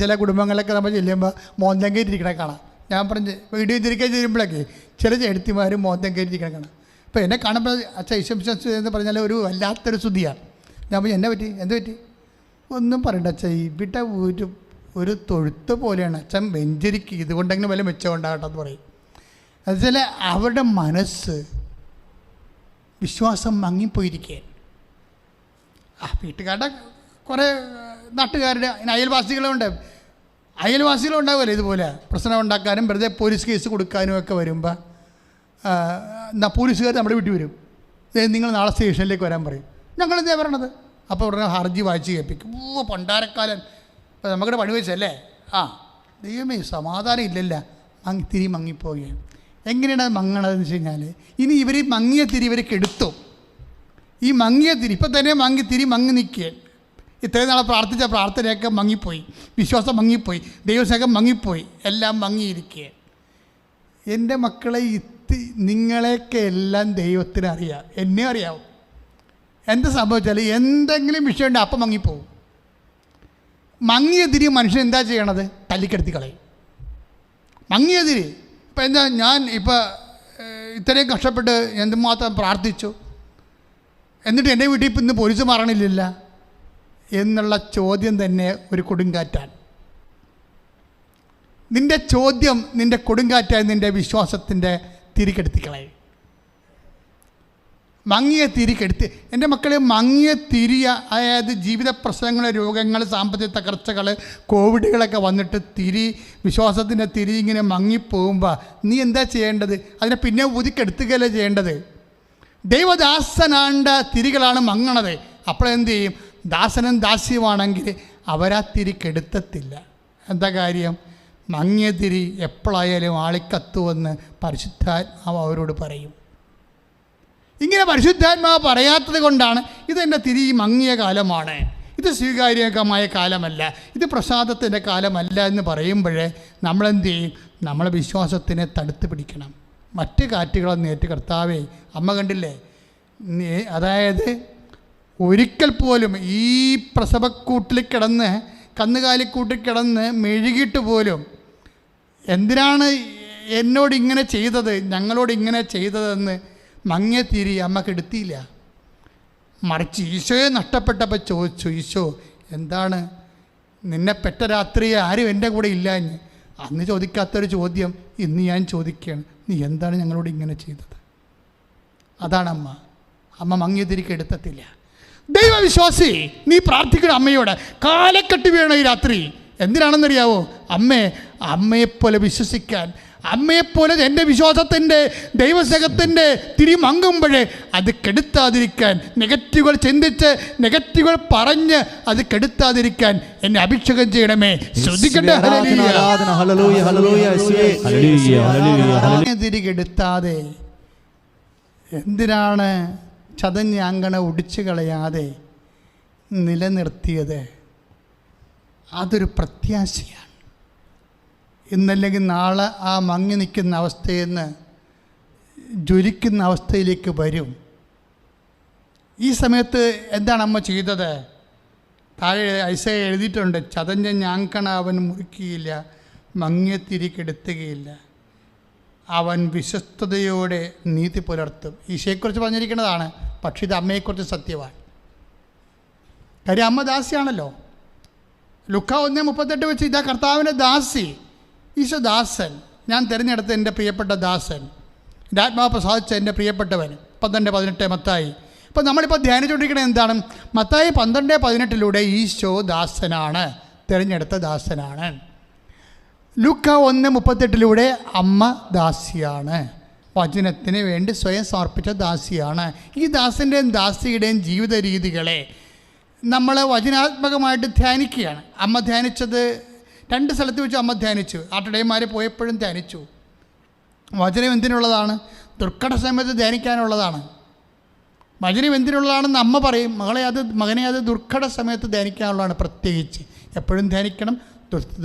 ചില കുടുംബങ്ങളിലൊക്കെ നമ്മൾ ചെല്ലുമ്പോൾ മോന്തം കയറ്റിരിക്കണ കാണാം. ഞാൻ പറഞ്ഞ് വീഡിയോ തിരിക്കാൻ ചെയ്യുമ്പോഴൊക്കെ ചില ചേട്ടത്തിമാർ മോന്തം കയറ്റിരിക്കണ കാണാം. ഇപ്പോൾ എന്നെ കാണുമ്പോൾ അച്ഛൻ ഈശ്വംശ എന്ന് പറഞ്ഞാൽ ഒരു വല്ലാത്തൊരു സ്തുതിയാണ്. ഞാൻ പറഞ്ഞു എന്ത് പറ്റി? ഒന്നും പറയണ്ട അച്ഛൻ, ഇവിടെ ഒരു തൊഴുത്ത് പോലെയാണ് അച്ഛൻ, വെഞ്ചരിക്ക് ഇതുകൊണ്ടെങ്കിലും വല്ല മെച്ചം ഉണ്ടാകട്ടെ എന്ന് പറയും. എന്നുവെച്ചാൽ അവരുടെ മനസ്സ് വിശ്വാസം മങ്ങിപ്പോയിരിക്കുക. വീട്ടുകാരുടെ കുറേ നാട്ടുകാരുടെ അയൽവാസികളും ഉണ്ടാവുമല്ലോ ഇതുപോലെ പ്രശ്നം ഉണ്ടാക്കാനും വെറുതെ പോലീസ് കേസ് കൊടുക്കാനും ഒക്കെ വരുമ്പോൾ പോലീസുകാർ നമ്മുടെ വീട്ടിൽ വരും. നിങ്ങൾ നാളെ സ്റ്റേഷനിലേക്ക് വരാൻ പറയും. ഞങ്ങളെന്താ പറയണത്? അപ്പോൾ ഉടനെ ഹർജി വായിച്ച് കേൾപ്പിക്കും. പണ്ടാരക്കാലൻ ഇപ്പോൾ നമുക്കിടെ പണി വെച്ചല്ലേ. ദൈവമേ സമാധാനം ഇല്ലല്ല, തിരി മങ്ങിപ്പോവുകയാണ്. എങ്ങനെയാണ് അത് മങ്ങണതെന്ന് വെച്ച് കഴിഞ്ഞാൽ ഇനി ഇവർ മങ്ങിയ തിരി ഇവർ കെടുത്തും. ഈ മങ്ങിയ തിരി ഇപ്പം തന്നെ തിരി മങ്ങി നിൽക്കുക. ഇത്രയും നാളെ പ്രാർത്ഥിച്ച പ്രാർത്ഥനയൊക്കെ മങ്ങിപ്പോയി, വിശ്വാസം മങ്ങിപ്പോയി, ദൈവസ്നേഹം മങ്ങിപ്പോയി, എല്ലാം മങ്ങിയിരിക്കുക. എൻ്റെ മക്കളെ നിങ്ങളെയൊക്കെ എല്ലാം ദൈവത്തിന് അറിയാം, എന്നെ അറിയാവും. എന്ത് സംഭവിച്ചാൽ എന്തെങ്കിലും വിഷയമുണ്ട് അപ്പം മങ്ങിപ്പോവും. മങ്ങിയ തിരി മനുഷ്യൻ എന്താ ചെയ്യണത്? തല്ലിക്കെടുത്തി കളയും. മങ്ങിയ തിരി ഇപ്പം എന്താ? ഞാൻ ഇത്രയും കഷ്ടപ്പെട്ട് എന്തുമാത്രം പ്രാർത്ഥിച്ചു, എന്നിട്ട് എൻ്റെ വീട്ടിൽ ഇപ്പം ഇന്ന് പോലീസ് മാറണില്ല എന്നുള്ള ചോദ്യം തന്നെ ഒരു കൊടുങ്കാറ്റാണ്. നിൻ്റെ ചോദ്യം നിൻ്റെ കൊടുങ്കാറ്റായി നിൻ്റെ വിശ്വാസത്തിൻ്റെ തിരികെടുത്തിക്കളയും. മങ്ങിയ തിരികെടുത്ത് എൻ്റെ മക്കളെ മങ്ങിയ തിരിയ, അതായത് ജീവിത പ്രശ്നങ്ങൾ, രോഗങ്ങൾ, സാമ്പത്തിക തകർച്ചകൾ, കോവിഡുകളൊക്കെ വന്നിട്ട് വിശ്വാസത്തിൻ്റെ തിരി ഇങ്ങനെ മങ്ങിപ്പോകുമ്പോൾ നീ എന്താ ചെയ്യേണ്ടത്? അതിനെ പിന്നെ ഊതിക്കെടുത്തുകയല്ലേ ചെയ്യേണ്ടത്? ദൈവദാസനാണ്ട തിരികളാണ് മങ്ങണത്. അപ്പോഴെന്ത് ചെയ്യും? ദാസനും ദാസ്യമാണെങ്കിൽ അവരാ തിരി കെടുത്തത്തില്ല. എന്താ കാര്യം? മങ്ങിയ തിരി എപ്പോഴായാലും ആളിക്കത്തുവെന്ന് പരിശുദ്ധാത്മാവ് അവരോട് പറയും. ഇങ്ങനെ പരിശുദ്ധാത്മാവ് പറയാത്തത് കൊണ്ടാണ് ഇതെൻ്റെ തിരി മങ്ങിയ കാലമാണ്, ഇത് സ്വീകാര്യകമായ കാലമല്ല, ഇത് പ്രസാദത്തിൻ്റെ കാലമല്ല എന്ന് പറയുമ്പോഴേ നമ്മളെന്ത് ചെയ്യും? നമ്മളെ വിശ്വാസത്തിനെ തടുത്ത് പിടിക്കണം. മറ്റ് കാറ്റുകളെ നേറ്റ് കർത്താവേ, അമ്മ കണ്ടില്ലേ, അതായത് ഒരിക്കൽ പോലും ഈ പ്രസവക്കൂട്ടിൽ കിടന്ന് കന്നുകാലിക്കൂട്ടിൽ കിടന്ന് മെഴുകിയിട്ട് പോലും എന്തിനാണ് എന്നോട് ഇങ്ങനെ ചെയ്തത്, ഞങ്ങളോട് ഇങ്ങനെ ചെയ്തതെന്ന് മങ്ങിയ തിരി അമ്മക്ക് എടുത്തില്ല. മറിച്ച് ഈശോയെ നഷ്ടപ്പെട്ടപ്പോൾ ചോദിച്ചു, ഈശോ എന്താണ് നിന്നെ പെറ്റ രാത്രി ആരും എൻ്റെ കൂടെ ഇല്ലാഞ്ഞ്? അന്ന് ചോദിക്കാത്തൊരു ചോദ്യം ഇന്ന് ഞാൻ ചോദിക്കുകയാണ്, നീ എന്താണ് ഞങ്ങളോട് ഇങ്ങനെ ചെയ്തത്? അതാണ് അമ്മ മങ്ങിയ തിരിക്ക് എടുത്തത്തില്ല. ദൈവവിശ്വാസി, നീ പ്രാർത്ഥിക്കണം അമ്മയോട്, കാലക്കെട്ട് വീണ ഈ രാത്രി. എന്തിനാണെന്നറിയാവോ? അമ്മയെപ്പോലെ വിശ്വസിക്കാൻ, അമ്മയെപ്പോലെ എൻ്റെ വിശ്വാസത്തിൻ്റെ ദൈവസ്നേഹത്തിൻ്റെ തിരി മങ്ങുമ്പോഴേ അത് കെടുത്താതിരിക്കാൻ, നെഗറ്റീവുകൾ ചിന്തിച്ച് നെഗറ്റീവുകൾ പറഞ്ഞ് അത് കെടുത്താതിരിക്കാൻ എന്നെ അഭിഷേകം ചെയ്യണമേ. ശ്രദ്ധിക്കട്ടെ, തിരികെടുത്താതെ എന്തിനാണ് ചതഞ്ഞാങ്കണ ഒടിച്ചു കളയാതെ നിലനിർത്തിയത്? അതൊരു പ്രത്യാശയാണ്. ഇന്നല്ലെങ്കിൽ നാളെ ആ മങ്ങി നിൽക്കുന്ന അവസ്ഥയിൽ നിന്ന് ജ്വലിക്കുന്ന അവസ്ഥയിലേക്ക് വരും. ഈ സമയത്ത് എന്താണ് അമ്മ ചെയ്തത്? താഴെ ഐസയ എഴുതിയിട്ടുണ്ട്, ചതഞ്ഞ ഞാങ്കണ അവൻ മുറിക്കുകയില്ല, മങ്ങിയ തിരികെടുത്തുകയില്ല, അവൻ വിശ്വസ്തയോടെ നീതി പുലർത്തും. ഈശോയെക്കുറിച്ച് പറഞ്ഞിരിക്കുന്നതാണ്, പക്ഷേ ഇത് അമ്മയെക്കുറിച്ച് സത്യമാണ്. കാര്യം അമ്മ ദാസിയാണല്ലോ. ലുക്ക 1:38 വെച്ച് ഇതാ കർത്താവിൻ്റെ ദാസി, ഈശോ ദാസൻ, ഞാൻ തിരഞ്ഞെടുത്ത എൻ്റെ പ്രിയപ്പെട്ട ദാസൻ, എൻ്റെ ആത്മാവ് പ്രസാദിച്ച എൻ്റെ പ്രിയപ്പെട്ടവൻ. 12:18 മത്തായി. അപ്പോൾ നമ്മളിപ്പോൾ ധ്യാനിച്ചുകൊണ്ടിരിക്കുന്നത് എന്താണ്? മത്തായി 12:18 ഈശോ ദാസനാണ്, തിരഞ്ഞെടുത്ത ദാസനാണ്. ലൂക്ക 1:38 അമ്മ ദാസിയാണ്, വചനത്തിന് വേണ്ടി സ്വയം സമർപ്പിച്ച ദാസിയാണ്. ഈ ദാസൻ്റെയും ദാസിയുടെയും ജീവിത രീതികളെ നമ്മൾ വചനാത്മകമായിട്ട് ധ്യാനിക്കുകയാണ്. അമ്മ ധ്യാനിച്ചത് 2 സ്ഥലത്ത് വെച്ച് അമ്മ ധ്യാനിച്ചു. ആട്ടിടയന്മാരെ പോയപ്പോഴും ധ്യാനിച്ചു. വചനം എന്തിനുള്ളതാണ്? ദുർഘട സമയത്ത് ധ്യാനിക്കാനുള്ളതാണ്. വചനം എന്തിനുള്ളതാണെന്ന് അമ്മ പറയും, മകനെ അത് ദുർഘട സമയത്ത് ധ്യാനിക്കാനുള്ളതാണ്. പ്രത്യേകിച്ച് എപ്പോഴും ധ്യാനിക്കണം,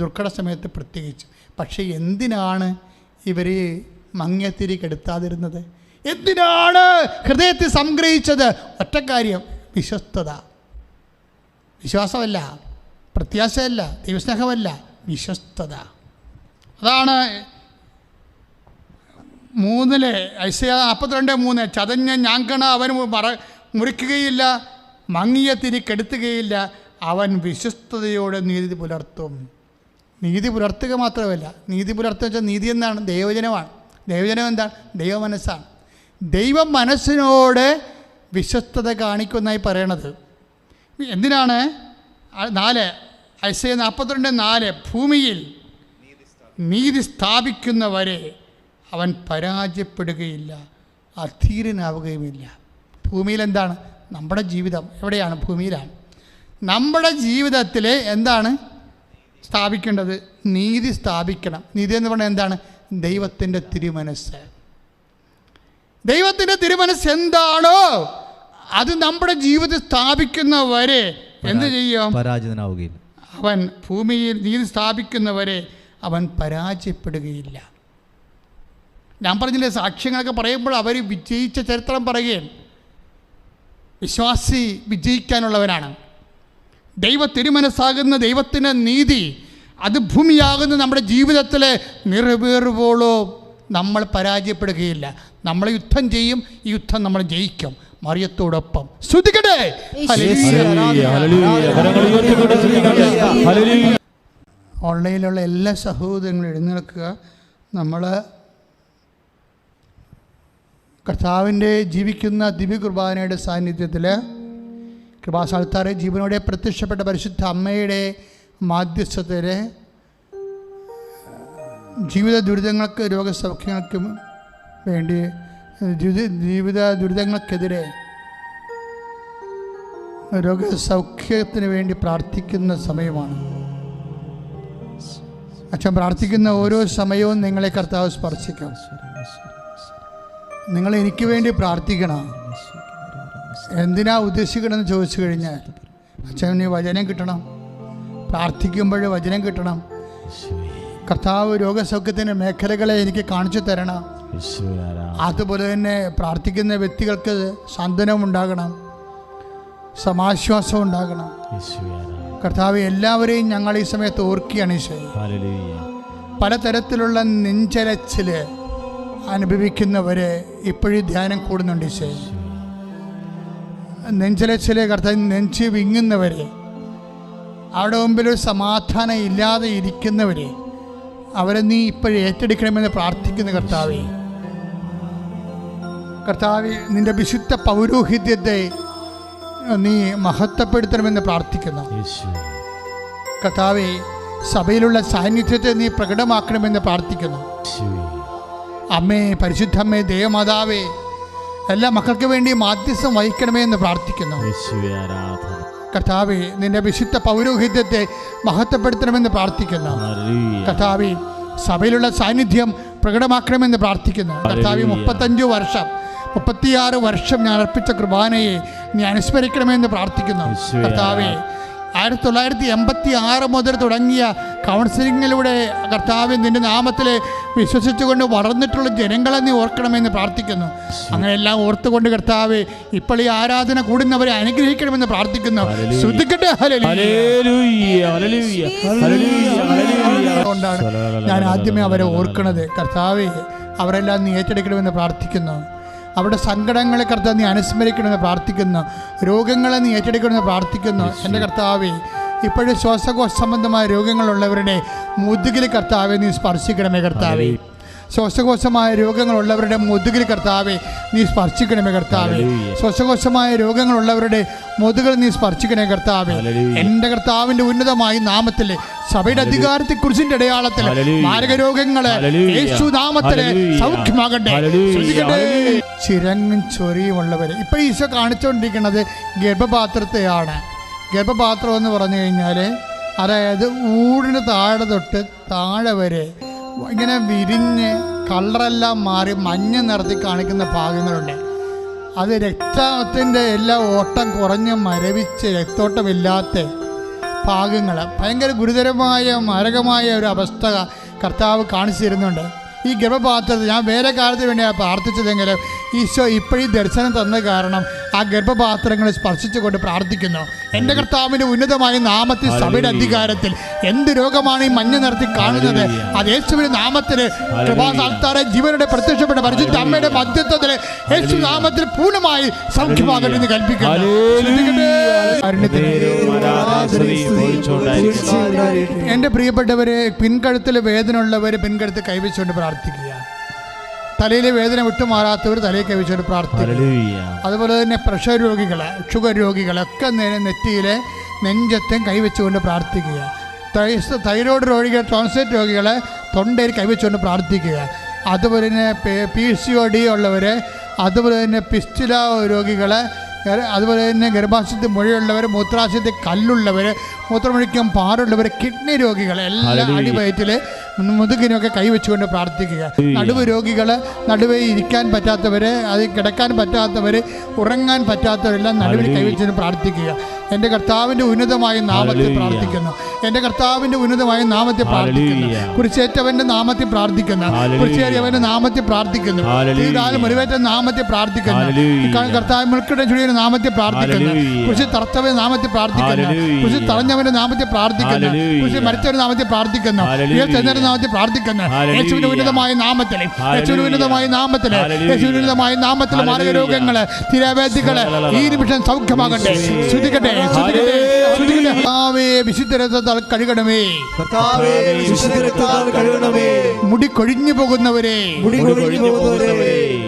ദുർഘട സമയത്ത് പ്രത്യേകിച്ച്. പക്ഷേ എന്തിനാണ് ഇവർ മങ്ങിയത്തിരി കെടുത്താതിരുന്നത്? എന്തിനാണ് ഹൃദയത്തിൽ സംഗ്രഹിച്ചത്? ഒറ്റ കാര്യം, വിശ്വസ്തത. വിശ്വാസമല്ല, പ്രത്യാശയല്ല, ദൈവസ്നേഹമല്ല, വിശ്വസ്തത. അതാണ് 3 ഐസയ്യാ 42:3 ചതഞ്ഞ ഞാങ്കണ അവൻ മുറിക്കുകയില്ല, മങ്ങിയ തിരി കെടുത്തുകയില്ല, അവൻ വിശ്വസ്തയോടെ നീതി പുലർത്തും. നീതി പുലർത്തുക മാത്രമല്ല, നീതി പുലർത്തുക വെച്ചാൽ നീതി എന്താണ്? ദൈവജനമാണ്. ദൈവജനം എന്താണ്? ദൈവമനസ്സാണ്. ദൈവ മനസ്സിനോട് വിശ്വസ്തത കാണിക്കുന്നതായി പറയണത് എന്തിനാണ്? 4 ഐസയ്യാ 42:4 ഭൂമിയിൽ നീതി സ്ഥാപിക്കുന്നവരെ അവൻ പരാജയപ്പെടുകയില്ല, അധീരനാവുകയുമില്ല. ഭൂമിയിൽ എന്താണ്? നമ്മുടെ ജീവിതം എവിടെയാണ്? ഭൂമിയിലാണ്. നമ്മുടെ ജീവിതത്തിൽ എന്താണ് സ്ഥാപിക്കേണ്ടത്? നീതി സ്ഥാപിക്കണം. നീതി എന്ന് പറഞ്ഞാൽ എന്താണ്? ദൈവത്തിൻ്റെ തിരുമനസ്സ്. ദൈവത്തിൻ്റെ തിരുമനസ്സ് എന്താണോ അത് നമ്മുടെ ജീവിതം സ്ഥാപിക്കുന്നവരെ എന്ത് ചെയ്യും? പരാജിതനാവുകയില്ല. അവൻ ഭൂമിയിൽ നീതി സ്ഥാപിക്കുന്നവരെ അവൻ പരാജയപ്പെടുകയില്ല. ഞാൻ പറഞ്ഞില്ലേ, സാക്ഷ്യങ്ങളൊക്കെ പറയുമ്പോൾ അവർ വിജയിച്ച ചരിത്രം പറയുകയാണ്. വിശ്വാസി വിജയിക്കാനുള്ളവനാണ്. ദൈവ തിരുമനസ്സാകുന്ന ദൈവത്തിൻ്റെ നീതി അത് ഭൂമിയാകുന്ന നമ്മുടെ ജീവിതത്തിൽ നിറവേറുമ്പോഴോ നമ്മൾ പരാജയപ്പെടുകയില്ല. നമ്മൾ യുദ്ധം ചെയ്യും, ഈ യുദ്ധം നമ്മൾ ജയിക്കും. മറിയത്തോടൊപ്പം സ്തുതിക്കട്ടെ. ഓൺലൈനിലുള്ള എല്ലാ സഹോദരങ്ങളും എഴുന്നേൽക്കുക. നമ്മൾ കർത്താവിൻ്റെ ജീവിക്കുന്ന ദിവ്യകുർബാനയുടെ സാന്നിധ്യത്തിൽ കൃപാസ്ഥാനത്താറെ ജീവനോടെ പ്രത്യക്ഷപ്പെട്ട പരിശുദ്ധ അമ്മയുടെ മാധ്യസ്ഥത്തിൽ ജീവിത ദുരിതങ്ങൾക്ക് രോഗസൗഖ്യങ്ങൾക്കും വേണ്ടി ജീവിത ദുരിതങ്ങൾക്കെതിരെ രോഗസൗഖ്യത്തിന് വേണ്ടി പ്രാർത്ഥിക്കുന്ന സമയമാണ്. അച്ഛൻ പ്രാർത്ഥിക്കുന്ന ഓരോ സമയവും നിങ്ങളെ കർത്താവ് സ്പർശിക്കും. നിങ്ങൾ എനിക്ക് വേണ്ടി പ്രാർത്ഥിക്കണം. എന്തിനാ ഉദ്ദേശിക്കണമെന്ന് ചോദിച്ചു കഴിഞ്ഞാൽ, അച്ഛന് വചനം കിട്ടണം, പ്രാർത്ഥിക്കുമ്പോൾ വചനം കിട്ടണം. കർത്താവ് രോഗസൗഖ്യത്തിൻ്റെ മേഖലകളെ എനിക്ക് കാണിച്ചു തരണം. അതുപോലെ തന്നെ പ്രാർത്ഥിക്കുന്ന വ്യക്തികൾക്ക് സാന്ത്വനം ഉണ്ടാകണം, സമാശ്വാസം ഉണ്ടാകണം. കർത്താവ് എല്ലാവരെയും ഞങ്ങൾ ഈ സമയത്ത് ഓർക്കുകയാണ്. ഈശോ, പലതരത്തിലുള്ള നെഞ്ചലച്ചിൽ അനുഭവിക്കുന്നവരെ ഇപ്പോഴും ധ്യാനം കൂടുന്നുണ്ട്. ഈശോ, നെഞ്ചലച്ചിലെ കർത്താവ് നെഞ്ച് വിങ്ങുന്നവരെ, അവിടെ മുമ്പിൽ ഒരു സമാധാനം ഇല്ലാതെ ഇരിക്കുന്നവരെ അവരെ നീ ഇപ്പോഴും ഏറ്റെടുക്കണമെന്ന് പ്രാർത്ഥിക്കുന്ന കർത്താവേ. കർത്താവേ, നിന്റെ വിശുദ്ധ പൗരോഹിത്യത്തെ നീ മഹത്വപ്പെടുത്തണമെന്ന് പ്രാർത്ഥിക്കുന്നു. കർത്താവേ, സഭയിലുള്ള സാന്നിധ്യത്തെ നീ പ്രകടമാക്കണമെന്ന് പ്രാർത്ഥിക്കുന്നു. അമ്മേ, പരിശുദ്ധമ്മേ, ദേവമാതാവേ, എല്ലാ മക്കൾക്ക് വേണ്ടി മാധ്യസ്ഥം വഹിക്കണമേ എന്ന് പ്രാർത്ഥിക്കുന്നു. കർത്താവേ, നിന്റെ വിശുദ്ധ പൗരോഹിത്യത്തെ മഹത്വപ്പെടുത്തണമെന്ന് പ്രാർത്ഥിക്കുന്നു. കർത്താവേ, സഭയിലുള്ള സാന്നിധ്യം പ്രകടമാക്കണമെന്ന് പ്രാർത്ഥിക്കുന്നു. കർത്താവേ, 36 വർഷം ഞാൻ അർപ്പിച്ച കുർബാനയെ നീ അനുസ്മരിക്കണമെന്ന് പ്രാർത്ഥിക്കുന്നു. കർത്താവേ, 1986 മുതൽ തുടങ്ങിയ കൗൺസിലിങ്ങിലൂടെ കർത്താവ് നിന്റെ നാമത്തിൽ വിശ്വസിച്ചുകൊണ്ട് വളർന്നിട്ടുള്ള ജനങ്ങളെ നീ ഓർക്കണമെന്ന് പ്രാർത്ഥിക്കുന്നു. അങ്ങനെയെല്ലാം ഓർത്തുകൊണ്ട് കർത്താവ് ഇപ്പോൾ ഈ ആരാധന കൂടുന്നവരെ അനുഗ്രഹിക്കണമെന്ന് പ്രാർത്ഥിക്കുന്നു. ശ്രദ്ധിക്കട്ടെ. അതുകൊണ്ടാണ് ഞാൻ ആദ്യമേ അവരെ ഓർക്കുന്നത്. കർത്താവേ, അവരെല്ലാം നീ ഏറ്റെടുക്കണമെന്ന് പ്രാർത്ഥിക്കുന്നു. അവരുടെ സങ്കടങ്ങളെ കർത്താവ് നീ അനുസ്മരിക്കണമെന്ന് പ്രാർത്ഥിക്കുന്നു. രോഗങ്ങളെ നീ ഏറ്റെടുക്കണമെന്ന് പ്രാർത്ഥിക്കുന്നു. എൻ്റെ കർത്താവേ, ഇപ്പോഴും ശ്വാസകോശ സംബന്ധമായ രോഗങ്ങളുള്ളവരുടെ മുതുകിൽ കർത്താവെ നീ സ്പർശിക്കണമേ. കർത്താവേ, ശ്വാസകോശമായ രോഗങ്ങളുള്ളവരുടെ മുതുകിൽ കർത്താവെ നീ സ്പർശിക്കണമേ. കർത്താവെ, ശ്വാസകോശമായ രോഗങ്ങളുള്ളവരുടെ മുതുകൾ നീ സ്പർശിക്കണേ. കർത്താവെ, എൻ്റെ കർത്താവിൻ്റെ ഉന്നതമായ നാമത്തിൽ സഭയുടെ അധികാരത്തെക്കുറിച്ചിൻ്റെ അടയാളത്തിൽ മാരക രോഗങ്ങള് യേശു നാമത്തില് സൗഖ്യമാകട്ടെ. ചിരങ്ങും ചൊറിയുമുള്ളവർ ഇപ്പോൾ ഈശോ കാണിച്ചുകൊണ്ടിരിക്കുന്നത് ഗർഭപാത്രത്തെയാണ്. ഗർഭപാത്രം എന്ന് പറഞ്ഞു കഴിഞ്ഞാൽ അതായത് ഊടിന് താഴെ തൊട്ട് താഴെ വരെ ഇങ്ങനെ വിരിഞ്ഞ് കളറെല്ലാം മാറി മഞ്ഞ നിറത്തിൽ കാണിക്കുന്ന ഭാഗങ്ങളുണ്ട്. അത് രക്തത്തിൻ്റെ എല്ലാ ഓട്ടം കുറഞ്ഞ് മരവിച്ച് രക്തോട്ടമില്ലാത്ത ഭാഗങ്ങൾ ഭയങ്കര ഗുരുതരമായ മാരകമായ ഒരു അവസ്ഥ കർത്താവ് കാണിച്ചു തരുന്നുണ്ട്. ഈ ഗർഭപാത്രത്തിൽ ഞാൻ വേറെ കാലത്തിന് വേണ്ടിയാണ് പ്രാർത്ഥിച്ചതെങ്കിലും ഈശോ ഇപ്പോഴും ദർശനം തന്ന കാരണം ആ ഗർഭപാത്രങ്ങളെ സ്പർശിച്ചുകൊണ്ട് പ്രാർത്ഥിക്കുന്നു. എൻ്റെ കർത്താവിൻ്റെ ഉന്നതമായ നാമത്തിൽ സഭയുടെ അധികാരത്തിൽ എന്ത് രോഗമാണ് ഈ മഞ്ഞ നിറത്തിൽ കാണുന്നത്, അത് യേശുവിൻ്റെ നാമത്തിൽ കൃപാസാൽത്താറെ ജീവനുടെ പ്രത്യക്ഷപ്പെട്ട പരിശുദ്ധ അമ്മയുടെ മധ്യത്വത്തിൽ യേശു നാമത്തിൽ പൂർണ്ണമായി സൗഖ്യമാകട്ടെ എന്ന് കൽപ്പിക്കുന്നു. എൻ്റെ പ്രിയപ്പെട്ടവരെ, പിൻകഴുത്തിൽ വേദന ഉള്ളവർ പിൻകഴുത്ത് കൈവച്ചുകൊണ്ട് പ്രാർത്ഥിക്കുക. തലയിലെ വേദന വിട്ടുമാറാത്തവർ തലയിൽ കൈവച്ചുകൊണ്ട് പ്രാർത്ഥിക്കുക. അതുപോലെ തന്നെ പ്രഷർ രോഗികൾ, ഷുഗർ രോഗികളൊക്കെ നെറ്റിയിലെ നെഞ്ചത്തും കൈവച്ചുകൊണ്ട് പ്രാർത്ഥിക്കുക. തൈറോയ്ഡ് രോഗികൾ, ടോൺസിലൈറ്റ് രോഗികളെ തൊണ്ടയിൽ കൈവച്ചുകൊണ്ട് പ്രാർത്ഥിക്കുക. അതുപോലെ തന്നെ PCOD ഉള്ളവർ, അതുപോലെ തന്നെ പിസ്റ്റുല രോഗികളെ, അതുപോലെ തന്നെ ഗർഭാശയത്തിൽ മുഴയുള്ളവർ, മൂത്രാശയത്തിൽ കല്ലുള്ളവർ, മൂത്രമൊഴിക്കാൻ പാടുള്ളവർ, കിഡ്നി രോഗികൾ എല്ലാം അടിവയറ്റിൽ മുതുകിനൊക്കെ കൈവച്ചുകൊണ്ട് പ്രാർത്ഥിക്കുക. നടുവ് രോഗികൾ, നടുവേ ഇരിക്കാൻ പറ്റാത്തവർ, അത് കിടക്കാൻ പറ്റാത്തവർ, ഉറങ്ങാൻ പറ്റാത്തവരെല്ലാം നടുവിൽ കൈവച്ചുകൊണ്ട് പ്രാർത്ഥിക്കുക. എൻ്റെ കർത്താവിൻ്റെ ഉന്നതമായ നാമത്തിൽ പ്രാർത്ഥിക്കുന്നു. എൻ്റെ കർത്താവിൻ്റെ ഉന്നതമായ നാമത്തിൽ പ്രാർത്ഥിക്കുന്നു. കുരിശേറ്റവൻ്റെ നാമത്തിൽ പ്രാർത്ഥിക്കുന്നു. കുരിശേറിയവൻ്റെ നാമത്തിൽ പ്രാർത്ഥിക്കുന്നു. മുറിവേറ്റ നാമത്തിൽ പ്രാർത്ഥിക്കുന്നു. കർത്താവ് മുൾക്കിട ചുഴിയുടെ നാമത്തിൽ പ്രാർത്ഥിക്കുന്നു. കുരിശിൽ തറച്ചവൻ്റെ നാമത്തിൽ പ്രാർത്ഥിക്കുന്നു. കുരിശിൽ തറഞ്ഞവൻ്റെ നാമത്തിൽ പ്രാർത്ഥിക്കുന്നു. കുരിശിൽ മരിച്ചവരുടെ നാമത്തിൽ പ്രാർത്ഥിക്കുന്നു. ഉയർത്തെഴുന്നേറ്റ നാമത്തിൽ പ്രാർത്ഥിക്കുന്നു. യേശുവിന്റെ ഉന്നതമായ നാമത്തിൽ, യേശുവിന്റെ ഉന്നതമായ നാമത്തിൽ, യേശുവിന്റെ ഉന്നതമായ നാമത്തിൽ മാരക രോഗങ്ങള്, തിരവേദികള് ഈ നിമിഷം സൗഖ്യമാകട്ടെ. ശ്രുതിക്കട്ടെ, വിശുദ്ധ രക്തത്താൽ കഴുകണമേ. മുടി കൊഴിഞ്ഞു പോകുന്നവരെ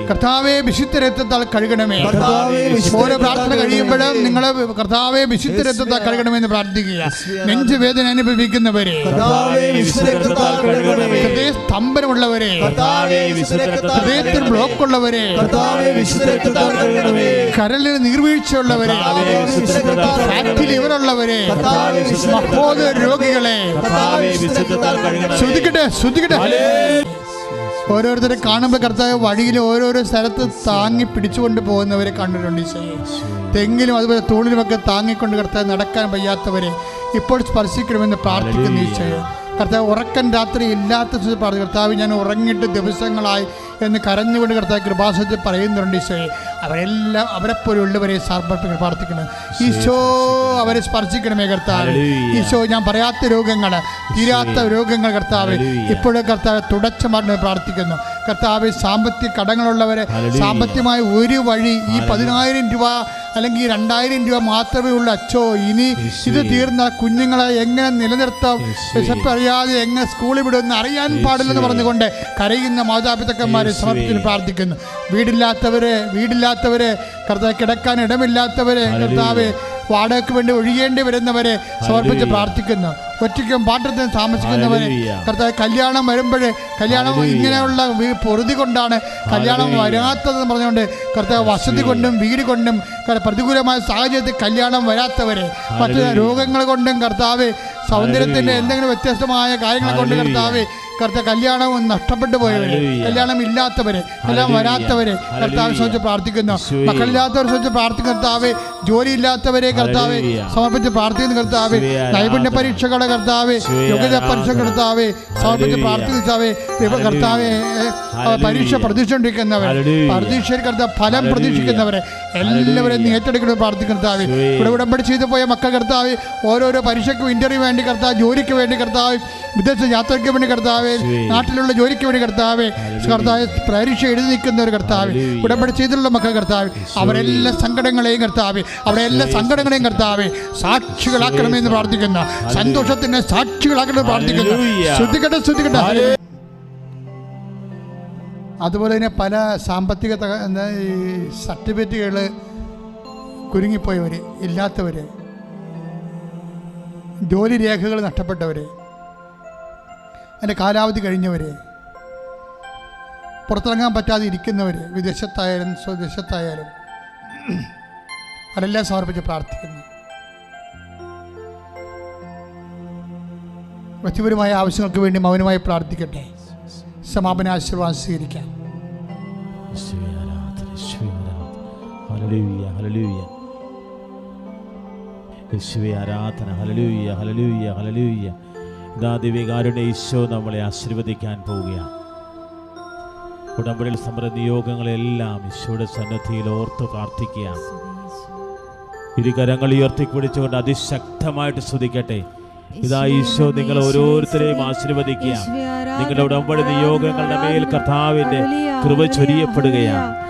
കർത്താവേ വിശുദ്ധ രക്തത്താൽ കഴുകണമേ. ഓരോ പ്രാർത്ഥന കഴിയുമ്പോഴും നിങ്ങളെ കർത്താവേ വിശുദ്ധ രക്തത്താൽ കഴുകണമെന്ന് പ്രാർത്ഥിക്കുക. നെഞ്ചുവേദന അനുഭവിക്കുന്നവരെ, ഹൃദയ സ്തംഭനമുള്ളവരെ, ഹൃദയത്തിൽ ബ്ലോക്ക് ഉള്ളവരെ, കരളിൽ നീർവീഴ്ചയുള്ളവരെ, ഫാറ്റി ലിവർ ഉള്ളവരെ, മഹോദര രോഗികളെ ശ്രദ്ധിക്കട്ടെ, ശ്രദ്ധിക്കട്ടെ. ഓരോരുത്തരെ കാണുമ്പോൾ കർത്താവ് വഴിയിൽ ഓരോരോ സ്ഥലത്ത് താങ്ങി പിടിച്ചുകൊണ്ട് പോകുന്നവരെ കണ്ടിട്ടുണ്ട്. തെങ്ങിലും അതുപോലെ തൂണിലുമൊക്കെ താങ്ങിക്കൊണ്ട് കർത്താവ് നടക്കാൻ വയ്യാത്തവരെ ഇപ്പോൾ സ്പർശിക്കണമെന്ന് പ്രാർത്ഥിക്കുന്ന ഈശോയെ. കർത്താവ് ഉറക്കം രാത്രി ഇല്ലാത്ത പ്രാർത്ഥന, കർത്താവ് ഞാൻ ഉറങ്ങിയിട്ട് ദിവസങ്ങളായി എന്ന് കരഞ്ഞുകൊണ്ട് കർത്താവ് കൃപാസനത്തിൽ പറയുന്നുണ്ട് ഈശോയെ. അവരെല്ലാം അവരെപ്പോലുള്ളവരെ സമർപ്പിക്കണം പ്രാർത്ഥിക്കണം. ഈശോ അവരെ സ്പർശിക്കണമേ കർത്താവ്. ഈശോ ഞാൻ പറയാത്ത രോഗങ്ങൾ, തീരാത്ത രോഗങ്ങൾ കർത്താവ് ഇപ്പോഴും കർത്താവ് തുടച്ചു മാറ്റണമെന്ന് പ്രാർത്ഥിക്കുന്നു. കർത്താവ് സാമ്പത്തിക കടങ്ങളുള്ളവരെ സാമ്പത്തികമായ ഒരു വഴി, ഈ 10,000 രൂപ അല്ലെങ്കിൽ 2,000 രൂപ മാത്രമേ ഉള്ളൂ അച്ചോ, ഇനി ഇത് തീർന്ന കുഞ്ഞുങ്ങളെ എങ്ങനെ നിലനിർത്താം, വിശപ്പറിയാതെ എങ്ങനെ സ്കൂളിൽ വിടുമെന്ന് അറിയാൻ പാടില്ലെന്ന് പറഞ്ഞുകൊണ്ട് കരയുന്ന മാതാപിതാക്കന്മാരെ സമർപ്പിച്ച് പ്രാർത്ഥിക്കുന്നു. വീടില്ലാത്തവരെ കർത്താവ്, കിടക്കാൻ ഇടമില്ലാത്തവരെ കർത്താവ്, വാടകയ്ക്ക് വേണ്ടി ഒഴിയേണ്ടി വരുന്നവരെ സമർപ്പിച്ച് പ്രാർത്ഥിക്കുന്നു. ഒറ്റയ്ക്കും പാട്ടത്തിന് താമസിക്കുന്നവരെ കർത്താവ്, കല്യാണം വരുമ്പോഴേ കല്യാണം ഇങ്ങനെയുള്ള പൊറുതി കൊണ്ടാണ് കല്യാണം വരാത്തതെന്ന് പറഞ്ഞുകൊണ്ട് കർത്താവ്, വസതി കൊണ്ടും വീട് കൊണ്ടും പ്രതികൂലമായ സാഹചര്യത്തിൽ കല്യാണം വരാത്തവരെ, മറ്റു രോഗങ്ങൾ കൊണ്ടും കർത്താവ്, സൗന്ദര്യത്തിൻ്റെ എന്തെങ്കിലും വ്യത്യസ്തമായ കാര്യങ്ങൾ കൊണ്ട് കർത്താവ് കല്യാണം നഷ്ടപ്പെട്ടു പോയവരെ, കല്യാണം ഇല്ലാത്തവരെ, കല്യാണം വരാത്തവരെ കർത്താവ് ശ്രമിച്ച് പ്രാർത്ഥിക്കുന്നു. മക്കളില്ലാത്തവർ ശ്രമിച്ച് പ്രാർത്ഥിക്കുന്ന കർത്താവ്, ജോലി ഇല്ലാത്തവരെ കർത്താവ് സമർപ്പിച്ച് പ്രാർത്ഥിക്കുന്ന കർത്താവ്, നൈപുണ്യ പരീക്ഷകളെ കർത്താവ്, യോഗ്യത പരീക്ഷ കർത്താവ് സമർപ്പിച്ച് പ്രാർത്ഥിച്ചാവേ. കർത്താവ് പരീക്ഷ പ്രതീക്ഷിച്ചുകൊണ്ടിരിക്കുന്നവർ, പരീക്ഷയിൽ കർത്താവ് ഫലം പ്രതീക്ഷിക്കുന്നവരെ എല്ലാവരെയും നീ ഏറ്റെടുക്കണമെന്ന് പ്രാർത്ഥിക്കുന്ന കർത്താവ്. ഇവിടെ ഉടമ്പടി ചെയ്തു പോയ മക്കൾ കർത്താവ്, ഓരോരോ പരീക്ഷയ്ക്കും ഇന്റർവ്യൂ വേണ്ടി കർത്താവ്, ജോലിക്ക് വേണ്ടി കർത്താവ്, വിദേശ യാത്രയ്ക്ക് വേണ്ടി കർത്താവ്, നാട്ടിലുള്ള ജോലിക്ക് വേണ്ടി കർത്താവ്, പരീക്ഷ എഴുതി നിൽക്കുന്നവർ കർത്താവ്, ഉടമ്പടി ചെയ്തിട്ടുള്ള മക്കൾ കർത്താവ്, അവരെല്ലാ സങ്കടങ്ങളെയും കർത്താവ്, അവരെല്ലാ സങ്കടങ്ങളെയും കർത്താവ് സാക്ഷികളാക്കണമെന്ന് പ്രാർത്ഥിക്കുന്ന, സന്തോഷത്തിന്റെ സാക്ഷികളാക്കണമെന്ന് പ്രാർത്ഥിക്കുന്നു. ശ്രദ്ധിക്കട്ടെ, ശ്രദ്ധിക്കട്ടെ. അതുപോലെ തന്നെ പല സാമ്പത്തിക ഈ സർട്ടിഫിക്കറ്റുകൾ കുരുങ്ങിപ്പോയവർ, ഇല്ലാത്തവർ, ജോലി രേഖകൾ നഷ്ടപ്പെട്ടവർ, അതിൻ്റെ കാലാവധി കഴിഞ്ഞവർ, പുറത്തിറങ്ങാൻ പറ്റാതെ ഇരിക്കുന്നവർ, വിദേശത്തായാലും സ്വദേശത്തായാലും അവരെല്ലാം സമർപ്പിച്ച് പ്രാർത്ഥിക്കുന്നു. വ്യക്തിപരമായ ആവശ്യങ്ങൾക്ക് വേണ്ടി മൗനമായി പ്രാർത്ഥിക്കട്ടെ. സമാപന ആശീർവാദം സ്വീകരിക്കാം. യേശുവേ ആരാധന. ഹല്ലേലൂയ ഹല്ലേലൂയ ഹല്ലേലൂയ. ഇതാ ദിവ്യകാരുണ്യ ഈശോ നമ്മളെ ആശീർവദിക്കാൻ പോവുകയാണ്. ഉടമ്പടിയിൽ സമൃദ്ധ നിയോഗങ്ങളെല്ലാം ഈശോയുടെ സന്നിധിയിൽ ഓർത്ത് പ്രാർത്ഥിക്കുകയാണ്. ഇരുകരങ്ങൾ ഉയർത്തിപ്പിടിച്ചുകൊണ്ട് അതിശക്തമായിട്ട് സ്തുതിക്കട്ടെ. ഇതാ ഈശോ നിങ്ങൾ ഓരോരുത്തരെയും ആശീർവദിക്കുക. നിങ്ങളുടെ ഉടമ്പടി നിയോഗങ്ങളുടെ മേൽ കർത്താവിന്റെ കൃപ ചൊരിയപ്പെടുകയാണ്.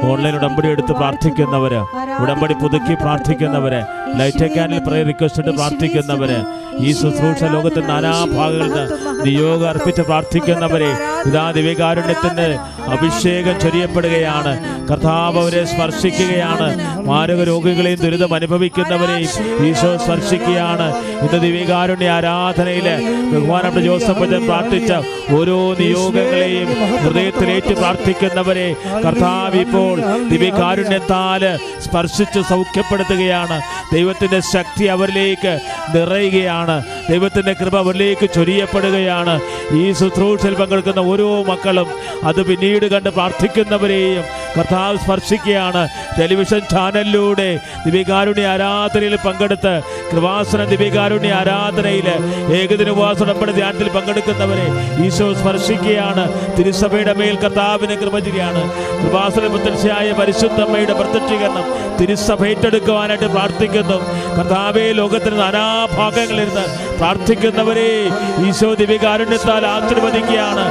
ഓൺലൈൻ ഉടമ്പടി എടുത്ത് പ്രാർത്ഥിക്കുന്നവര്, ഉടമ്പടി പുതുക്കി പ്രാർത്ഥിക്കുന്നവര്, ലൈറ്റ് ക്യാനിൽ പ്രയർ റിക്വസ്റ്റ് പ്രാർത്ഥിക്കുന്നവര്, ഈ ശുശ്രൂഷ ലോകത്തിന്റെ നാനാഭാഗങ്ങളിൽ നിന്ന് നിയോഗം അർപ്പിച്ച് പ്രാർത്ഥിക്കുന്നവരെ ഇതാ ദിവ്യകാരുണ്യത്തിന്റെ അഭിഷേകം ചൊരിയപ്പെടുകയാണ്. കർത്താവ് അവരെ സ്പർശിക്കുകയാണ്. മാരക രോഗികളെയും ദുരിതം അനുഭവിക്കുന്നവരെയും ഈശോ സ്പർശിക്കുകയാണ്. ഇന്ന് ദിവ്യകാരുണ്യ ആരാധനയില് ബഹുമാനപ്പെട്ട ജോസഫ് അച്ഛൻ പ്രാർത്ഥിച്ച ഓരോ നിയോഗങ്ങളെയും ഹൃദയത്തിലേറ്റ് പ്രാർത്ഥിക്കുന്നവരെ കർത്താവ് ഇപ്പോൾ ദിവ്യകാരുണ്യത്താല് സ്പർശിച്ച് സൗഖ്യപ്പെടുത്തുകയാണ്. ദൈവത്തിന്റെ ശക്തി അവരിലേക്ക് നിറയുകയാണ്. ദൈവത്തിന്റെ കൃപ അവരിലേക്ക് ചൊരിയപ്പെടുകയാണ്. ഈ ശുശ്രൂഷയിൽ പങ്കെടുക്കുന്ന ഓരോ മക്കളും അത് പിന്നീട് കണ്ട് പ്രാർത്ഥിക്കുന്നവരെയും കർത്താവ് സ്പർശിക്കുകയാണ്. ടെലിവിഷൻ ചാനലിലൂടെ ദിവ്യകാരുണ്യ ആരാധനയിൽ പങ്കെടുത്ത് കൃപാസന ദിവ്യകാരുണ്യ ആരാധനയിൽ ഏകദിന ഉപവാസ ഉടമ്പടി ധ്യാനത്തിൽ പങ്കെടുക്കുന്നവരെ ഈശോ സ്പർശിക്കുകയാണ്. തിരുസഭയുടെ മേൽ കർത്താവിനെ കൃപ ചെയ്യുകയാണ്. കൃപാസന പ്രത്യക്ഷയായ പരിശുദ്ധമ്മയുടെ പ്രത്യക്ഷീകരണം തിരുസഭ ഏറ്റെടുക്കുവാനായിട്ട് പ്രാർത്ഥിക്കുന്നു. കർത്താവേ, ലോകത്തിന് നാനാഭാഗങ്ങളിൽ നിന്ന് പ്രാർത്ഥിക്കുന്നവരെ ഈശോ ദിവ്യകാരുണ്യത്താൽ ആശീർവദിക്കുകയാണ്.